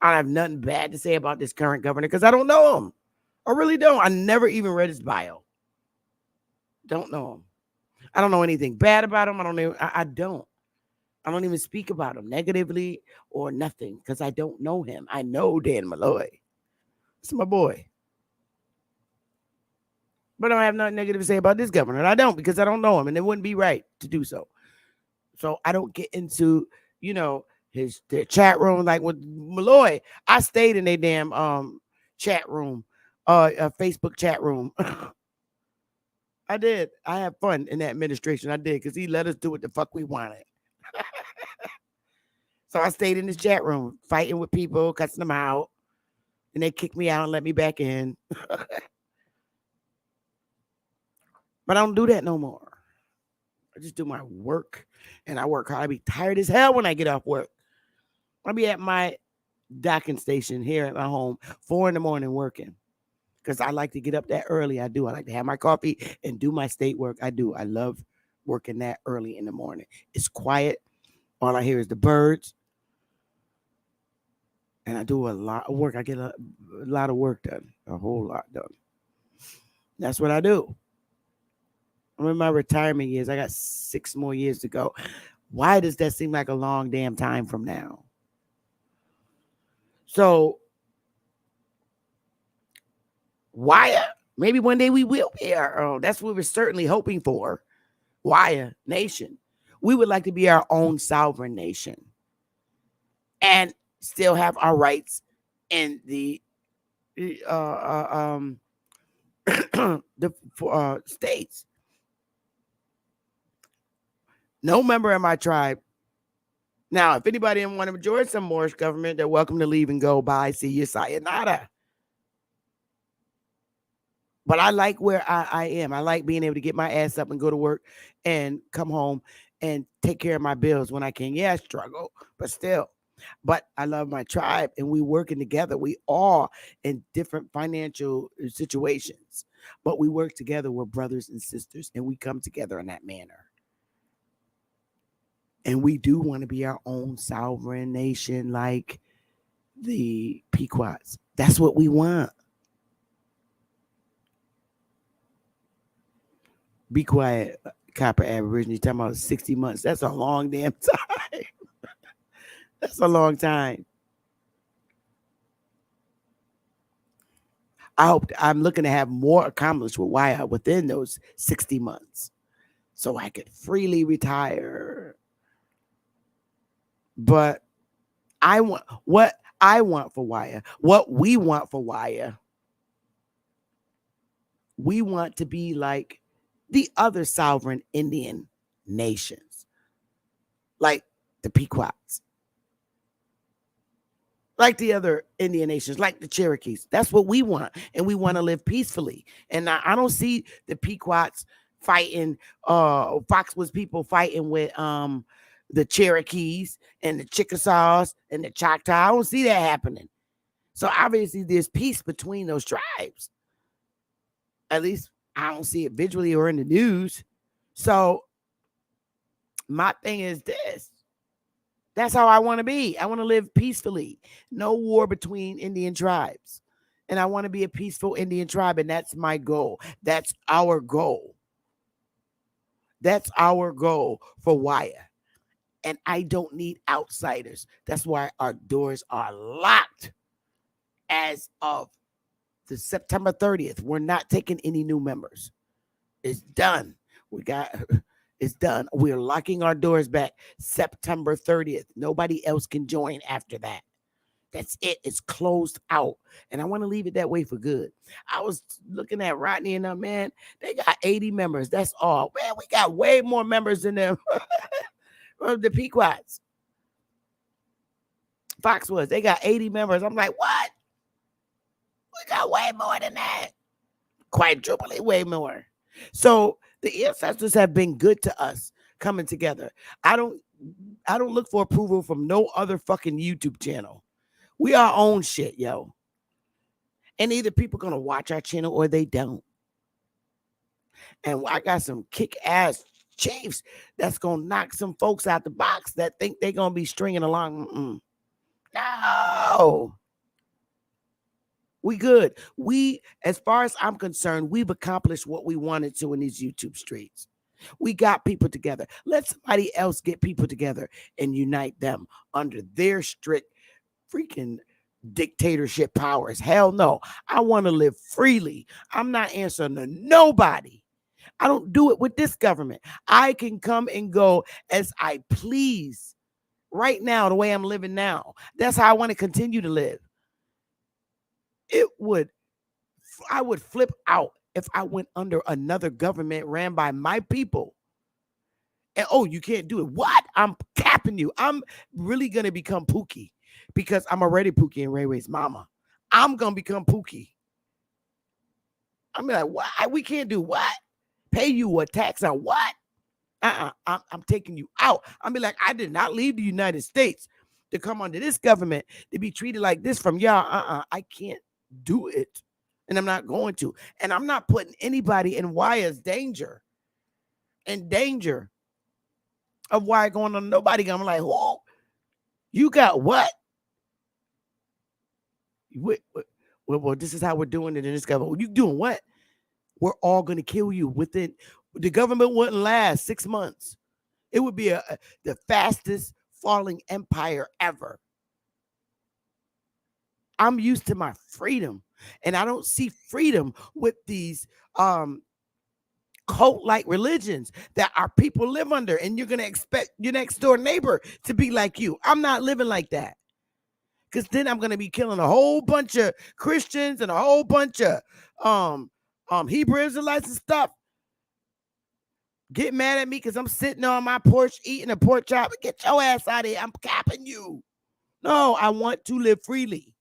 I don't have nothing bad to say about this current governor because I don't know him. I really don't. I never even read his bio. Don't know him. I don't know anything bad about him. I don't. I don't even speak about him negatively or nothing because I don't know him. I know Dan Malloy. It's my boy. But I don't have nothing negative to say about this governor. And I don't because I don't know him and it wouldn't be right to do so. So I don't get into, their chat room like with Malloy. I stayed in their damn chat room, Facebook chat room. I did. I had fun in that administration. I did because he let us do what the fuck we wanted. So I stayed in this chat room fighting with people, cussing them out, and they kicked me out and let me back in. But I don't do that no more. I just do my work, and I work hard. I be tired as hell when I get off work. I'll be at my docking station here at my home, 4 a.m. working. Because I like to get up that early. I do. I like to have my coffee and do my state work. I do. I love working that early in the morning. It's quiet. All I hear is the birds. And I do a lot of work. I get a lot of work done. A whole lot done. That's what I do. I'm in my retirement years. I got 6 more years to go. Why does that seem like a long damn time from now? So, why? Maybe one day we will be our own. That's what we're certainly hoping for. Why nation? We would like to be our own sovereign nation and still have our rights in the states. No member of my tribe. Now, if anybody want to join some Moorish government, they're welcome to leave and go. Bye. See you. Sayonara. But I like where I am. I like being able to get my ass up and go to work and come home and take care of my bills when I can. Yeah, I struggle, but still. But I love my tribe and we working together. We all in different financial situations, but we work together. We're brothers and sisters and we come together in that manner. And we do want to be our own sovereign nation like the Pequots. That's what we want. Be quiet, Copper Aborigine. Talking about 60 months. That's a long damn time. That's a long time. I'm looking to have more accomplished with Wyatt within those 60 months so I could freely retire. But what I want for Wyatt, what we want for Wyatt, we want to be like the other sovereign Indian nations, like the Pequots, like the other Indian nations, like the Cherokees. That's what we want. And we want to live peacefully. And I don't see the Pequots fighting, Foxwoods people fighting with the Cherokees and the Chickasaws and the Choctaw. I don't see that happening. So obviously there's peace between those tribes. At least I don't see it visually or in the news. So my thing is this. That's how I want to be. I want to live peacefully. No war between Indian tribes. And I want to be a peaceful Indian tribe. And that's my goal. That's our goal. That's our goal for Wire. And I don't need outsiders. That's why our doors are locked as of the September 30th. We're not taking any new members. It's done. We got it's done. We're locking our doors back September 30th. Nobody else can join after that. That's it. It's closed out. And I want to leave it that way for good. I was looking at Rodney and them, man. They got 80 members. That's all. Man, we got way more members than them. The Pequots. Foxwoods, they got 80 members. I'm like, what? We got way more than that. Quadruply way more. So the ancestors have been good to us coming together. I don't look for approval from no other fucking YouTube channel. We our own shit, yo. And either people gonna watch our channel or they don't. And I got some kick-ass chiefs that's gonna knock some folks out the box that think they're gonna be stringing along. No. We good. We, as far as I'm concerned, we've accomplished what we wanted to in these YouTube streets. We got people together. Let somebody else get people together and unite them under their strict freaking dictatorship powers. Hell no. I want to live freely. I'm not answering to nobody. I don't do it with this government. I can come and go as I please right now, the way I'm living now. That's how I want to continue to live. I would flip out if I went under another government ran by my people. And oh, you can't do it. What? I'm capping you. I'm really going to become Pookie because I'm already Pookie and Ray Ray's mama. I'm going to become Pookie. I'm like, what? We can't do what? Pay you a tax on what? I'm taking you out. I'm be like, I did not leave the United States to come under this government to be treated like this from y'all. I can't do it. And I'm not going to. And I'm not putting anybody in Wire's danger. In danger of Wire going on nobody. I'm like, whoa, you got what? Well, this is how we're doing it in this government. You doing what? We're all going to kill you within. The government wouldn't last 6 months. It would be the fastest falling empire ever. I'm used to my freedom, and I don't see freedom with these cult-like religions that our people live under, and you're going to expect your next door neighbor to be like you. I'm not living like that, because then I'm going to be killing a whole bunch of Christians and a whole bunch of Hebrew Israelites and stuff. Get mad at me because I'm sitting on my porch eating a pork chop. Get your ass out of here. I'm capping you. No, I want to live freely.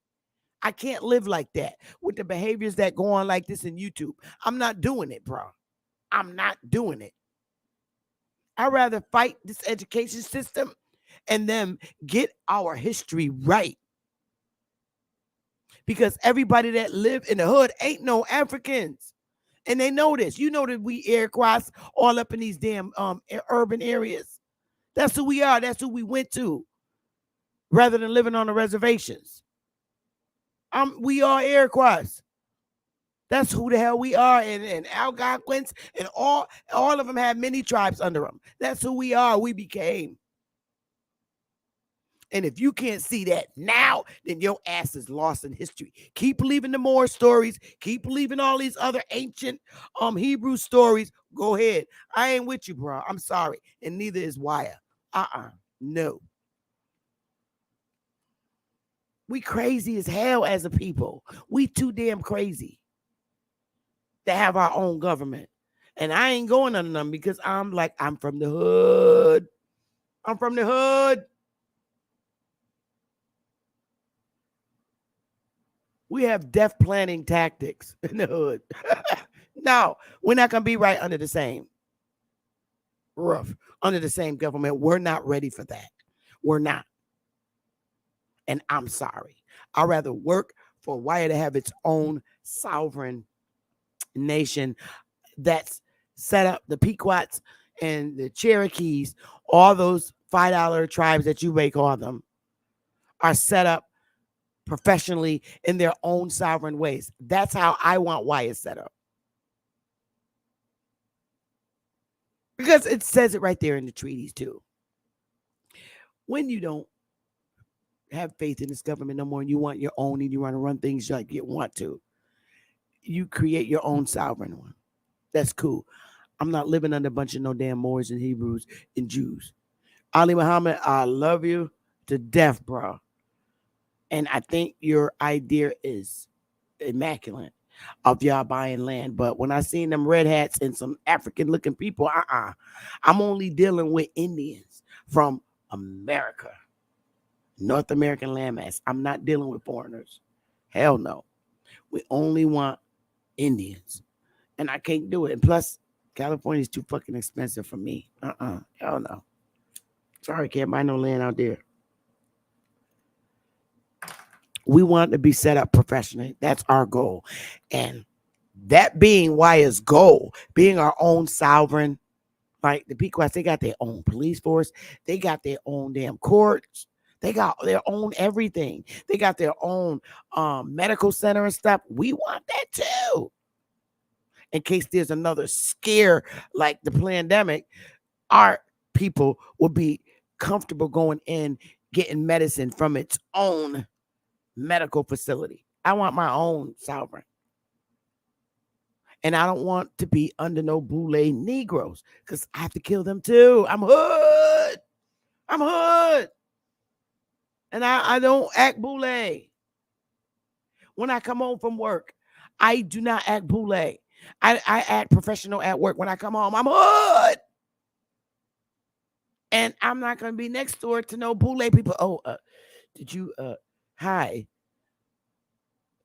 I can't live like that with the behaviors that go on like this in YouTube. I'm not doing it, bro. I'm not doing it. I'd rather fight this education system and then get our history right. Because everybody that live in the hood ain't no Africans. And they know this. You know that we Iroquois all up in these damn urban areas. That's who we are. That's who we went to. Rather than living on the reservations. We are Iroquois. That's who the hell we are. And Algonquins and all of them have many tribes under them. That's who we are. We became. And if you can't see that now, then your ass is lost in history. Keep believing the Moor stories. Keep believing all these other ancient Hebrew stories. Go ahead. I ain't with you, bro. I'm sorry. And neither is Wire. No. We crazy as hell as a people. We too damn crazy to have our own government. And I ain't going under them because I'm from the hood. I'm from the hood. We have death planning tactics in the hood. No, we're not going to be right under the same roof, under the same government. We're not ready for that. We're not. And I'm sorry. I'd rather work for Wire to have its own sovereign nation that's set up. The Pequots and the Cherokees, all those $5 tribes that you may call them, are set up professionally in their own sovereign ways. That's how I want Wire set up. Because it says it right there in the treaties too. When you don't have faith in this government no more and you want your own and you want to run things like you want to, you create your own sovereign one. That's cool. I'm not living under a bunch of no damn Moors and Hebrews and Jews. Ali Muhammad, I love you to death, bro. And I think your idea is immaculate of y'all buying land. But when I seen them red hats and some African looking people, I'm only dealing with Indians from America, North American landmass. I'm not dealing with foreigners. Hell no. We only want Indians. And I can't do it. And plus, California is too fucking expensive for me. Hell no. Sorry, can't buy no land out there. We want to be set up professionally. That's our goal. And that being Waya's goal, being our own sovereign, like the Pequots, they got their own police force. They got their own damn courts. They got their own everything. They got their own medical center and stuff. We want that too. In case there's another scare like the pandemic, our people will be comfortable going in, getting medicine from its own medical facility. I want my own sovereign. And I don't want to be under no boule Negroes because I have to kill them too. I'm hood. I'm hood. And I don't act boule. When I come home from work, I do not act boule. I act professional at work. When I come home, I'm hood. And I'm not going to be next door to no boule people. Oh, did you, hi.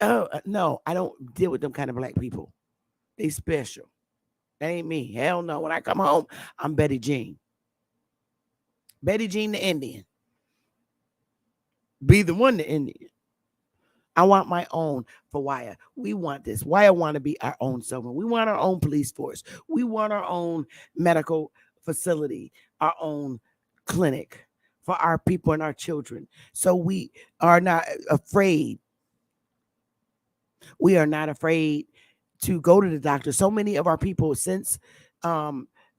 Oh, no, I don't deal with them kind of black people. They special. That ain't me. Hell no. When I come home, I'm Betty Jean. Betty Jean the Indian. Be the one the Indian. I want my own for Waya. We want this. Waya want to be our own sovereign. We want our own police force. We want our own medical facility, our own clinic for our people and our children. So we are not afraid. We are not afraid to go to the doctor. So many of our people since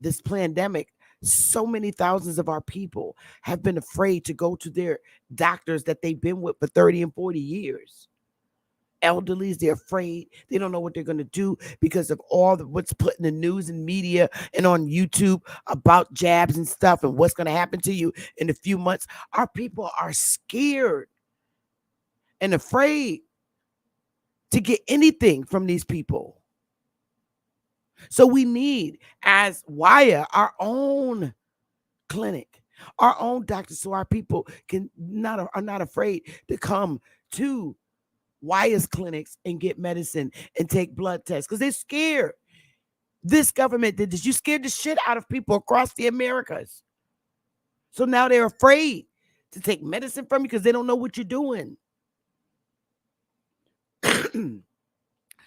this pandemic, so many thousands of our people have been afraid to go to their doctors that they've been with for 30 and 40 years. Elderlies, they're afraid. They don't know what they're going to do because of all what's put in the news and media and on YouTube about jabs and stuff and what's going to happen to you in a few months. Our people are scared and afraid to get anything from these people. So we need, as Waya, our own clinic, our own doctor, so our people are not afraid to come to Waya's clinics and get medicine and take blood tests because they're scared. This government did this. You scared the shit out of people across the Americas. So now they're afraid to take medicine from you because they don't know what you're doing.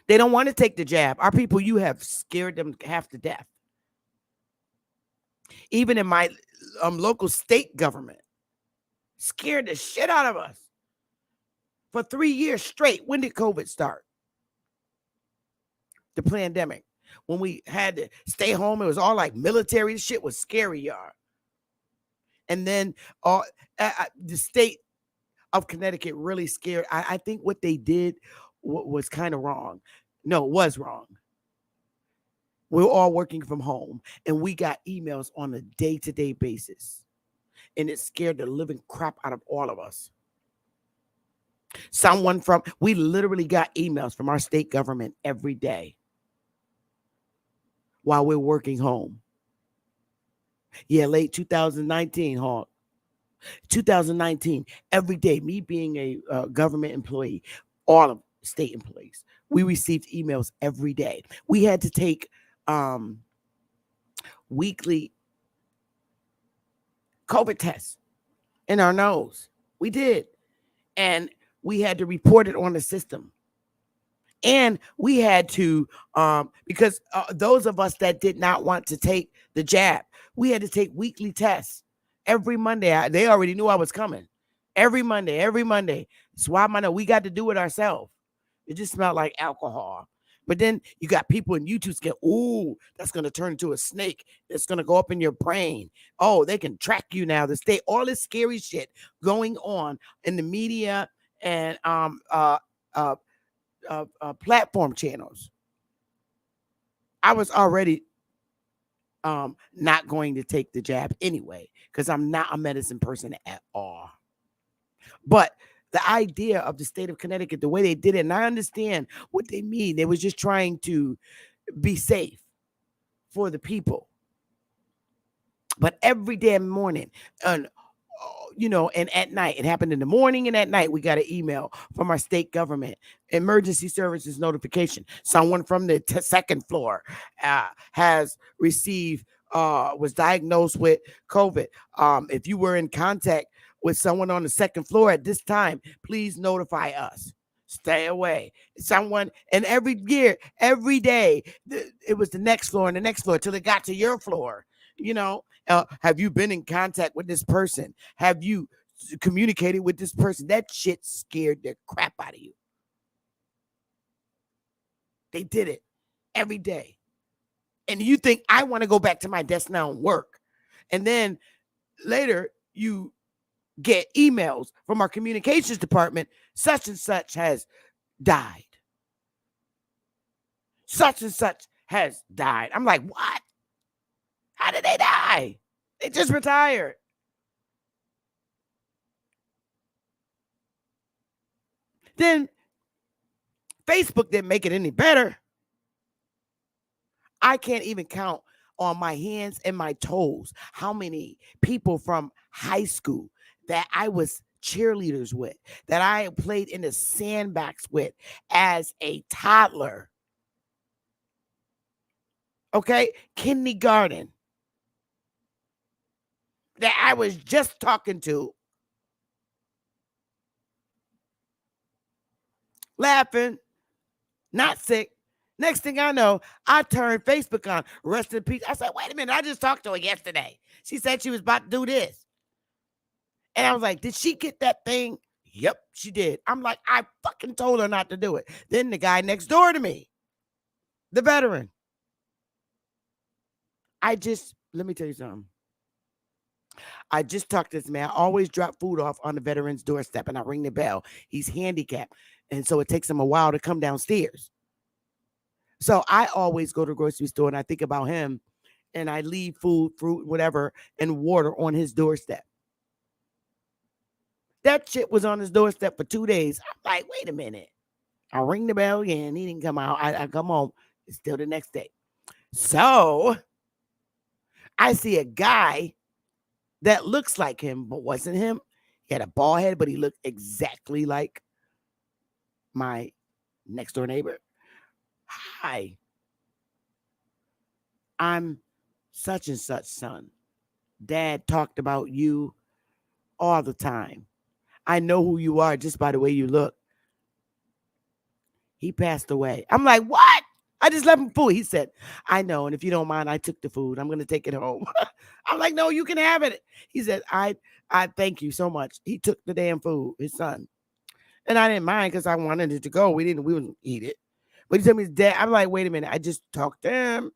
They don't want to take the jab. Our people, you have scared them half to death. Even in my local state government, scared the shit out of us for 3 years straight. When did COVID start? The pandemic. When we had to stay home, it was all like military. The shit was scary, y'all. And then the state of Connecticut really scared. I think what they did was kind of wrong. No, it was wrong. We're all working from home and we got emails on a day-to-day basis. And it scared the living crap out of all of us. We literally got emails from our state government every day while we're working home. Yeah, late 2019, Hawk. 2019, every day, me being a government employee, all of state employees, we received emails every day. We had to take weekly COVID tests in our nose. We did. And we had to report it on the system. And we had to, because those of us that did not want to take the jab, we had to take weekly tests every Monday. They already knew I was coming. Every Monday. Swab my nose. We got to do it ourselves. It just smelled like alcohol. But then you got people in YouTube saying, "Ooh, that's going to turn into a snake. It's going to go up in your brain. Oh, they can track you now." The state, all this scary shit going on in the media and platform channels. I was already not going to take the jab anyway because I'm not a medicine person at all. But the idea of the state of Connecticut, the way they did it, and I understand what they mean. They was just trying to be safe for the people. But every damn morning, and and at night, it happened in the morning and at night, we got an email from our state government, emergency services notification. Someone from the second floor has received, was diagnosed with COVID. If you were in contact with someone on the second floor at this time, please notify us. Stay away. Someone, and every year, every day, it was the next floor and the next floor till it got to your floor. Have you been in contact with this person? Have you communicated with this person? That shit scared the crap out of you. They did it every day. And you think I want to go back to my desk now and work. And then later you get emails from our communications department, such and such has died. Such and such has died. I'm like, what? How did they die? They just retired. Then Facebook didn't make it any better. I can't even count on my hands and my toes how many people from high school that I was cheerleaders with, that I played in the sandbox with as a toddler. Okay? Kindergarten. That I was just talking to. Laughing. Not sick. Next thing I know, I turned Facebook on. Rest in peace. I said, wait a minute. I just talked to her yesterday. She said she was about to do this. And I was like, did she get that thing? Yep, she did. I'm like, I fucking told her not to do it. Then the guy next door to me, the veteran. Let me tell you something. I just talked to this man. I always drop food off on the veteran's doorstep and I ring the bell. He's handicapped. And so it takes him a while to come downstairs. So I always go to the grocery store and I think about him and I leave food, fruit, whatever, and water on his doorstep. That shit was on his doorstep for 2 days. I'm like, wait a minute. I ring the bell again. He didn't come out. I come home. It's still the next day. So I see a guy that looks like him, but wasn't him. He had a bald head, but he looked exactly like my next door neighbor. Hi, I'm such and such son. Dad talked about you all the time. I know who you are just by the way you look. He passed away. I'm like, what? I just left him food. He said, I know. And if you don't mind, I took the food. I'm going to take it home. I'm like, no, you can have it. He said, I thank you so much. He took the damn food, his son. And I didn't mind because I wanted it to go. We wouldn't eat it. But he told me his dad. I'm like, wait a minute. I just talked to him.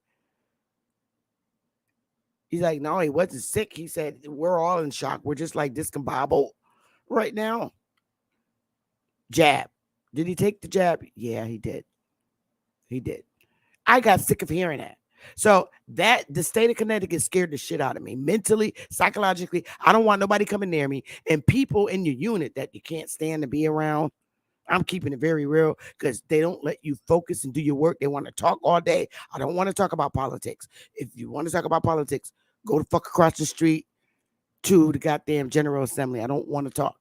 He's like, no, he wasn't sick. He said, we're all in shock. We're just like discombobulated right now. Jab. Did he take the jab? Yeah, he did. He did. I got sick of hearing that. So the state of Connecticut scared the shit out of me. Mentally, psychologically, I don't want nobody coming near me. And people in your unit that you can't stand to be around, I'm keeping it very real because they don't let you focus and do your work. They want to talk all day. I don't want to talk about politics. If you want to talk about politics, go the fuck across the street to the goddamn General Assembly. I don't want to talk.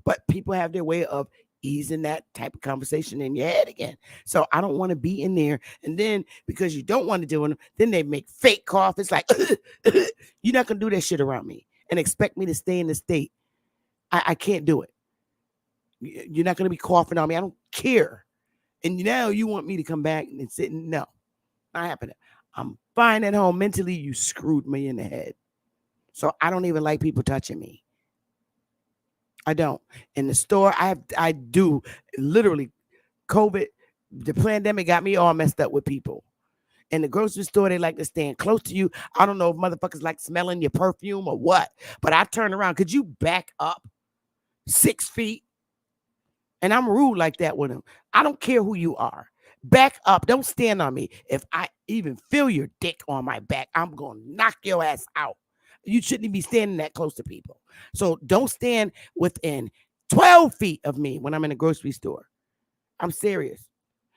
But people have their way of easing that type of conversation in your head again. So I don't want to be in there. And then because you don't want to do it, then they make fake cough. It's like, you're not going to do that shit around me and expect me to stay in the state. I can't do it. You're not going to be coughing on me. I don't care. And now you want me to come back and sit. No, not happening. I'm fine at home. Mentally, you screwed me in the head. So I don't even like people touching me. I don't. In the store, I do literally COVID The pandemic got me all messed up with people. In the grocery store, they like to stand close to you. I don't know if motherfuckers like smelling your perfume or what, but I turn around. Could you back up 6 feet? And I'm rude like that with them. I don't care who you are. Back up. Don't stand on me. If I even feel your dick on my back, I'm going to knock your ass out. You shouldn't be standing that close to people. So don't stand within 12 feet of me when I'm in a grocery store. I'm serious.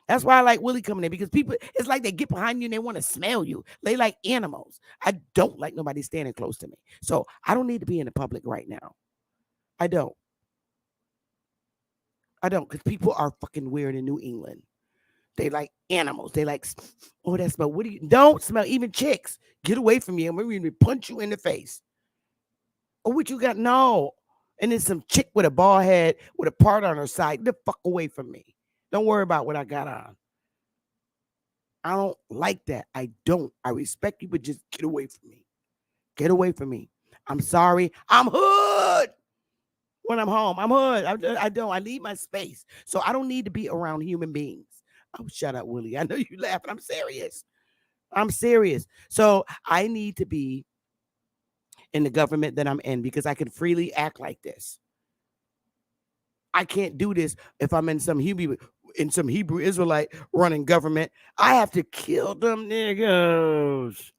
That's why I like Willie coming in, because people, it's like they get behind you and they want to smell you. They like animals. I don't like nobody standing close to me. So I don't need to be in the public right now. I don't. Because people are fucking weird in New England. They like animals. They like, oh, that smell. What do you, don't smell, even chicks. Get away from me and we're going to punch you in the face. Oh, what you got? No. And then some chick with a bald head with a part on her side. Get the fuck away from me. Don't worry about what I got on. I don't like that. I don't. I respect you, but just get away from me. Get away from me. I'm sorry. I'm hood. When I'm home, I'm hood. I don't. I need my space. So I don't need to be around human beings. Oh, shut up, Willie. I know you laughing. I'm serious. I'm serious. So I need to be in the government that I'm in because I can freely act like this. I can't do this if I'm in some Hebrew Israelite running government. I have to kill them niggas.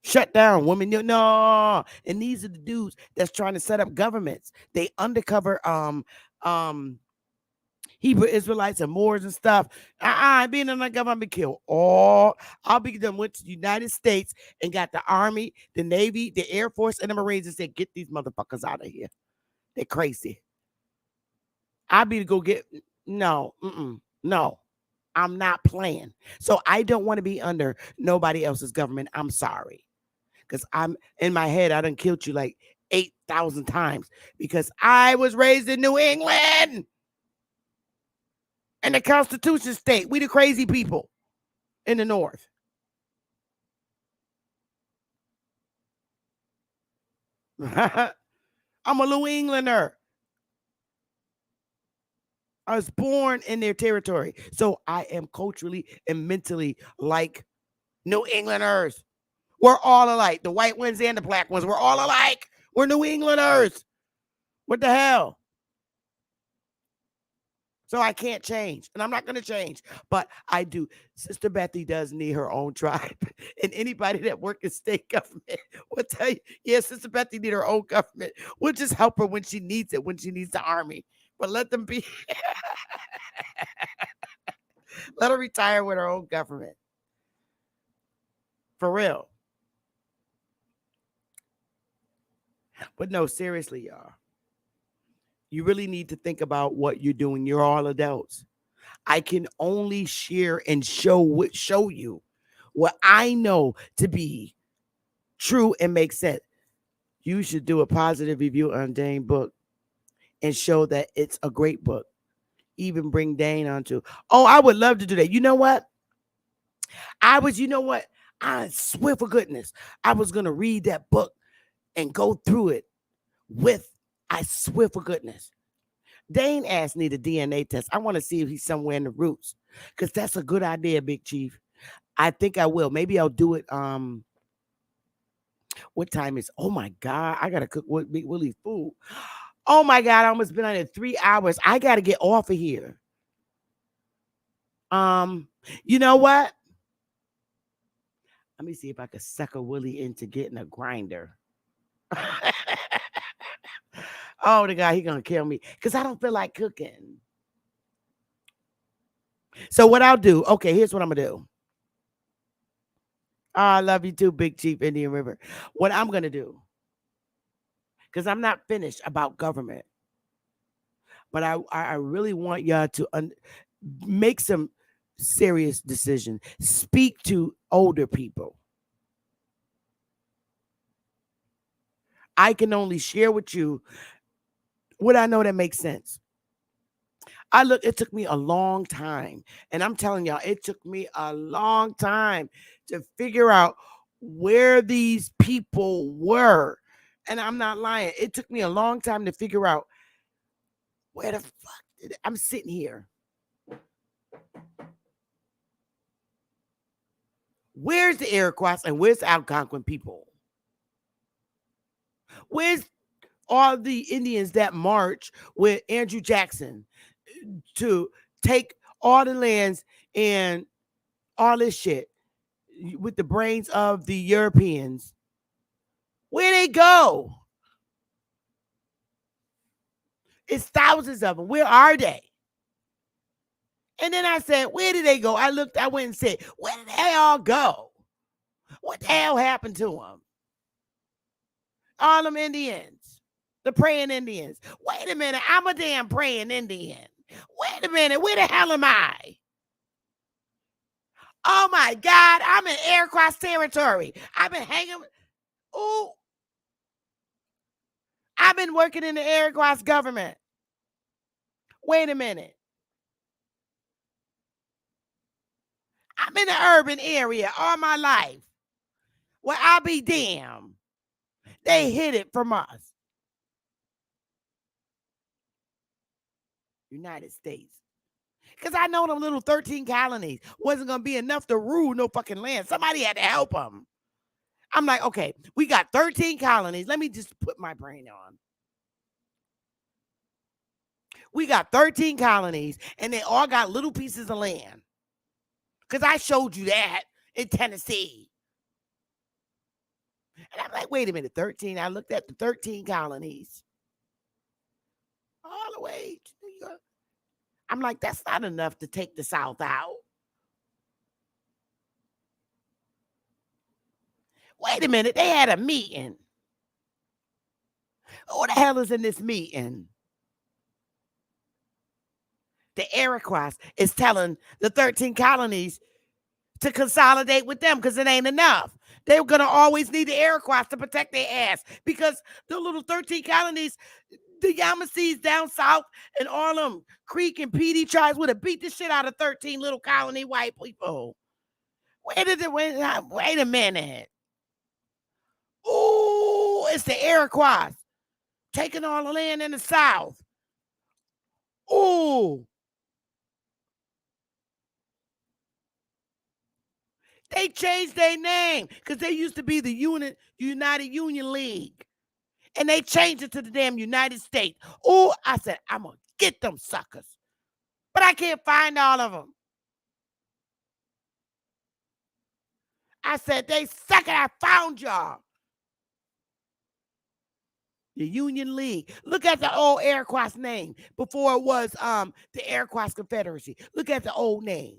Shut down, woman. No. And these are the dudes that's trying to set up governments. They undercover Hebrew Israelites and Moors and stuff. Being in the government, be killed. I'll be done. Went to the United States and got the Army, the Navy, the Air Force, and the Marines and said, get these motherfuckers out of here. They're crazy. I'll be to go get no. I'm not playing. So I don't want to be under nobody else's government. I'm sorry. Because I'm in my head, I done killed you like 8,000 times because I was raised in New England in the Constitution state. We the crazy people in the North. I'm a New Englander. I was born in their territory. So I am culturally and mentally like New Englanders. We're all alike. The white ones and the black ones. We're all alike. We're New Englanders. What the hell? So I can't change. And I'm not going to change. But I do. Sister Bethy does need her own tribe. And anybody that works in state government will tell you, yeah, Sister Bethy need her own government. We'll just help her when she needs it, when she needs the army. But let them be. Let her retire with her own government. For real. But no, seriously, y'all. You really need to think about what you're doing. You're all adults. I can only share and show you what I know to be true and make sense. You should do a positive review on Dane's book and show that it's a great book. Even bring Dane onto. Oh, I would love to do that. You know what? I swear for goodness, I was going to read that book and go through it I swear for goodness. Dane asked me the DNA test. I want to see if he's somewhere in the roots. Because that's a good idea, Big Chief. I think I will. Maybe I'll do it. What time is? Oh my God. I gotta cook Big Willie's food. Oh my God. I almost been on it 3 hours. I gotta get off of here. You know what? Let me see if I can sucker Willie into getting a grinder. Oh, the guy, he gonna kill me because I don't feel like cooking. So what I'll do, okay, here's what I'm gonna do. Oh, I love you too, Big Chief Indian River. What I'm gonna do, because I'm not finished about government, but I really want y'all to make some serious decisions. Speak to older people. I can only share with you what I know that makes sense. It took me a long time. And I'm telling y'all, it took me a long time to figure out where these people were. And I'm not lying. It took me a long time to figure out where the fuck I'm sitting here. Where's the Iroquois and where's the Algonquin people? Where's all the Indians that march with Andrew Jackson to take all the lands and all this shit with the brains of the Europeans? Where they go? It's thousands of them. Where are they? And then I said, where did they go? I went and said, where did they all go? What the hell happened to them? All them Indians, the praying Indians. Wait a minute, I'm a damn praying Indian. Wait a minute, where the hell am I? Oh my God, I'm in Iroquois territory. I've been hanging. Ooh, I've been working in the Iroquois government. Wait a minute. I'm in the urban area all my life. Well, I'll be damned. They hid it from us. United States. Because I know them little 13 colonies wasn't going to be enough to rule no fucking land. Somebody had to help them. I'm like, okay, we got 13 colonies. Let me just put my brain on. We got 13 colonies, and they all got little pieces of land. Because I showed you that in Tennessee. And I'm like, wait a minute, 13. I looked at the 13 colonies. All the way to New York. I'm like, that's not enough to take the South out. Wait a minute, they had a meeting. Who the hell is in this meeting? The Iroquois is telling the 13 colonies to consolidate with them because it ain't enough. They're going to always need the Iroquois to protect their ass because the little 13 colonies, the Yamasees down south and all them Creek and Petey tribes would have beat the shit out of 13 little colony white people. Wait a minute. Ooh, it's the Iroquois taking all the land in the south. Ooh. They changed their name because they used to be the United Union League. And they changed it to the damn United States. Oh, I said, I'm going to get them suckers. But I can't find all of them. I said, they suck it. I found y'all. The Union League. Look at the old Iroquois name before it was the Iroquois Confederacy. Look at the old name.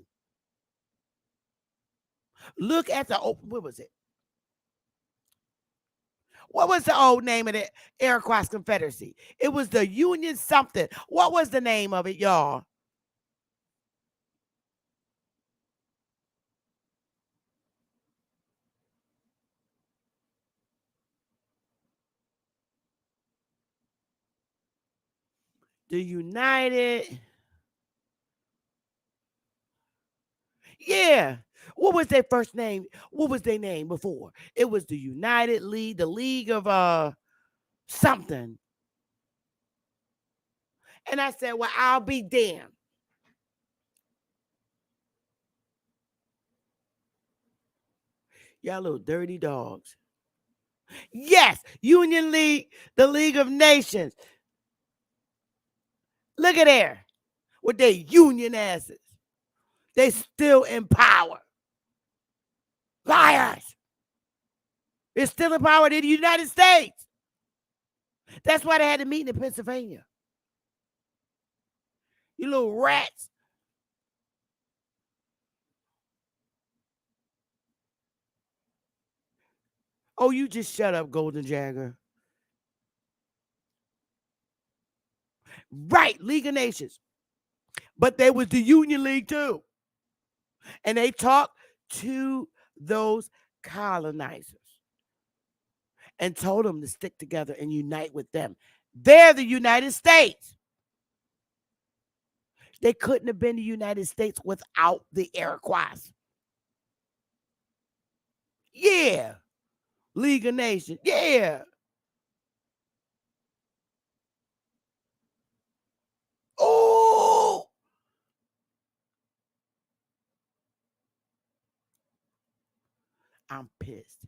Look at the old, what was it? What was the old name of the Iroquois Confederacy? It was the Union something. What was the name of it, y'all? The United. Yeah. What was their first name? What was their name before? It was the United League, the League of something. And I said, well, I'll be damned. Y'all little dirty dogs. Yes, Union League, the League of Nations. Look at there with their union asses. They still in power. Liars. They're still in power in the United States. That's why they had a meeting in Pennsylvania. You little rats. Oh, you just shut up, Golden Jagger. Right, League of Nations. But there was the Union League too. And they talked to those colonizers and told them to stick together and unite with them. They're the United States. They couldn't have been the United States without the Iroquois. Yeah. League of Nations. Yeah. Oh. I'm pissed.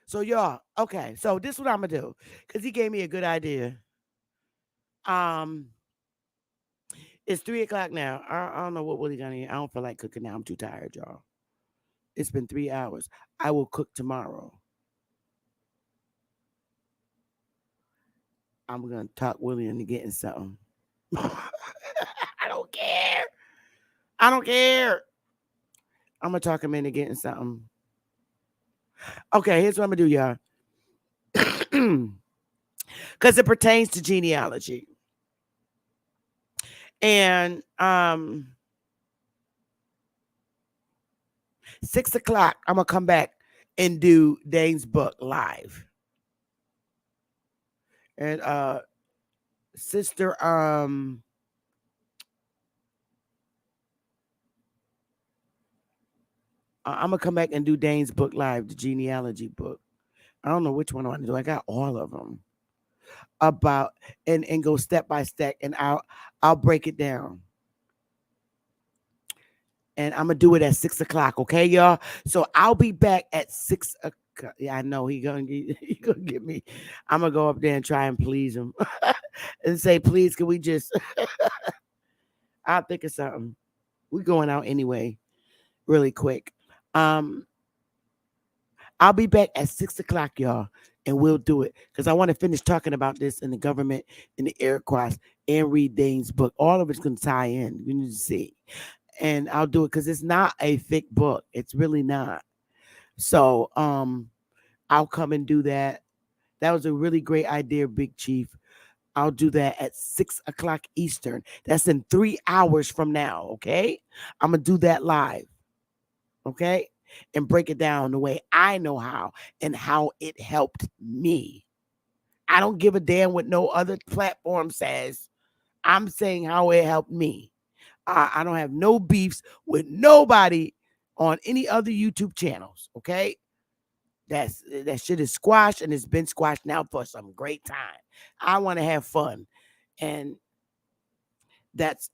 So y'all, okay. So this is what I'm gonna do because he gave me a good idea. It's 3:00 now. I don't know what Willie gonna eat. I don't feel like cooking now. I'm too tired, y'all. It's been 3 hours. I will cook tomorrow. I'm gonna talk Willie into getting something. I don't care. I don't care. I'm gonna talk him into getting something. Okay, here's what I'm gonna do, y'all. Because it pertains to genealogy. And 6:00, I'm gonna come back and do Dane's book live. And sister I'm gonna come back and do Dane's book live, the genealogy book. I don't know which one I want to do. I got all of them. About and go step by step, and I'll break it down. And I'm gonna do it at 6:00, okay, y'all? So I'll be back at 6:00. Yeah, I know he gonna get me. I'm gonna go up there and try and please him and say, please, can we just I'll think of something. We're going out anyway, really quick. I'll be back at 6:00, y'all, and we'll do it because I want to finish talking about this in the government, in the air quotes, and read Dane's book. All of it's gonna tie in. You need to see. And I'll do it because it's not a thick book. It's really not. So I'll come and do that. That was a really great idea, Big Chief. I'll do that at 6:00 Eastern. That's in 3 hours from now, okay? I'm going to do that live, okay? And break it down the way I know how and how it helped me. I don't give a damn what no other platform says. I'm saying how it helped me. I don't have no beefs with nobody on any other YouTube channels, okay? That shit is squashed, and it's been squashed now for some great time. I want to have fun. And that's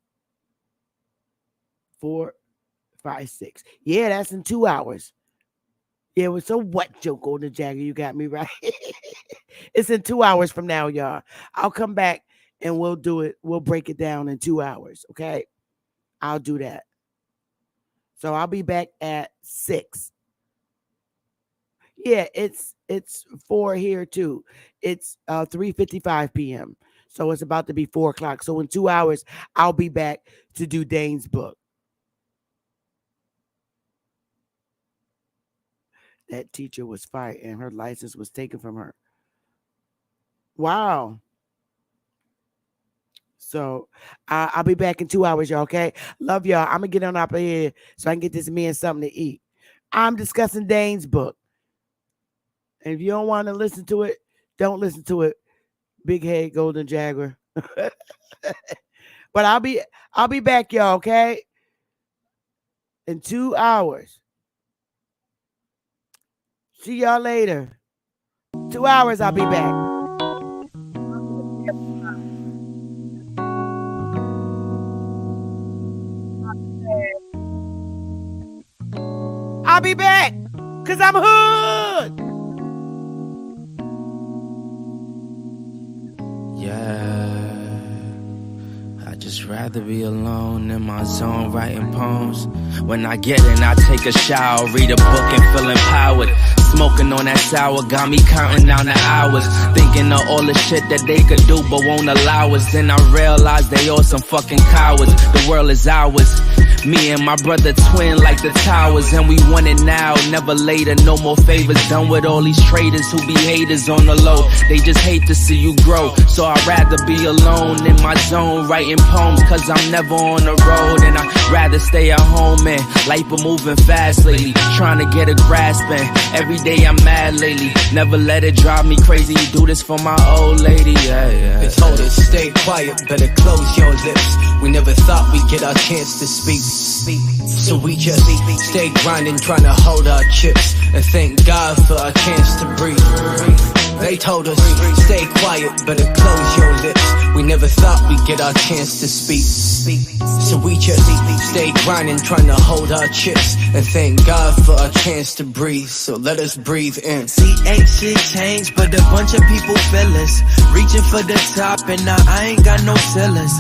4, 5, 6. Yeah, that's in 2 hours. Yeah, well, so what, Joe Golden Jagger? You got me right. It's in 2 hours from now, y'all. I'll come back and we'll do it. We'll break it down in 2 hours, okay? I'll do that. So I'll be back at 6. Yeah, it's 4 here too. It's 3:55 p.m. So it's about to be 4:00. So in 2 hours, I'll be back to do Dane's book. That teacher was fired and her license was taken from her. Wow. So I'll be back in 2 hours, y'all, okay? Love y'all. I'm going to get on up here so I can get this man something to eat. I'm discussing Dane's book. And if you don't want to listen to it, don't listen to it. Big head golden jaguar. But I'll be back, y'all, okay? In 2 hours. See y'all later. 2 hours, I'll be back. I'll be back because I'm hood. Yeah, I just rather be alone in my zone writing poems. When I get in, I take a shower, read a book and feel empowered. Smoking on that sour got me counting down the hours, thinking of all the shit that they could do but won't allow us. Then I realized they all some fucking cowards. The world is ours. Me and my brother twin like the towers, and we want it now, never later. No more favors done with all these traitors who be haters on the low. They just hate to see you grow. So I'd rather be alone in my zone writing poems, cause I'm never on the road. And I'd rather stay at home, man. Life been moving fast lately, trying to get a grasp, and every day I'm mad lately. Never let it drive me crazy. You do this for my old lady, yeah. They told us stay quiet, better close your lips. We never thought we'd get our chance to speak. So we just stay grinding, trying to hold our chips, and thank God for our chance to breathe. They told us stay quiet, better close your lips. We never thought we'd get our chance to speak. So we just stay grinding, trying to hold our chips, and thank God for a chance to breathe. So let us breathe in. See, ain't shit changed, but a bunch of people feel us. Reaching for the top, and now I ain't got no ceilings.